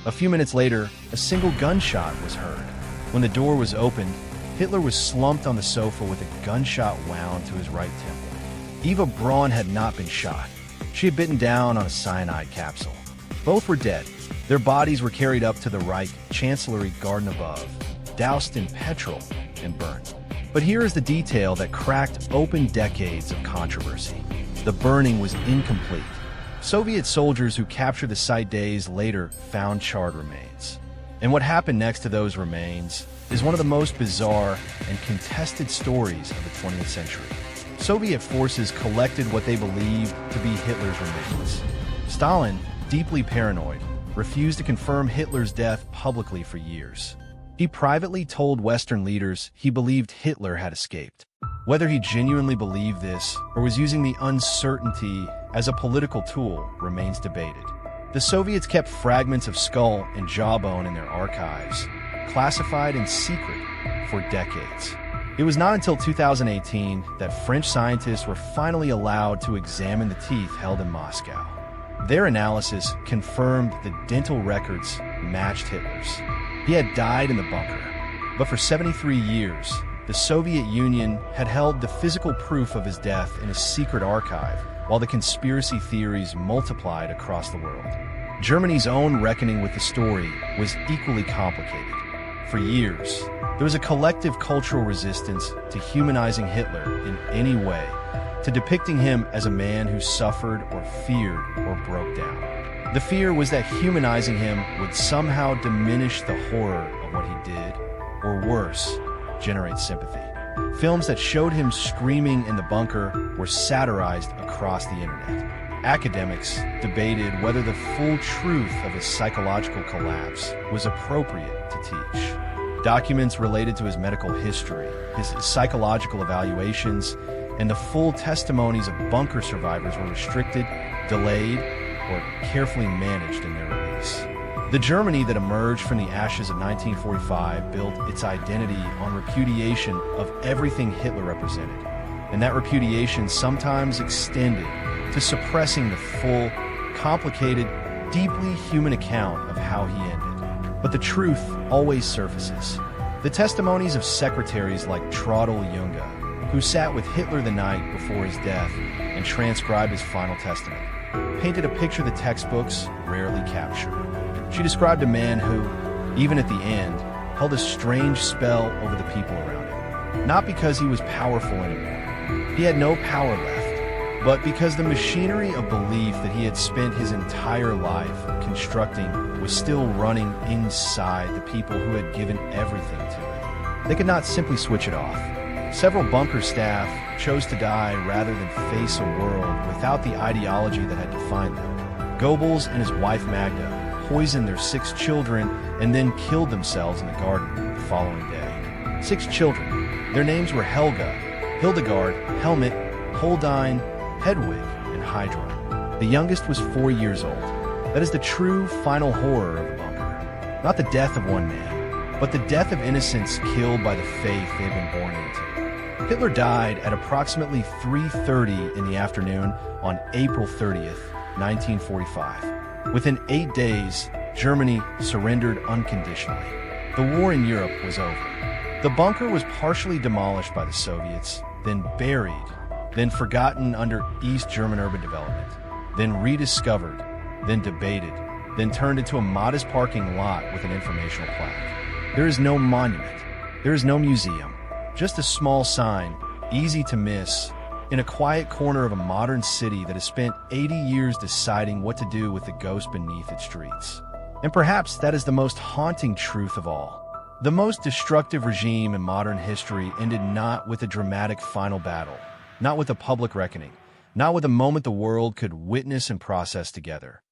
A few minutes later, a single gunshot was heard. When the door was opened, Hitler was slumped on the sofa with a gunshot wound to his right temple. Eva Braun had not been shot. She had bitten down on a cyanide capsule. Both were dead. Their bodies were carried up to the Reich Chancellery garden above, doused in petrol and burned. But here is the detail that cracked open decades of controversy. The burning was incomplete. Soviet soldiers who captured the site days later found charred remains. And what happened next to those remains is one of the most bizarre and contested stories of the 20th century. Soviet forces collected what they believed to be Hitler's remains. Stalin, deeply paranoid, refused to confirm Hitler's death publicly for years. He privately told Western leaders he believed Hitler had escaped. Whether he genuinely believed this or was using the uncertainty as a political tool remains debated. The Soviets kept fragments of skull and jawbone in their archives, classified in secret for decades. It was not until 2018 that French scientists were finally allowed to examine the teeth held in Moscow. Their analysis confirmed the dental records matched Hitler's. He had died in the bunker, but for 73 years, the Soviet Union had held the physical proof of his death in a secret archive, while the conspiracy theories multiplied across the world. Germany's own reckoning with the story was equally complicated. For years, there was a collective cultural resistance to humanizing Hitler in any way, to depicting him as a man who suffered or feared or broke down. The fear was that humanizing him would somehow diminish the horror of what he did, or worse, generate sympathy. Films that showed him screaming in the bunker were satirized across the internet. Academics debated whether the full truth of his psychological collapse was appropriate to teach. Documents related to his medical history, his psychological evaluations, and the full testimonies of bunker survivors were restricted, delayed, or carefully managed in their release. The Germany that emerged from the ashes of 1945 built its identity on repudiation of everything Hitler represented, and that repudiation sometimes extended to suppressing the full, complicated, deeply human account of how he ended. But the truth always surfaces. The testimonies of secretaries like Traudl Junge, who sat with Hitler the night before his death and transcribed his final testament, painted a picture the textbooks rarely capture. She described a man who, even at the end, held a strange spell over the people around him. Not because he was powerful anymore. He had no power left, but because the machinery of belief that he had spent his entire life constructing was still running inside the people who had given everything to it. They could not simply switch it off. Several bunker staff chose to die rather than face a world without the ideology that had defined them. Goebbels and his wife Magda poisoned their 6 children and then killed themselves in the garden the following day. 6 children. Their names were Helga, Hildegard, Helmut, Holdine, Hedwig, and Hydra. The youngest was 4 years old. That is the true final horror of the bunker. Not the death of one man, but the death of innocence killed by the faith they had been born into. Hitler died at approximately 3:30 in the afternoon on April 30th, 1945. Within 8 days, Germany surrendered unconditionally. The war in Europe was over. The bunker was partially demolished by the Soviets, then buried, then forgotten under East German urban development, then rediscovered, then debated, then turned into a modest parking lot with an informational plaque. There is no monument. There is no museum. Just a small sign, easy to miss, in a quiet corner of a modern city that has spent 80 years deciding what to do with the ghost beneath its streets. And perhaps that is the most haunting truth of all. The most destructive regime in modern history ended not with a dramatic final battle, not with a public reckoning, not with a moment the world could witness and process together,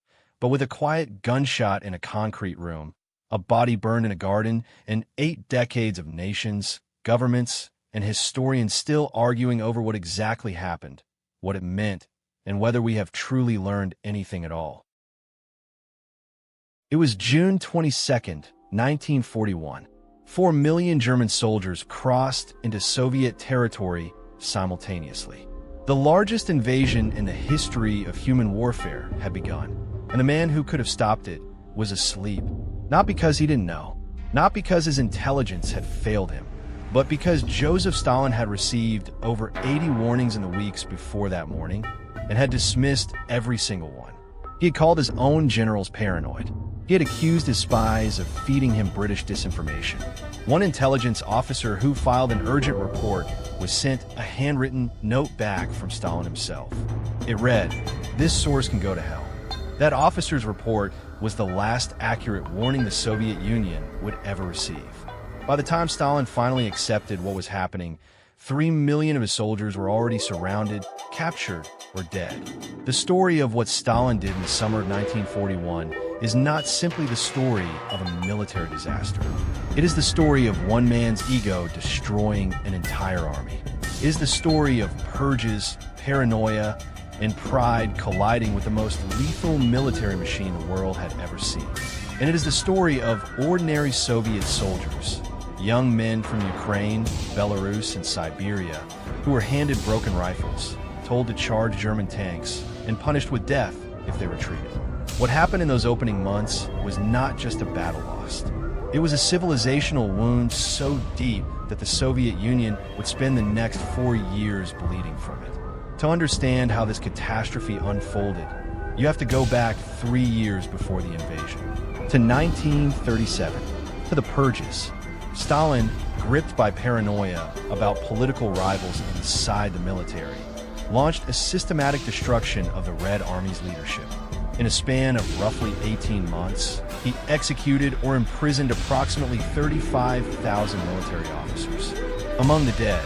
but with a quiet gunshot in a concrete room, a body burned in a garden, and 8 decades of nations, governments, and historians still arguing over what exactly happened, what it meant, and whether we have truly learned anything at all. It was June 22nd, 1941. 4 million German soldiers crossed into Soviet territory simultaneously. The largest invasion in the history of human warfare had begun, and the man who could have stopped it was asleep. Not because he didn't know, not because his intelligence had failed him, but because Joseph Stalin had received over 80 warnings in the weeks before that morning and had dismissed every single one. He had called his own generals paranoid. He had accused his spies of feeding him British disinformation. One intelligence officer who filed an urgent report was sent a handwritten note back from Stalin himself. It read, "This source can go to hell." That officer's report was the last accurate warning the Soviet Union would ever receive. By the time Stalin finally accepted what was happening, 3 million of his soldiers were already surrounded, captured, or dead. The story of what Stalin did in the summer of 1941 is not simply the story of a military disaster. It is the story of one man's ego destroying an entire army. It is the story of purges, paranoia, and pride colliding with the most lethal military machine the world had ever seen. And it is the story of ordinary Soviet soldiers, young men from Ukraine, Belarus, and Siberia, who were handed broken rifles, told to charge German tanks, and punished with death if they retreated. What happened in those opening months was not just a battle lost. It was a civilizational wound so deep that the Soviet Union would spend the next 4 years bleeding from it. To understand how this catastrophe unfolded, you have to go back 3 years before the invasion, to 1937, to the purges. Stalin, gripped by paranoia about political rivals inside the military, launched a systematic destruction of the Red Army's leadership. In a span of roughly 18 months, he executed or imprisoned approximately 35,000 military officers. Among the dead,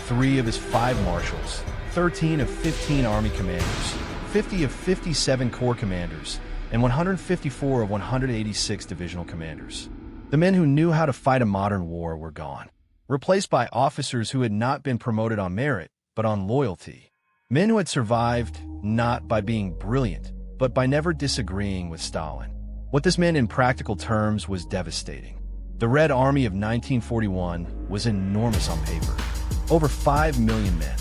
3 of his 5 marshals, 13 of 15 army commanders, 50 of 57 corps commanders, and 154 of 186 divisional commanders. The men who knew how to fight a modern war were gone, replaced by officers who had not been promoted on merit, but on loyalty. Men who had survived not by being brilliant, but by never disagreeing with Stalin. What this meant in practical terms was devastating. The Red Army of 1941 was enormous on paper. Over 5 million men,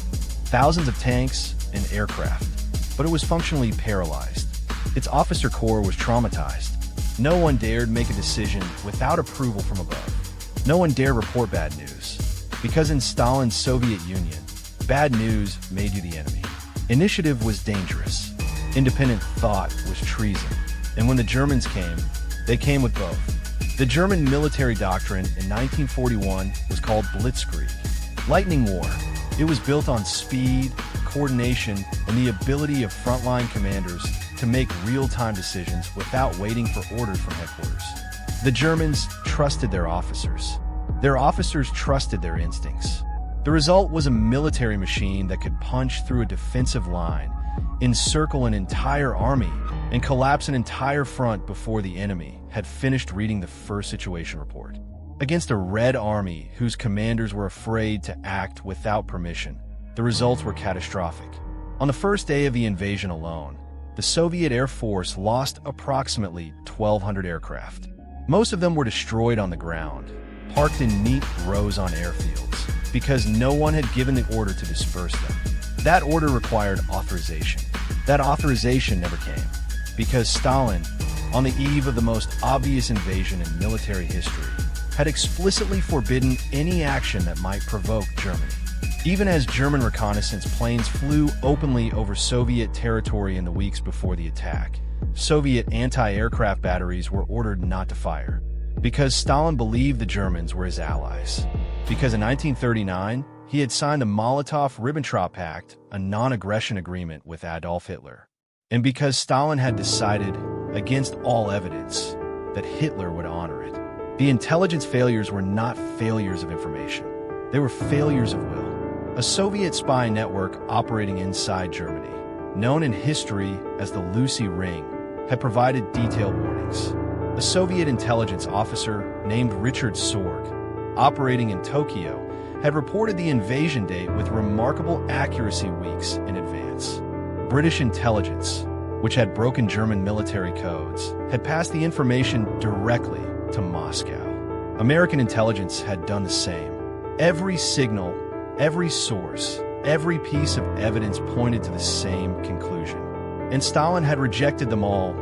thousands of tanks and aircraft, but it was functionally paralyzed. Its officer corps was traumatized. No one dared make a decision without approval from above. No one dared report bad news, because in Stalin's Soviet Union, bad news made you the enemy. Initiative was dangerous. Independent thought was treason. And when the Germans came, they came with both. The German military doctrine in 1941 was called Blitzkrieg, lightning war. It was built on speed, coordination, and the ability of frontline commanders to make real-time decisions without waiting for orders from headquarters. The Germans trusted their officers. Their officers trusted their instincts. The result was a military machine that could punch through a defensive line, encircle an entire army, and collapse an entire front before the enemy had finished reading the first situation report. Against a Red Army whose commanders were afraid to act without permission, the results were catastrophic. On the first day of the invasion alone, the Soviet Air Force lost approximately 1,200 aircraft. Most of them were destroyed on the ground, parked in neat rows on airfields, because no one had given the order to disperse them. That order required authorization. That authorization never came, because Stalin, on the eve of the most obvious invasion in military history, had explicitly forbidden any action that might provoke Germany. Even as German reconnaissance planes flew openly over Soviet territory in the weeks before the attack, Soviet anti-aircraft batteries were ordered not to fire, because Stalin believed the Germans were his allies. Because in 1939, he had signed the Molotov-Ribbentrop Pact, a non-aggression agreement with Adolf Hitler. And because Stalin had decided, against all evidence, that Hitler would honor it. The intelligence failures were not failures of information. They were failures of will. A Soviet spy network operating inside Germany, known in history as the Lucy Ring, had provided detailed warnings. A Soviet intelligence officer named Richard Sorg, operating in Tokyo, had reported the invasion date with remarkable accuracy weeks in advance. British intelligence, which had broken German military codes, had passed the information directly to Moscow. American intelligence had done the same. Every signal, every source, every piece of evidence pointed to the same conclusion. And Stalin had rejected them all,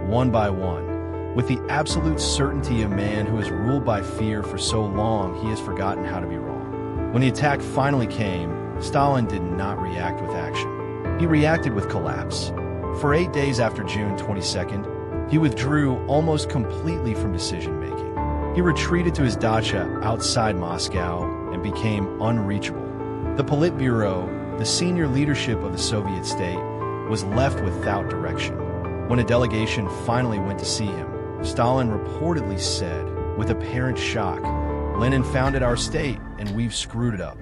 one by one, with the absolute certainty of man who has ruled by fear for so long he has forgotten how to be wrong. When the attack finally came, Stalin did not react with action. He reacted with collapse. For 8 days after June 22nd, he withdrew almost completely from decision-making. He retreated to his dacha outside Moscow and became unreachable. The Politburo, the senior leadership of the Soviet state, was left without direction. When a delegation finally went to see him, Stalin reportedly said, with apparent shock, "Lenin founded our state, and we've screwed it up."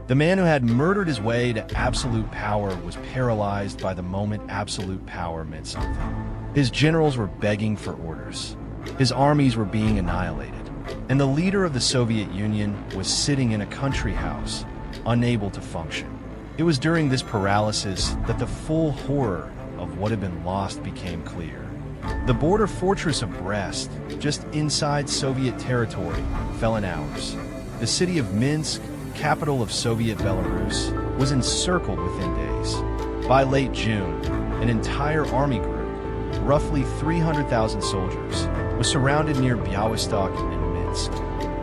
The man who had murdered his way to absolute power was paralyzed by the moment absolute power meant something. His generals were begging for orders. His armies were being annihilated. And the leader of the Soviet Union was sitting in a country house, unable to function. It was during this paralysis that the full horror of what had been lost became clear. The border fortress of Brest, just inside Soviet territory, fell in hours. The city of Minsk, capital of Soviet Belarus, was encircled within days. By late June, an entire army group, roughly 300,000 soldiers, was surrounded near Białystok and Minsk.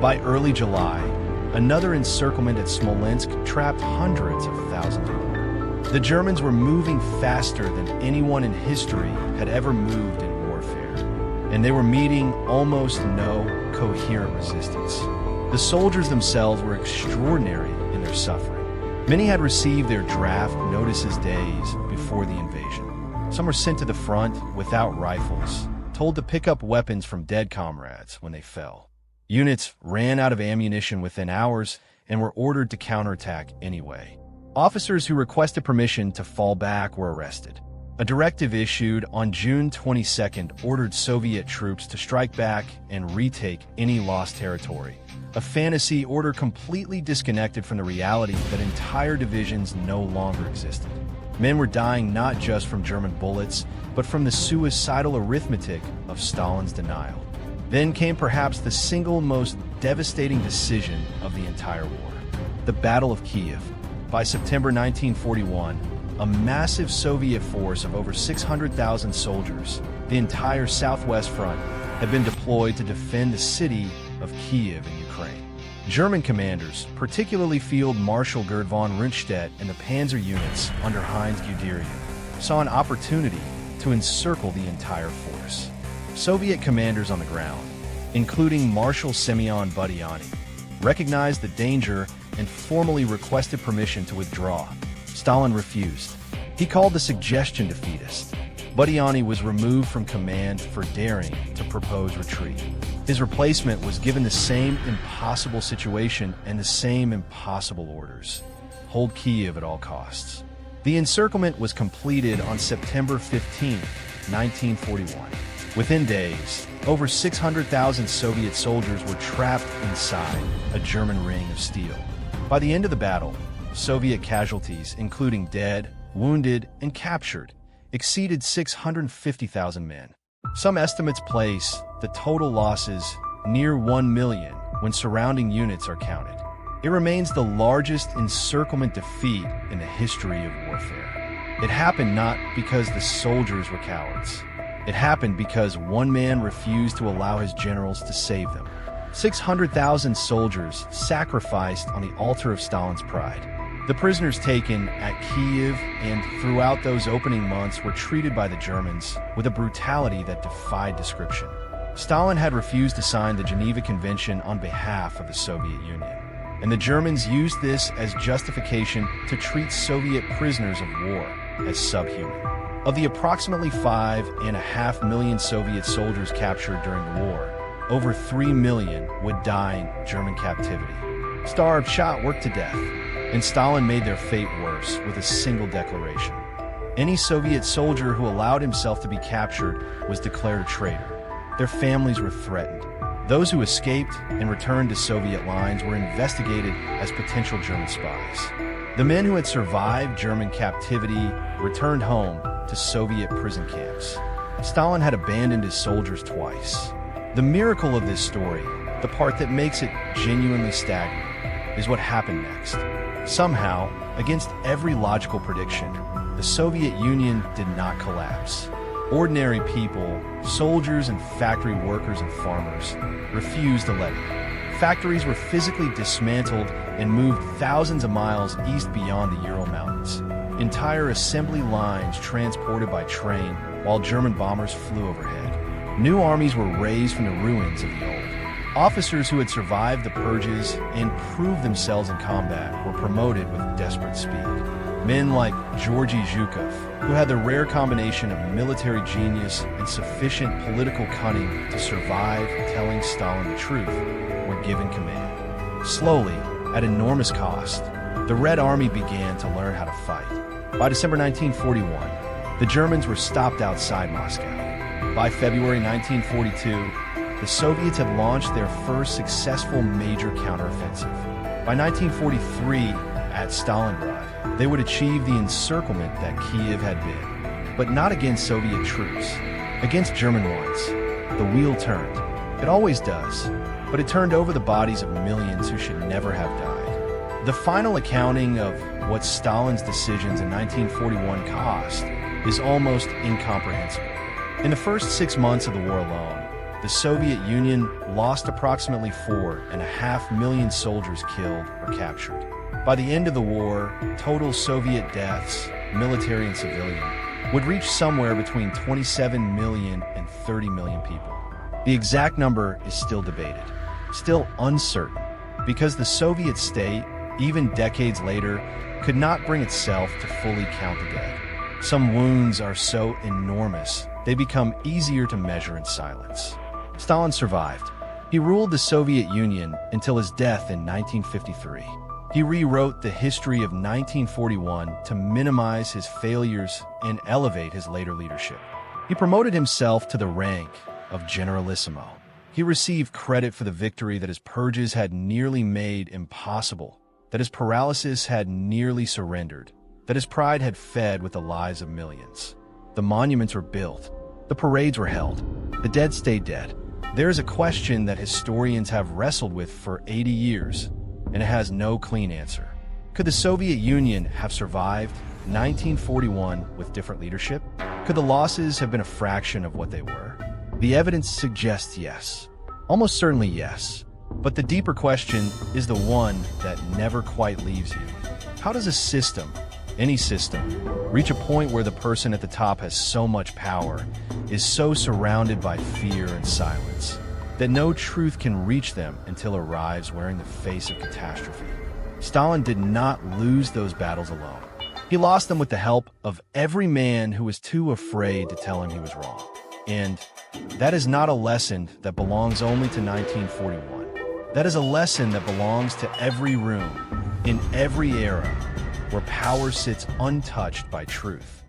By early July, another encirclement at Smolensk trapped hundreds of thousands more. The Germans were moving faster than anyone in history had ever moved in warfare, and they were meeting almost no coherent resistance. The soldiers themselves were extraordinary in their suffering. Many had received their draft notices days before the invasion. Some were sent to the front without rifles, told to pick up weapons from dead comrades when they fell. Units ran out of ammunition within hours and were ordered to counterattack anyway. Officers who requested permission to fall back were arrested. A directive issued on June 22nd ordered Soviet troops to strike back and retake any lost territory. A fantasy order completely disconnected from the reality that entire divisions no longer existed. Men were dying not just from German bullets, but from the suicidal arithmetic of Stalin's denial. Then came perhaps the single most devastating decision of the entire war: the Battle of Kiev. By September 1941, a massive Soviet force of over 600,000 soldiers, the entire Southwest Front, had been deployed to defend the city of Kiev in Ukraine. German commanders, particularly Field Marshal Gerd von Rundstedt and the panzer units under Heinz Guderian, saw an opportunity to encircle the entire force. Soviet commanders on the ground, including Marshal Semyon Budyonny, recognized the danger and formally requested permission to withdraw. Stalin refused. He called the suggestion defeatist. Budyonny was removed from command for daring to propose retreat. His replacement was given the same impossible situation and the same impossible orders: hold Kiev at all costs. The encirclement was completed on September 15, 1941. Within days, over 600,000 Soviet soldiers were trapped inside a German ring of steel. By the end of the battle, Soviet casualties, including dead, wounded, and captured, exceeded 650,000 men. Some estimates place the total losses near 1 million when surrounding units are counted. It remains the largest encirclement defeat in the history of warfare. It happened not because the soldiers were cowards. It happened because one man refused to allow his generals to save them. 600,000 soldiers sacrificed on the altar of Stalin's pride. The prisoners taken at Kiev and throughout those opening months were treated by the Germans with a brutality that defied description. Stalin had refused to sign the Geneva Convention on behalf of the Soviet Union, and the Germans used this as justification to treat Soviet prisoners of war as subhuman. Of the approximately 5.5 million Soviet soldiers captured during the war, over 3 million would die in German captivity, starved, shot, worked to death. And Stalin made their fate worse with a single declaration. Any Soviet soldier who allowed himself to be captured was declared a traitor. Their families were threatened. Those who escaped and returned to Soviet lines were investigated as potential German spies. The men who had survived German captivity returned home to Soviet prison camps. Stalin had abandoned his soldiers twice. The miracle of this story, the part that makes it genuinely staggering, is what happened next. Somehow, against every logical prediction, the Soviet Union did not collapse. Ordinary people, soldiers and factory workers and farmers, refused to let it. Factories were physically dismantled and moved thousands of miles east beyond the Ural Mountains. Entire assembly lines transported by train while German bombers flew overhead. New armies were raised from the ruins of the old. Officers who had survived the purges and proved themselves in combat were promoted with desperate speed. Men like Georgy Zhukov, who had the rare combination of military genius and sufficient political cunning to survive telling Stalin the truth, were given command. Slowly, at enormous cost, the Red Army began to learn how to fight. By December 1941, the Germans were stopped outside Moscow. By February 1942, the Soviets had launched their first successful major counteroffensive. By 1943, at Stalingrad, they would achieve the encirclement that Kiev had been. But not against Soviet troops, against German ones. The wheel turned. It always does. But it turned over the bodies of millions who should never have died. The final accounting of what Stalin's decisions in 1941 cost is almost incomprehensible. In the first 6 months of the war alone, the Soviet Union lost approximately 4.5 million soldiers killed or captured. By the end of the war, total Soviet deaths, military and civilian, would reach somewhere between 27 million and 30 million people. The exact number is still debated, still uncertain, because the Soviet state, even decades later, could not bring itself to fully count the dead. Some wounds are so enormous, they become easier to measure in silence. Stalin survived. He ruled the Soviet Union until his death in 1953. He rewrote the history of 1941 to minimize his failures and elevate his later leadership. He promoted himself to the rank of generalissimo. He received credit for the victory that his purges had nearly made impossible, that his paralysis had nearly surrendered, that his pride had fed with the lives of millions. The monuments were built, the parades were held, the dead stayed dead. There is a question that historians have wrestled with for 80 years, and it has no clean answer. Could the Soviet Union have survived 1941 with different leadership? Could the losses have been a fraction of what they were? The evidence suggests yes. Almost certainly yes. But the deeper question is the one that never quite leaves you. How does a system, any system, reach a point where the person at the top has so much power, is so surrounded by fear and silence, that no truth can reach them until it arrives wearing the face of catastrophe? Stalin did not lose those battles alone. He lost them with the help of every man who was too afraid to tell him he was wrong. And that is not a lesson that belongs only to 1941. That is a lesson that belongs to every room, in every era, where power sits untouched by truth.